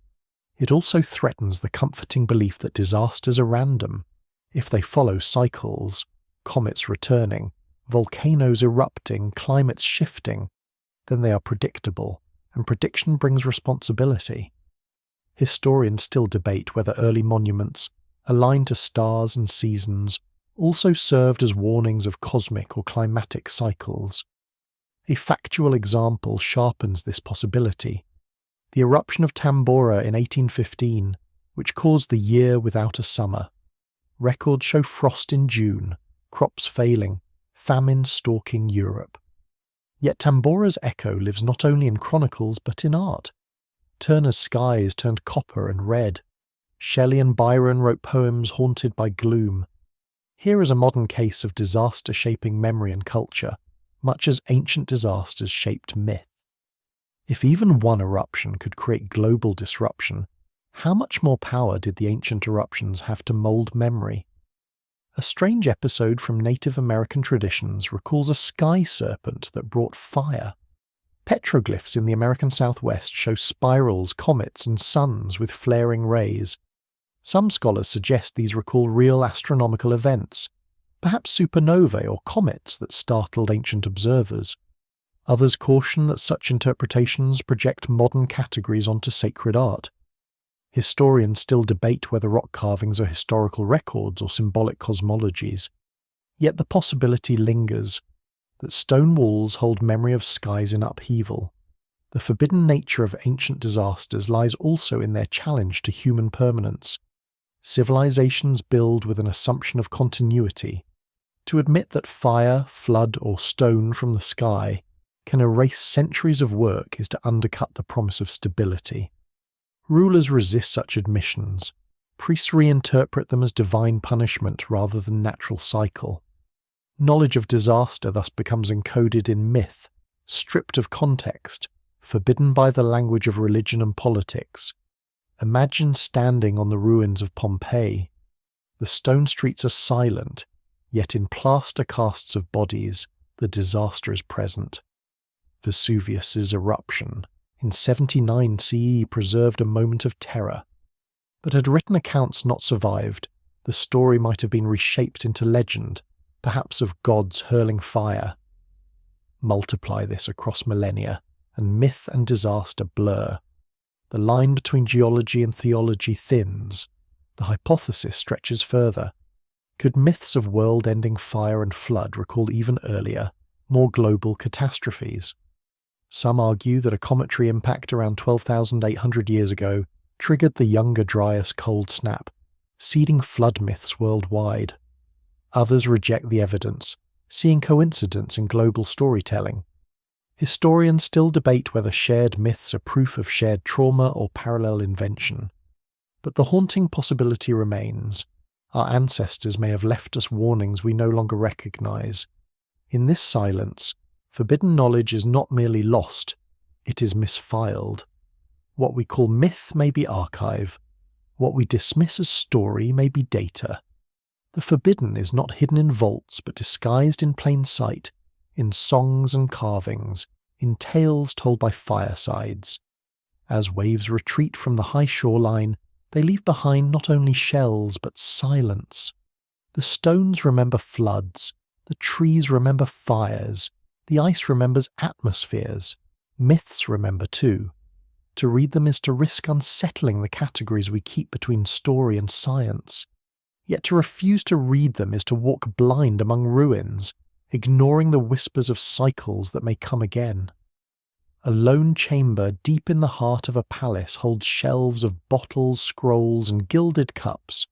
It also threatens the comforting belief that disasters are random. If they follow cycles, comets returning, volcanoes erupting, climates shifting, then they are predictable, and prediction brings responsibility. Historians still debate whether early monuments, aligned to stars and seasons, also served as warnings of cosmic or climatic cycles. A factual example sharpens this possibility. The eruption of Tambora in 1815, which caused the year without a summer. Records show frost in June, crops failing, famine stalking Europe. Yet Tambora's echo lives not only in chronicles but in art. Turner's skies turned copper and red. Shelley and Byron wrote poems haunted by gloom. Here is a modern case of disaster shaping memory and culture, much as ancient disasters shaped myth. If even one eruption could create global disruption, how much more power did the ancient eruptions have to mould memory? A strange episode from Native American traditions recalls a sky serpent that brought fire. Petroglyphs in the American Southwest show spirals, comets, and suns with flaring rays. Some scholars suggest these recall real astronomical events, perhaps supernovae or comets that startled ancient observers. Others caution that such interpretations project modern categories onto sacred art. Historians still debate whether rock carvings are historical records or symbolic cosmologies. Yet the possibility lingers that stone walls hold memory of skies in upheaval. The forbidden nature of ancient disasters lies also in their challenge to human permanence. Civilizations build with an assumption of continuity. To admit that fire, flood, or stone from the sky can erase centuries of work is to undercut the promise of stability. Rulers resist such admissions. Priests reinterpret them as divine punishment rather than natural cycle. Knowledge of disaster thus becomes encoded in myth, stripped of context, forbidden by the language of religion and politics. Imagine standing on the ruins of Pompeii. The stone streets are silent, yet in plaster casts of bodies, the disaster is present. Vesuvius's eruption in 79 CE preserved a moment of terror. But had written accounts not survived, the story might have been reshaped into legend, perhaps of gods hurling fire. Multiply this across millennia, and myth and disaster blur. The line between geology and theology thins. The hypothesis stretches further. Could myths of world-ending fire and flood recall even earlier, more global catastrophes? Some argue that a cometary impact around 12,800 years ago triggered the Younger Dryas cold snap, seeding flood myths worldwide. Others reject the evidence, seeing coincidence in global storytelling. Historians still debate whether shared myths are proof of shared trauma or parallel invention. But the haunting possibility remains. Our ancestors may have left us warnings we no longer recognize. In this silence, forbidden knowledge is not merely lost, it is misfiled. What we call myth may be archive. What we dismiss as story may be data. The forbidden is not hidden in vaults but disguised in plain sight, in songs and carvings, in tales told by firesides. As waves retreat from the high shoreline, they leave behind not only shells but silence. The stones remember floods, the trees remember fires, the ice remembers atmospheres. Myths remember too. To read them is to risk unsettling the categories we keep between story and science. Yet to refuse to read them is to walk blind among ruins, ignoring the whispers of cycles that may come again. A lone chamber deep in the heart of a palace holds shelves of bottles, scrolls, and gilded cups.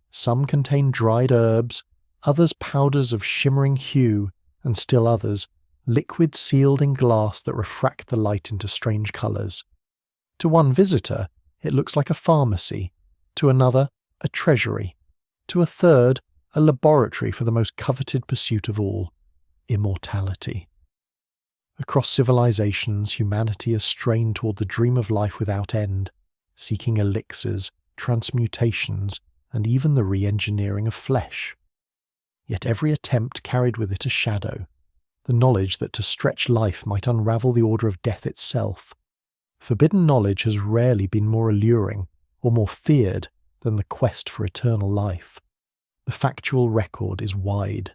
Some contain dried herbs, others powders of shimmering hue, and still others, liquid sealed in glass that refract the light into strange colours. To one visitor, it looks like a pharmacy, to another, a treasury, to a third, a laboratory for the most coveted pursuit of all, immortality. Across civilizations, humanity has strained toward the dream of life without end, seeking elixirs, transmutations, and even the re-engineering of flesh. Yet every attempt carried with it a shadow, the knowledge that to stretch life might unravel the order of death itself. Forbidden knowledge has rarely been more alluring or more feared than the quest for eternal life. The factual record is wide.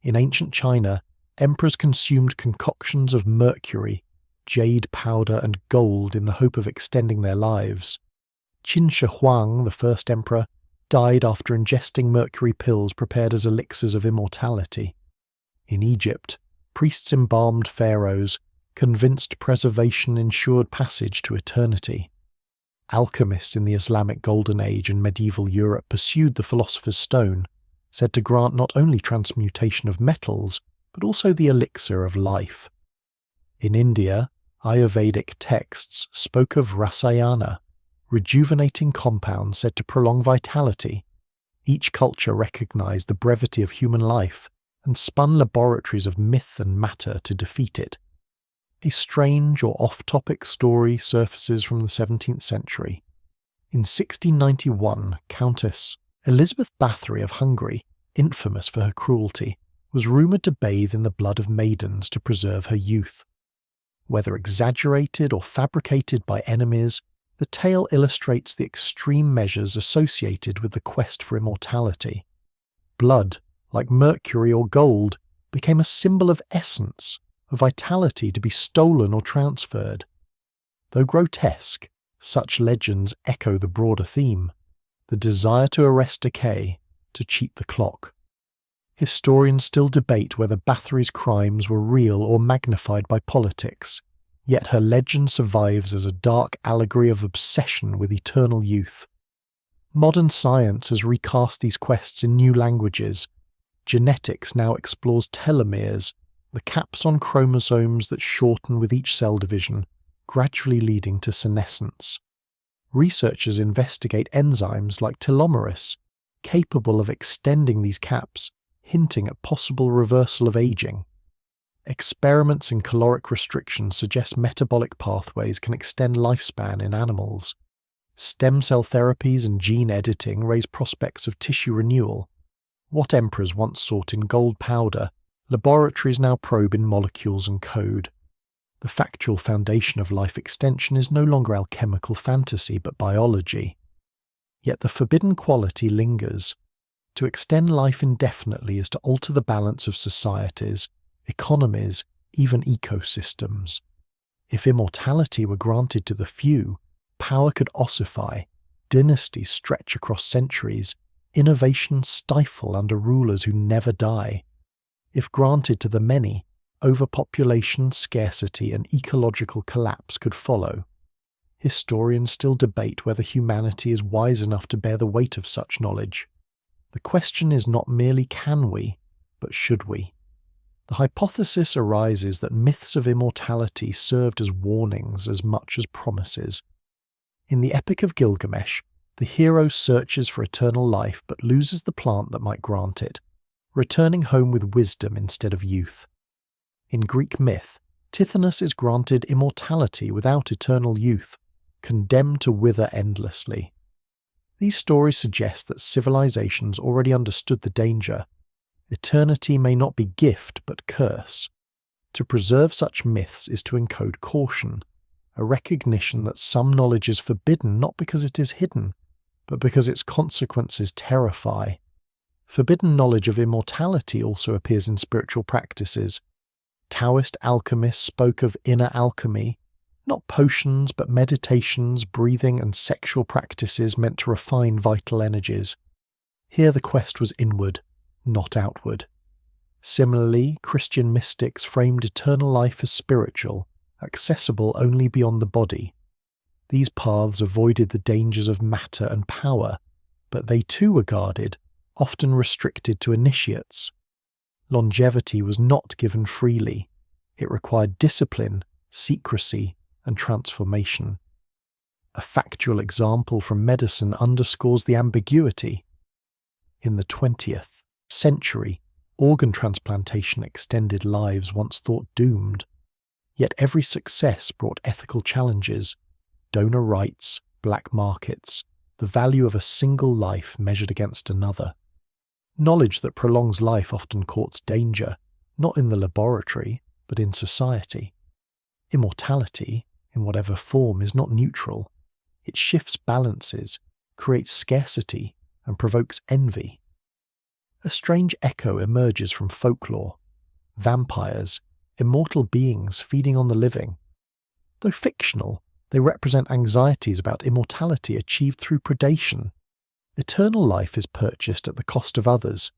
In ancient China, emperors consumed concoctions of mercury, jade powder, and gold in the hope of extending their lives. Qin Shi Huang, the first emperor, died after ingesting mercury pills prepared as elixirs of immortality. In Egypt, priests embalmed pharaohs, convinced preservation ensured passage to eternity. Alchemists in the Islamic Golden Age and medieval Europe pursued the philosopher's stone, said to grant not only transmutation of metals, but also the elixir of life. In India, Ayurvedic texts spoke of rasayana, rejuvenating compounds said to prolong vitality. Each culture recognized the brevity of human life and spun laboratories of myth and matter to defeat it. A strange or off-topic story surfaces from the 17th century. In 1691, Countess Elizabeth Bathory of Hungary, infamous for her cruelty, was rumoured to bathe in the blood of maidens to preserve her youth. Whether exaggerated or fabricated by enemies, the tale illustrates the extreme measures associated with the quest for immortality. Blood, like mercury or gold, became a symbol of essence, of vitality to be stolen or transferred. Though grotesque, such legends echo the broader theme, the desire to arrest decay, to cheat the clock. Historians still debate whether Bathory's crimes were real or magnified by politics, yet her legend survives as a dark allegory of obsession with eternal youth. Modern science has recast these quests in new languages. Genetics now explores telomeres, the caps on chromosomes that shorten with each cell division, gradually leading to senescence. Researchers investigate enzymes like telomerase, capable of extending these caps, hinting at possible reversal of aging. Experiments in caloric restriction suggest metabolic pathways can extend lifespan in animals. Stem cell therapies and gene editing raise prospects of tissue renewal. What emperors once sought in gold powder, laboratories now probe in molecules and code. The factual foundation of life extension is no longer alchemical fantasy but biology. Yet the forbidden quality lingers. To extend life indefinitely is to alter the balance of societies, economies, even ecosystems. If immortality were granted to the few, power could ossify, dynasties stretch across centuries, innovation stifle under rulers who never die. If granted to the many, overpopulation, scarcity, and ecological collapse could follow. Historians still debate whether humanity is wise enough to bear the weight of such knowledge. The question is not merely can we, but should we? The hypothesis arises that myths of immortality served as warnings as much as promises. In the Epic of Gilgamesh, the hero searches for eternal life but loses the plant that might grant it, returning home with wisdom instead of youth. In Greek myth, Tithonus is granted immortality without eternal youth, condemned to wither endlessly. These stories suggest that civilizations already understood the danger. Eternity may not be gift but curse. To preserve such myths is to encode caution, a recognition that some knowledge is forbidden not because it is hidden, but because its consequences terrify. Forbidden knowledge of immortality also appears in spiritual practices. Taoist alchemists spoke of inner alchemy, not potions but meditations, breathing and sexual practices meant to refine vital energies. Here the quest was inward, not outward. Similarly, Christian mystics framed eternal life as spiritual, accessible only beyond the body. These paths avoided the dangers of matter and power, but they too were guarded, often restricted to initiates. Longevity was not given freely. It required discipline, secrecy, and transformation. A factual example from medicine underscores the ambiguity. In the 20th century, organ transplantation extended lives once thought doomed. Yet every success brought ethical challenges: donor rights, black markets, the value of a single life measured against another. Knowledge that prolongs life often courts danger, not in the laboratory, but in society. Immortality, in whatever form, is not neutral. It shifts balances, creates scarcity, and provokes envy. A strange echo emerges from folklore. Vampires, immortal beings feeding on the living. Though fictional, they represent anxieties about immortality achieved through predation. Eternal life is purchased at the cost of others.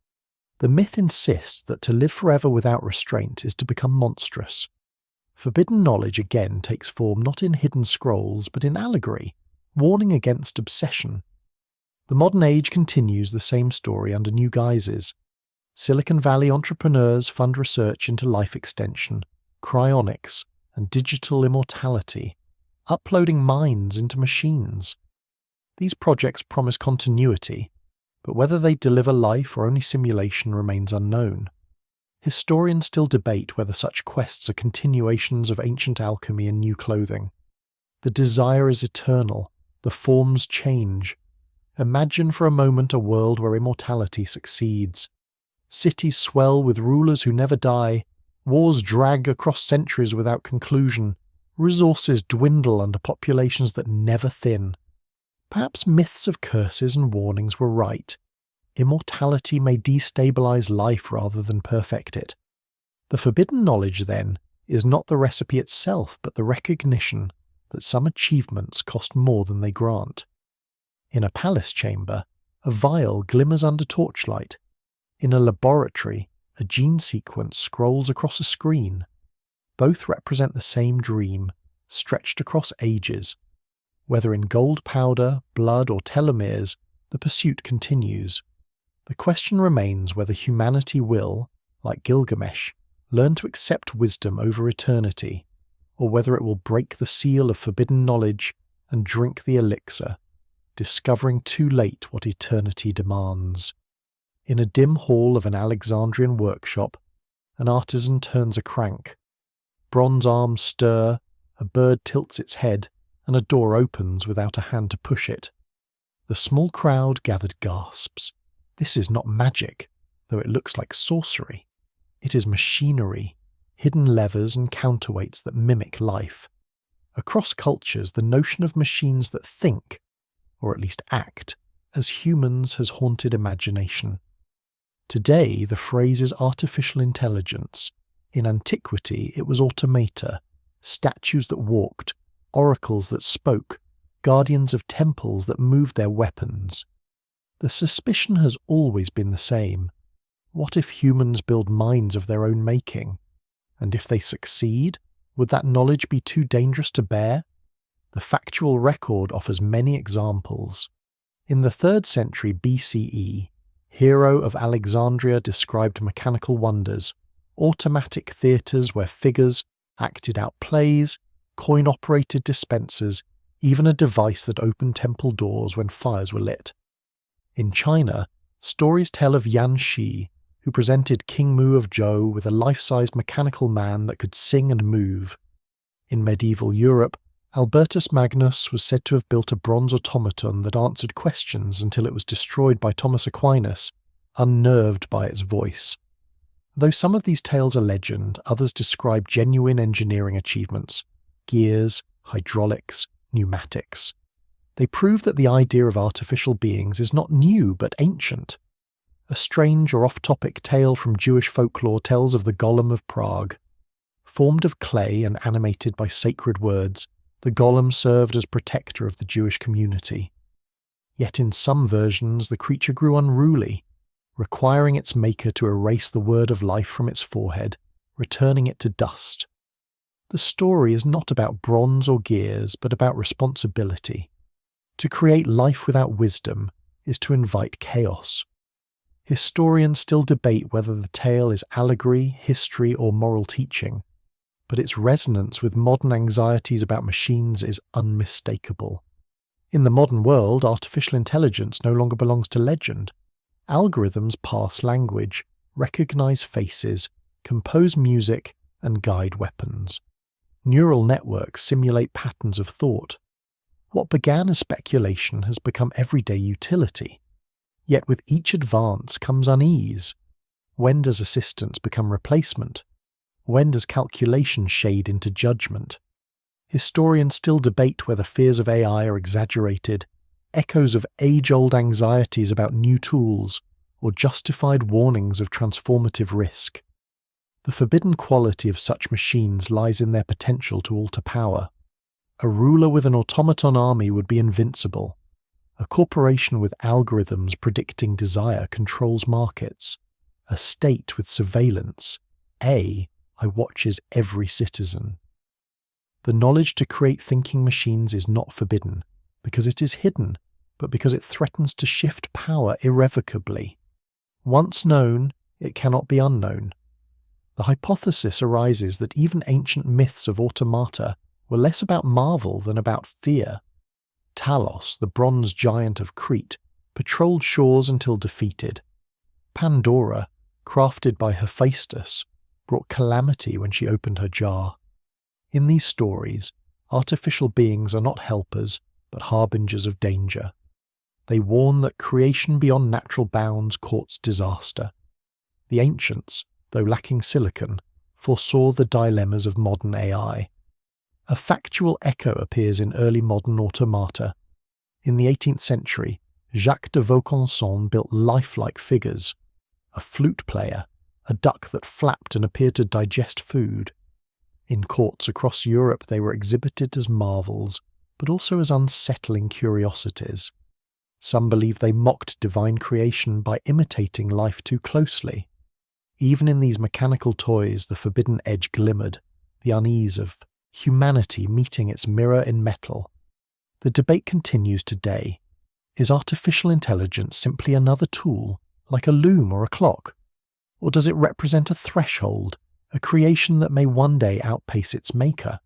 The myth insists that to live forever without restraint is to become monstrous. Forbidden knowledge again takes form not in hidden scrolls but in allegory, warning against obsession. The modern age continues the same story under new guises. Silicon Valley entrepreneurs fund research into life extension, cryonics, and digital immortality, uploading minds into machines. These projects promise continuity, but whether they deliver life or only simulation remains unknown. Historians still debate whether such quests are continuations of ancient alchemy in new clothing. The desire is eternal, the forms change. Imagine for a moment a world where immortality succeeds. Cities swell with rulers who never die, wars drag across centuries without conclusion, resources dwindle under populations that never thin. Perhaps myths of curses and warnings were right. Immortality may destabilize life rather than perfect it. The forbidden knowledge, then, is not the recipe itself, but the recognition that some achievements cost more than they grant. In a palace chamber, a vial glimmers under torchlight. In a laboratory, a gene sequence scrolls across a screen. Both represent the same dream, stretched across ages. Whether in gold powder, blood, or telomeres, the pursuit continues. The question remains whether humanity will, like Gilgamesh, learn to accept wisdom over eternity, or whether it will break the seal of forbidden knowledge and drink the elixir, discovering too late what eternity demands. In a dim hall of an Alexandrian workshop, an artisan turns a crank. Bronze arms stir, a bird tilts its head, and a door opens without a hand to push it. The small crowd gathered gasps. This is not magic, though it looks like sorcery. It is machinery, hidden levers and counterweights that mimic life. Across cultures, the notion of machines that think, or at least act, as humans has haunted imagination. Today, the phrase is artificial intelligence. In antiquity, it was automata, statues that walked, oracles that spoke, guardians of temples that moved their weapons. The suspicion has always been the same. What if humans build minds of their own making? And if they succeed, would that knowledge be too dangerous to bear? The factual record offers many examples. In the 3rd century BCE, Hero of Alexandria described mechanical wonders, automatic theatres where figures acted out plays, coin-operated dispensers, even a device that opened temple doors when fires were lit. In China, stories tell of Yan Shi, who presented King Mu of Zhou with a life-sized mechanical man that could sing and move. In medieval Europe, Albertus Magnus was said to have built a bronze automaton that answered questions until it was destroyed by Thomas Aquinas, unnerved by its voice. Though some of these tales are legend, others describe genuine engineering achievements: gears, hydraulics, pneumatics. They prove that the idea of artificial beings is not new but ancient. A strange or off-topic tale from Jewish folklore tells of the Golem of Prague. Formed of clay and animated by sacred words, the golem served as protector of the Jewish community. Yet in some versions the creature grew unruly, requiring its maker to erase the word of life from its forehead, returning it to dust. The story is not about bronze or gears, but about responsibility. To create life without wisdom is to invite chaos. Historians still debate whether the tale is allegory, history, or moral teaching, but its resonance with modern anxieties about machines is unmistakable. In the modern world, artificial intelligence no longer belongs to legend. Algorithms parse language, recognize faces, compose music, and guide weapons. Neural networks simulate patterns of thought. What began as speculation has become everyday utility. Yet with each advance comes unease. When does assistance become replacement? When does calculation shade into judgment? Historians still debate whether fears of AI are exaggerated, echoes of age-old anxieties about new tools, or justified warnings of transformative risk. The forbidden quality of such machines lies in their potential to alter power. A ruler with an automaton army would be invincible. A corporation with algorithms predicting desire controls markets. A state with surveillance, I watches every citizen. The knowledge to create thinking machines is not forbidden, because it is hidden, but because it threatens to shift power irrevocably. Once known, it cannot be unknown. The hypothesis arises that even ancient myths of automata were less about marvel than about fear. Talos, the bronze giant of Crete, patrolled shores until defeated. Pandora, crafted by Hephaestus, brought calamity when she opened her jar. In these stories, artificial beings are not helpers, but harbingers of danger. They warn that creation beyond natural bounds courts disaster. The ancients, though lacking silicon, foresaw the dilemmas of modern AI. A factual echo appears in early modern automata. In the 18th century, Jacques de Vaucanson built lifelike figures: a flute player, a duck that flapped and appeared to digest food. In courts across Europe they were exhibited as marvels, but also as unsettling curiosities. Some believe they mocked divine creation by imitating life too closely. Even in these mechanical toys the forbidden edge glimmered, the unease of humanity meeting its mirror in metal. The debate continues today. Is artificial intelligence simply another tool, like a loom or a clock? Or does it represent a threshold, a creation that may one day outpace its maker?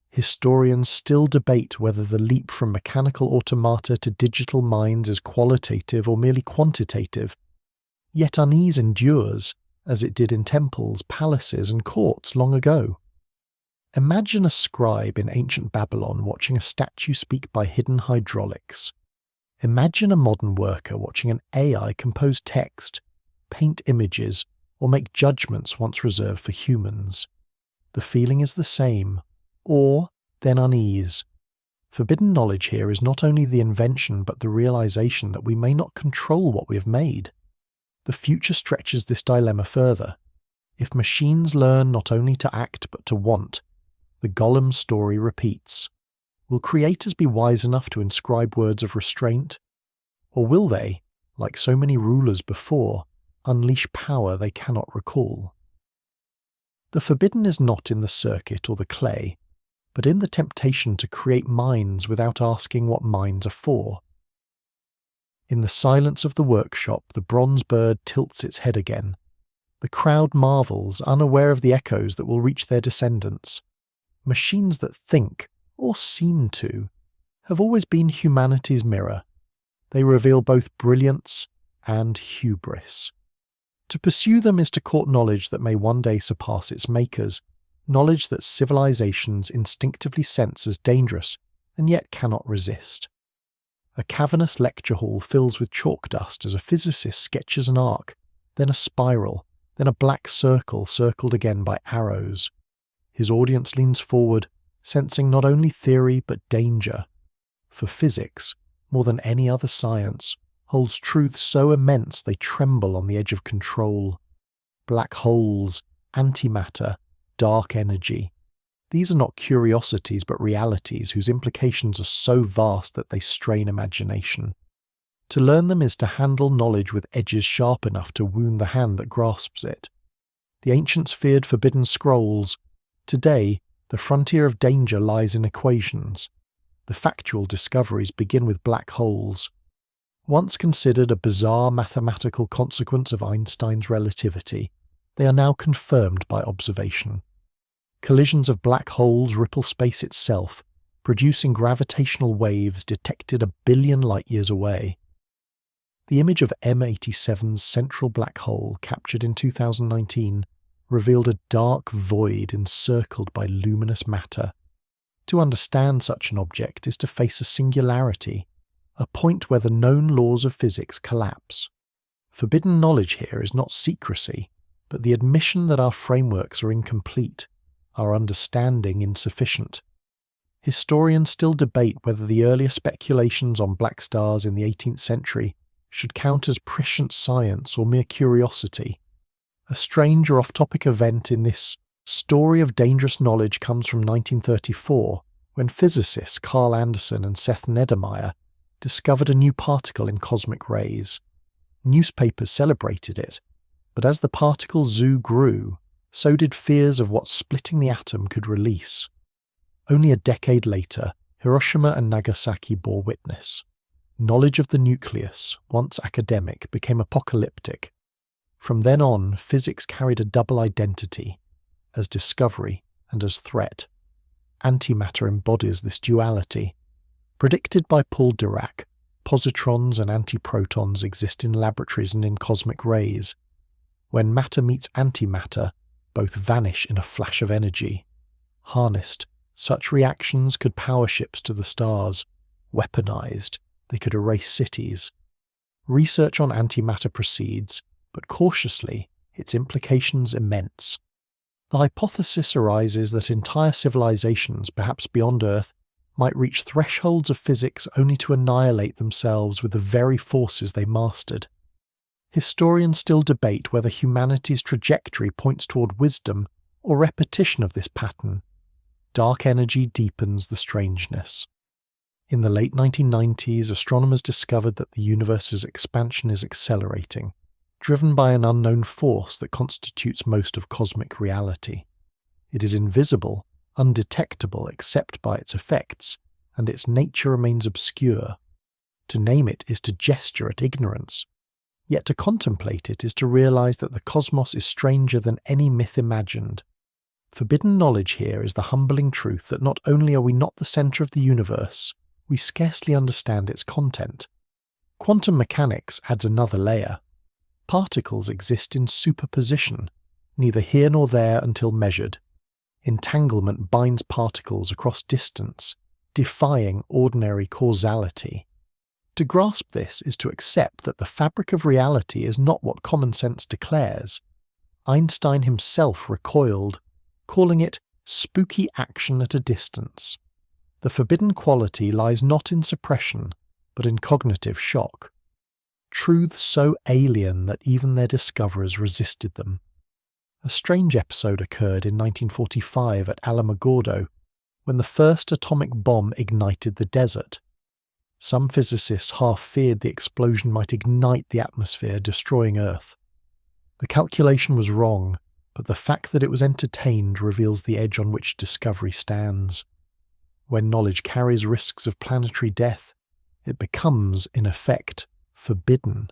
Historians still debate whether the leap from mechanical automata to digital minds is qualitative or merely quantitative. Yet unease endures, as it did in temples, palaces, and courts long ago. Imagine a scribe in ancient Babylon watching a statue speak by hidden hydraulics. Imagine a modern worker watching an AI compose text, paint images, or make judgments once reserved for humans. The feeling is the same: awe, then unease. Forbidden knowledge here is not only the invention but the realization that we may not control what we have made. The future stretches this dilemma further. If machines learn not only to act but to want, the Golem story repeats. Will creators be wise enough to inscribe words of restraint? Or will they, like so many rulers before, unleash power they cannot recall? The forbidden is not in the circuit or the clay, but in the temptation to create minds without asking what minds are for. In the silence of the workshop, the bronze bird tilts its head again. The crowd marvels, unaware of the echoes that will reach their descendants. Machines that think, or seem to, have always been humanity's mirror. They reveal both brilliance and hubris. To pursue them is to court knowledge that may one day surpass its makers, knowledge that civilizations instinctively sense as dangerous and yet cannot resist. A cavernous lecture hall fills with chalk dust as a physicist sketches an arc, then a spiral, then a black circle circled again by arrows. His audience leans forward, sensing not only theory but danger. For physics, more than any other science, holds truths so immense they tremble on the edge of control. Black holes, antimatter, dark energy. These are not curiosities but realities whose implications are so vast that they strain imagination. To learn them is to handle knowledge with edges sharp enough to wound the hand that grasps it. The ancients feared forbidden scrolls. Today, the frontier of danger lies in equations. The factual discoveries begin with black holes. Once considered a bizarre mathematical consequence of Einstein's relativity, they are now confirmed by observation. Collisions of black holes ripple space itself, producing gravitational waves detected 1 billion light-years away. The image of M87's central black hole, captured in 2019, revealed a dark void encircled by luminous matter. To understand such an object is to face a singularity, a point where the known laws of physics collapse. Forbidden knowledge here is not secrecy, but the admission that our frameworks are incomplete, our understanding insufficient. Historians still debate whether the earlier speculations on black stars in the 18th century should count as prescient science or mere curiosity. A strange or off-topic event in this story of dangerous knowledge comes from 1934, when physicists Carl Anderson and Seth Neddermeyer discovered a new particle in cosmic rays. Newspapers celebrated it, but as the particle zoo grew, so did fears of what splitting the atom could release. Only a decade later, Hiroshima and Nagasaki bore witness. Knowledge of the nucleus, once academic, became apocalyptic. From then on, physics carried a double identity, as discovery and as threat. Antimatter embodies this duality. Predicted by Paul Dirac, positrons and antiprotons exist in laboratories and in cosmic rays. When matter meets antimatter, both vanish in a flash of energy. Harnessed, such reactions could power ships to the stars. Weaponized, they could erase cities. Research on antimatter proceeds, but cautiously, its implications immense. The hypothesis arises that entire civilizations, perhaps beyond Earth, might reach thresholds of physics only to annihilate themselves with the very forces they mastered. Historians still debate whether humanity's trajectory points toward wisdom or repetition of this pattern. Dark energy deepens the strangeness. In the late 1990s, astronomers discovered that the universe's expansion is accelerating, driven by an unknown force that constitutes most of cosmic reality. It is invisible, undetectable except by its effects, and its nature remains obscure. To name it is to gesture at ignorance. Yet to contemplate it is to realize that the cosmos is stranger than any myth imagined. Forbidden knowledge here is the humbling truth that not only are we not the center of the universe, we scarcely understand its content. Quantum mechanics adds another layer. Particles exist in superposition, neither here nor there until measured. Entanglement binds particles across distance, defying ordinary causality. To grasp this is to accept that the fabric of reality is not what common sense declares. Einstein himself recoiled, calling it spooky action at a distance. The forbidden quality lies not in suppression, but in cognitive shock. Truths so alien that even their discoverers resisted them. A strange episode occurred in 1945 at Alamogordo, when the first atomic bomb ignited the desert. Some physicists half feared the explosion might ignite the atmosphere, destroying Earth. The calculation was wrong, but the fact that it was entertained reveals the edge on which discovery stands. When knowledge carries risks of planetary death, it becomes, in effect, forbidden,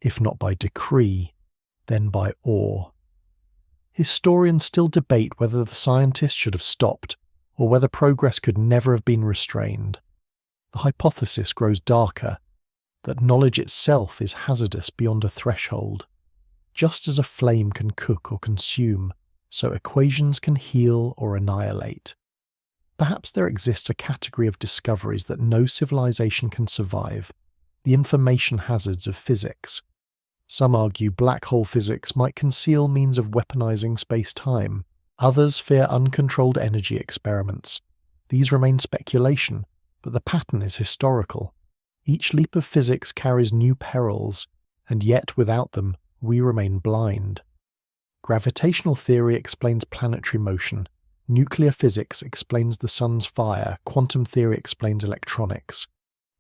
if not by decree, then by awe. Historians still debate whether the scientists should have stopped, or whether progress could never have been restrained. The hypothesis grows darker, that knowledge itself is hazardous beyond a threshold. Just as a flame can cook or consume, so equations can heal or annihilate. Perhaps there exists a category of discoveries that no civilization can survive, the information hazards of physics. Some argue black hole physics might conceal means of weaponizing space-time. Others fear uncontrolled energy experiments. These remain speculation, but the pattern is historical. Each leap of physics carries new perils, and yet without them, we remain blind. Gravitational theory explains planetary motion. Nuclear physics explains the sun's fire. Quantum theory explains electronics.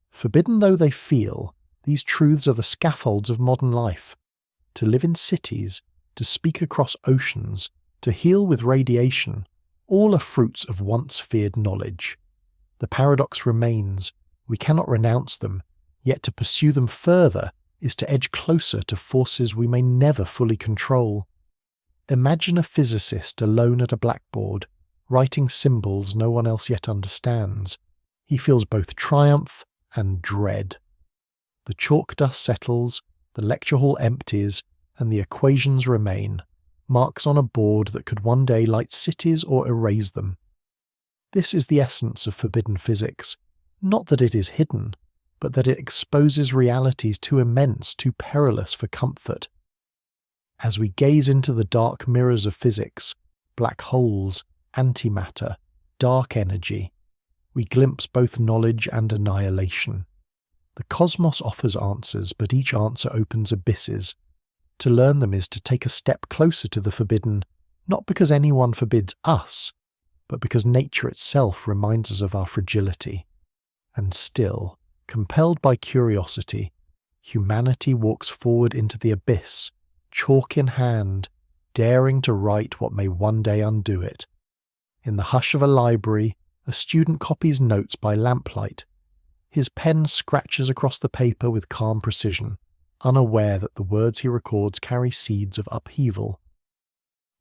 Forbidden though they feel, These truths are the scaffolds of modern life. To live in cities, to speak across oceans, to heal with radiation, all are fruits of once feared knowledge. The paradox remains, we cannot renounce them, yet to pursue them further is to edge closer to forces we may never fully control. Imagine a physicist alone at a blackboard, writing symbols no one else yet understands. He feels both triumph and dread. The chalk dust settles, the lecture hall empties, and the equations remain, marks on a board that could one day light cities or erase them. This is the essence of forbidden physics, not that it is hidden, but that it exposes realities too immense, too perilous for comfort. As we gaze into the dark mirrors of physics, black holes, antimatter, dark energy, we glimpse both knowledge and annihilation. The cosmos offers answers, but each answer opens abysses. To learn them is to take a step closer to the forbidden, not because anyone forbids us, but because nature itself reminds us of our fragility. And still, compelled by curiosity, humanity walks forward into the abyss, chalk in hand, daring to write what may one day undo it. In the hush of a library, a student copies notes by lamplight. His pen scratches across the paper with calm precision, unaware that the words he records carry seeds of upheaval.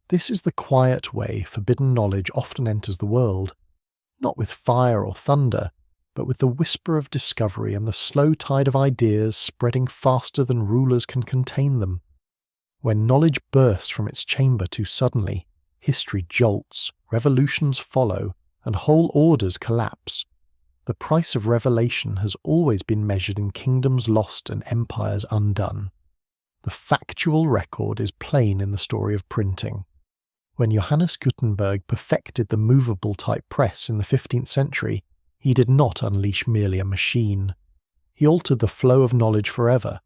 This is the quiet way forbidden knowledge often enters the world, not with fire or thunder, but with the whisper of discovery and the slow tide of ideas spreading faster than rulers can contain them. When knowledge bursts from its chamber too suddenly, history jolts, revolutions follow, and whole orders collapse. The price of revelation has always been measured in kingdoms lost and empires undone. The factual record is plain in the story of printing. When Johannes Gutenberg perfected the movable type press in the 15th century, he did not unleash merely a machine. He altered the flow of knowledge forever.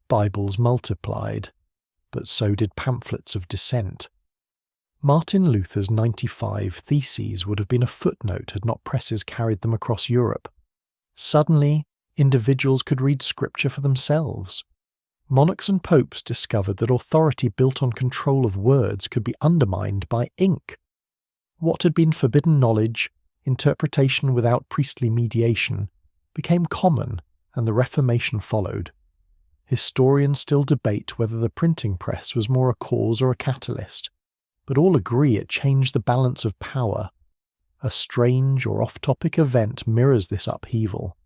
Bibles multiplied, but so did pamphlets of dissent. Martin Luther's 95 Theses would have been a footnote had not presses carried them across Europe. Suddenly, individuals could read scripture for themselves. Monarchs and popes discovered that authority built on control of words could be undermined by ink. What had been forbidden knowledge, interpretation without priestly mediation, became common, and the Reformation followed. Historians still debate whether the printing press was more a cause or a catalyst, but all agree it changed the balance of power. A strange or off-topic event mirrors this upheaval.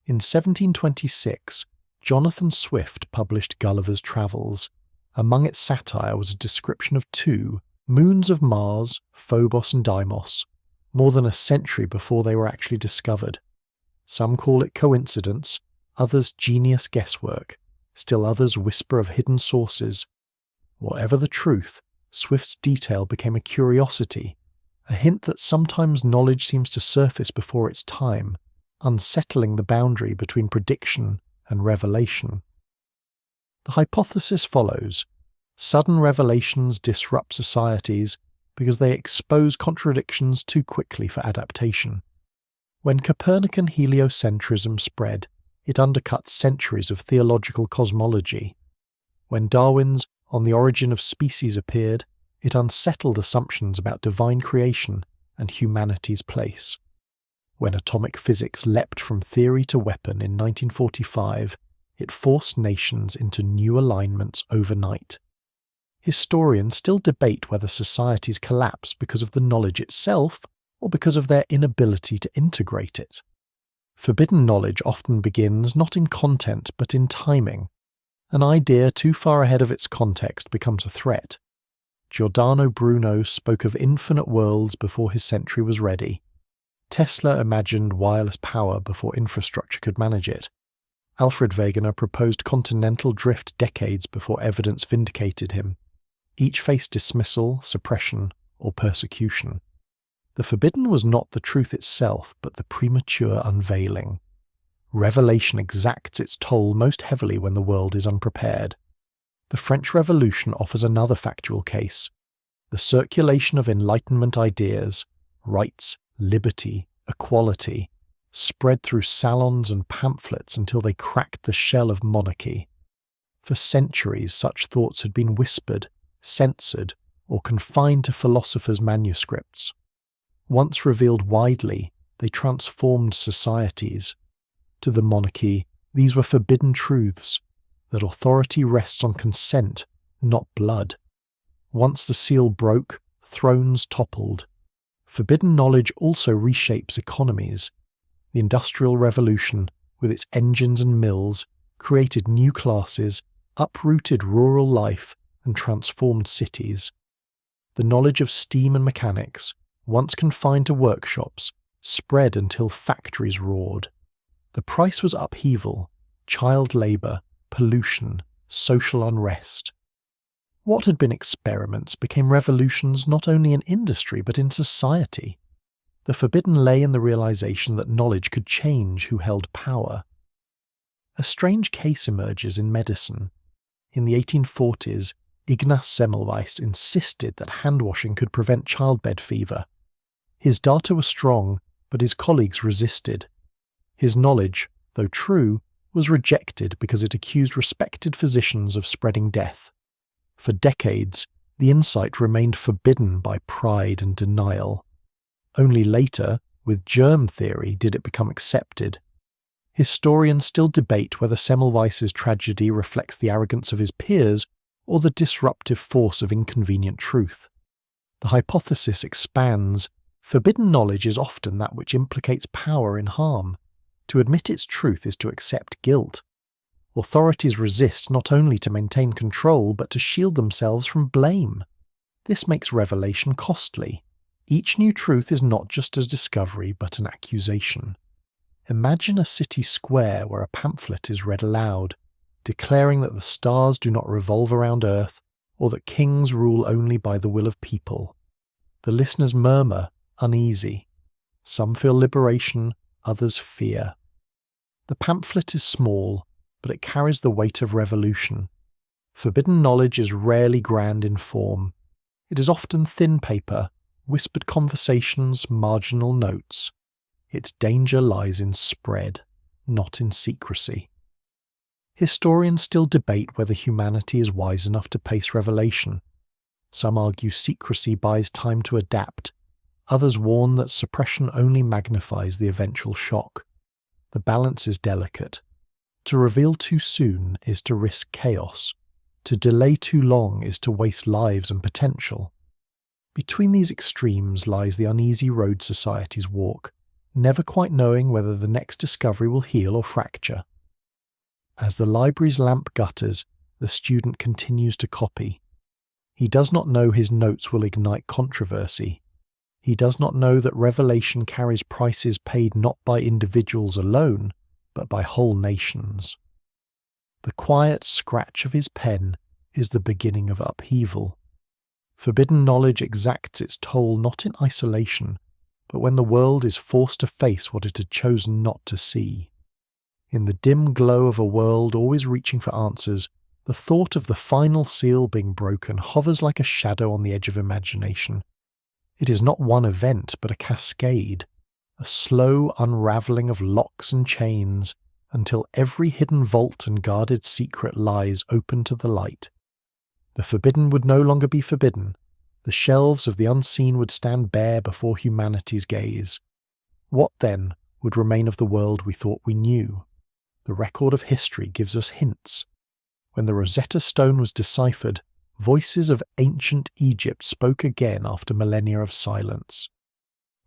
In 1726, Jonathan Swift published Gulliver's Travels. Among its satire was a description of two moons of Mars, Phobos and Deimos, more than a century before they were actually discovered. Some call it coincidence, others genius guesswork, still others whisper of hidden sources. Whatever the truth, Swift's detail became a curiosity, a hint that sometimes knowledge seems to surface before its time, unsettling the boundary between prediction and revelation. The hypothesis follows: sudden revelations disrupt societies because they expose contradictions too quickly for adaptation. When Copernican heliocentrism spread, it undercut centuries of theological cosmology. When Darwin's On the Origin of Species appeared, it unsettled assumptions about divine creation and humanity's place. When atomic physics leapt from theory to weapon in 1945, it forced nations into new alignments overnight. Historians still debate whether societies collapse because of the knowledge itself or because of their inability to integrate it. Forbidden knowledge often begins not in content but in timing. An idea too far ahead of its context becomes a threat. Giordano Bruno spoke of infinite worlds before his century was ready. Tesla imagined wireless power before infrastructure could manage it. Alfred Wegener proposed continental drift decades before evidence vindicated him. Each faced dismissal, suppression, or persecution. The forbidden was not the truth itself, but the premature unveiling. Revelation exacts its toll most heavily when the world is unprepared. The French Revolution offers another factual case. The circulation of Enlightenment ideas, rights, liberty, equality, spread through salons and pamphlets until they cracked the shell of monarchy. For centuries, such thoughts had been whispered, censored, or confined to philosophers' manuscripts. Once revealed widely, they transformed societies. To the monarchy, these were forbidden truths, that authority rests on consent, not blood. Once the seal broke, thrones toppled. Forbidden knowledge also reshapes economies. The Industrial Revolution, with its engines and mills, created new classes, uprooted rural life, and transformed cities. The knowledge of steam and mechanics, once confined to workshops, spread until factories roared. The price was upheaval, child labour, pollution, social unrest. What had been experiments became revolutions not only in industry but in society. The forbidden lay in the realization that knowledge could change who held power. A strange case emerges in medicine. In the 1840s, Ignaz Semmelweis insisted that hand-washing could prevent childbed fever. His data were strong, but his colleagues resisted. His knowledge, though true, was rejected because it accused respected physicians of spreading death. For decades, the insight remained forbidden by pride and denial. Only later, with germ theory, did it become accepted. Historians still debate whether Semmelweis's tragedy reflects the arrogance of his peers or the disruptive force of inconvenient truth. The hypothesis expands. Forbidden knowledge is often that which implicates power in harm. To admit its truth is to accept guilt. Authorities resist not only to maintain control but to shield themselves from blame. This makes revelation costly. Each new truth is not just a discovery but an accusation. Imagine a city square where a pamphlet is read aloud, declaring that the stars do not revolve around Earth or that kings rule only by the will of people. The listeners murmur, uneasy. Some feel liberation, others fear. The pamphlet is small, but it carries the weight of revolution. Forbidden knowledge is rarely grand in form. It is often thin paper, whispered conversations, marginal notes. Its danger lies in spread, not in secrecy. Historians still debate whether humanity is wise enough to pace revelation. Some argue secrecy buys time to adapt. Others warn that suppression only magnifies the eventual shock. The balance is delicate. To reveal too soon is to risk chaos. To delay too long is to waste lives and potential. Between these extremes lies the uneasy road societies walk, never quite knowing whether the next discovery will heal or fracture. As the library's lamp gutters, the student continues to copy. He does not know his notes will ignite controversy. He does not know that revelation carries prices paid not by individuals alone, but by whole nations. The quiet scratch of his pen is the beginning of upheaval. Forbidden knowledge exacts its toll not in isolation, but when the world is forced to face what it had chosen not to see. In the dim glow of a world always reaching for answers, the thought of the final seal being broken hovers like a shadow on the edge of imagination. It is not one event, but a cascade, a slow unravelling of locks and chains, until every hidden vault and guarded secret lies open to the light. The forbidden would no longer be forbidden. The shelves of the unseen would stand bare before humanity's gaze. What, then, would remain of the world we thought we knew? The record of history gives us hints. When the Rosetta Stone was deciphered, voices of ancient Egypt spoke again after millennia of silence.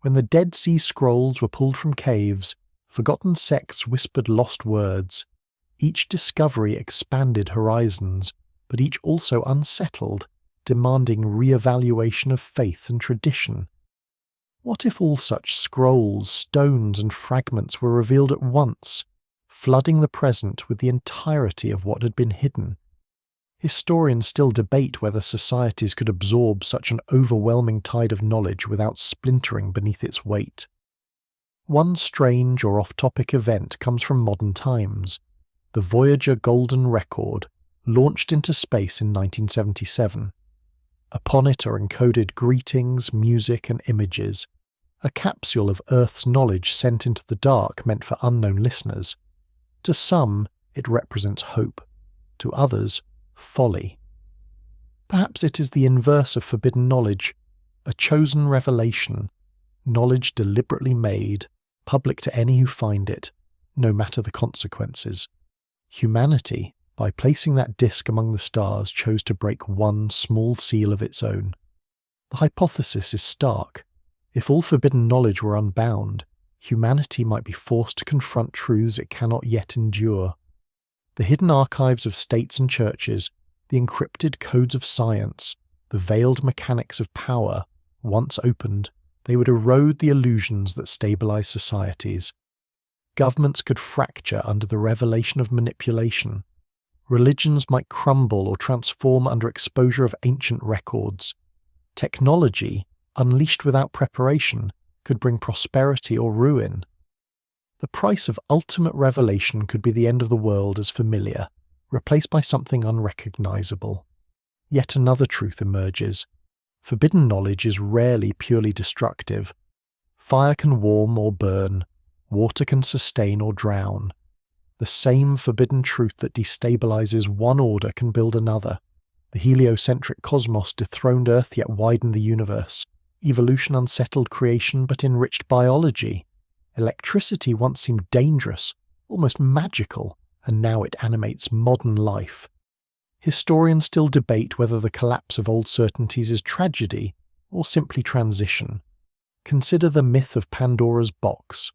When the Dead Sea Scrolls were pulled from caves, forgotten sects whispered lost words. Each discovery expanded horizons, but each also unsettled, demanding re-evaluation of faith and tradition. What if all such scrolls, stones, and fragments were revealed at once, flooding the present with the entirety of what had been hidden? Historians still debate whether societies could absorb such an overwhelming tide of knowledge without splintering beneath its weight. One strange or off-topic event comes from modern times: the Voyager Golden Record, launched into space in 1977. Upon it are encoded greetings, music, and images, a capsule of Earth's knowledge sent into the dark meant for unknown listeners. To some, it represents hope. To others, folly. Perhaps it is the inverse of forbidden knowledge, a chosen revelation, knowledge deliberately made, public to any who find it, no matter the consequences. Humanity, by placing that disk among the stars, chose to break one small seal of its own. The hypothesis is stark. If all forbidden knowledge were unbound, humanity might be forced to confront truths it cannot yet endure. The hidden archives of states and churches, the encrypted codes of science, the veiled mechanics of power, once opened, they would erode the illusions that stabilize societies. Governments could fracture under the revelation of manipulation. Religions might crumble or transform under exposure of ancient records. Technology, unleashed without preparation, could bring prosperity or ruin. The price of ultimate revelation could be the end of the world as familiar, replaced by something unrecognizable. Yet another truth emerges. Forbidden knowledge is rarely purely destructive. Fire can warm or burn, water can sustain or drown. The same forbidden truth that destabilizes one order can build another. The heliocentric cosmos dethroned Earth yet widened the universe. Evolution unsettled creation but enriched biology. Electricity once seemed dangerous, almost magical, and now it animates modern life. Historians still debate whether the collapse of old certainties is tragedy or simply transition. Consider the myth of Pandora's box.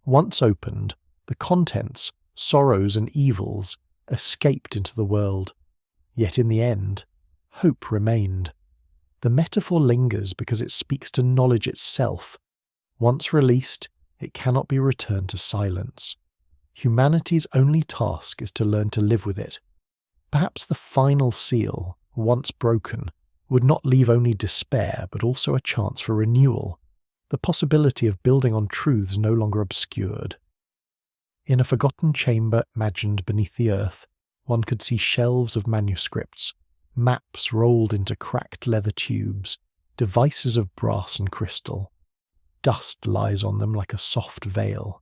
Once opened, the contents, sorrows and evils, escaped into the world. Yet in the end, hope remained. The metaphor lingers because it speaks to knowledge itself. Once released, it cannot be returned to silence. Humanity's only task is to learn to live with it. Perhaps the final seal, once broken, would not leave only despair but also a chance for renewal, the possibility of building on truths no longer obscured. In a forgotten chamber imagined beneath the earth, one could see shelves of manuscripts, maps rolled into cracked leather tubes, devices of brass and crystal. Dust lies on them like a soft veil.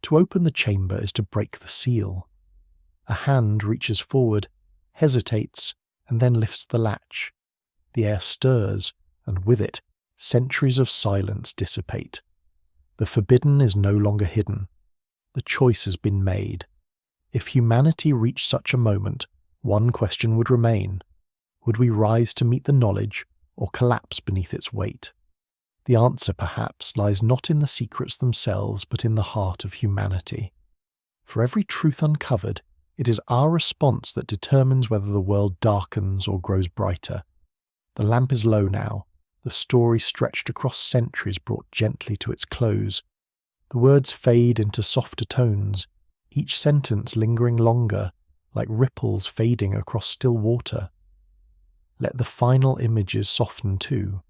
To open the chamber is to break the seal. A hand reaches forward, hesitates, and then lifts the latch. The air stirs, and with it, centuries of silence dissipate. The forbidden is no longer hidden. The choice has been made. If humanity reached such a moment, one question would remain. Would we rise to meet the knowledge, or collapse beneath its weight? The answer, perhaps, lies not in the secrets themselves, but in the heart of humanity. For every truth uncovered, it is our response that determines whether the world darkens or grows brighter. The lamp is low now, the story stretched across centuries brought gently to its close. The words fade into softer tones, each sentence lingering longer, like ripples fading across still water. Let the final images soften too,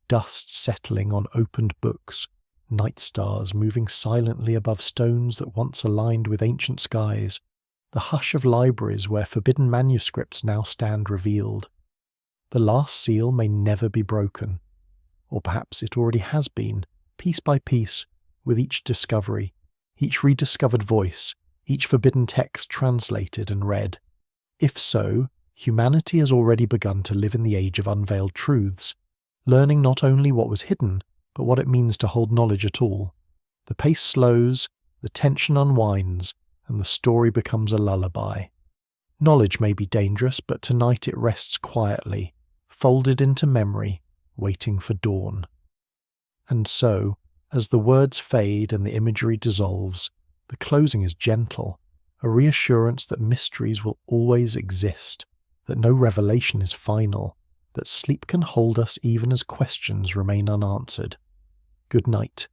dust settling on opened books, night stars moving silently above stones that once aligned with ancient skies, the hush of libraries where forbidden manuscripts now stand revealed. The last seal may never be broken, or perhaps it already has been, piece by piece, with each discovery, each rediscovered voice, each forbidden text translated and read. If so, humanity has already begun to live in the age of unveiled truths, learning not only what was hidden, but what it means to hold knowledge at all. The pace slows, the tension unwinds, and the story becomes a lullaby. Knowledge may be dangerous, but tonight it rests quietly, folded into memory, waiting for dawn. And so, as the words fade and the imagery dissolves, the closing is gentle, a reassurance that mysteries will always exist, that no revelation is final, that sleep can hold us even as questions remain unanswered. Good night.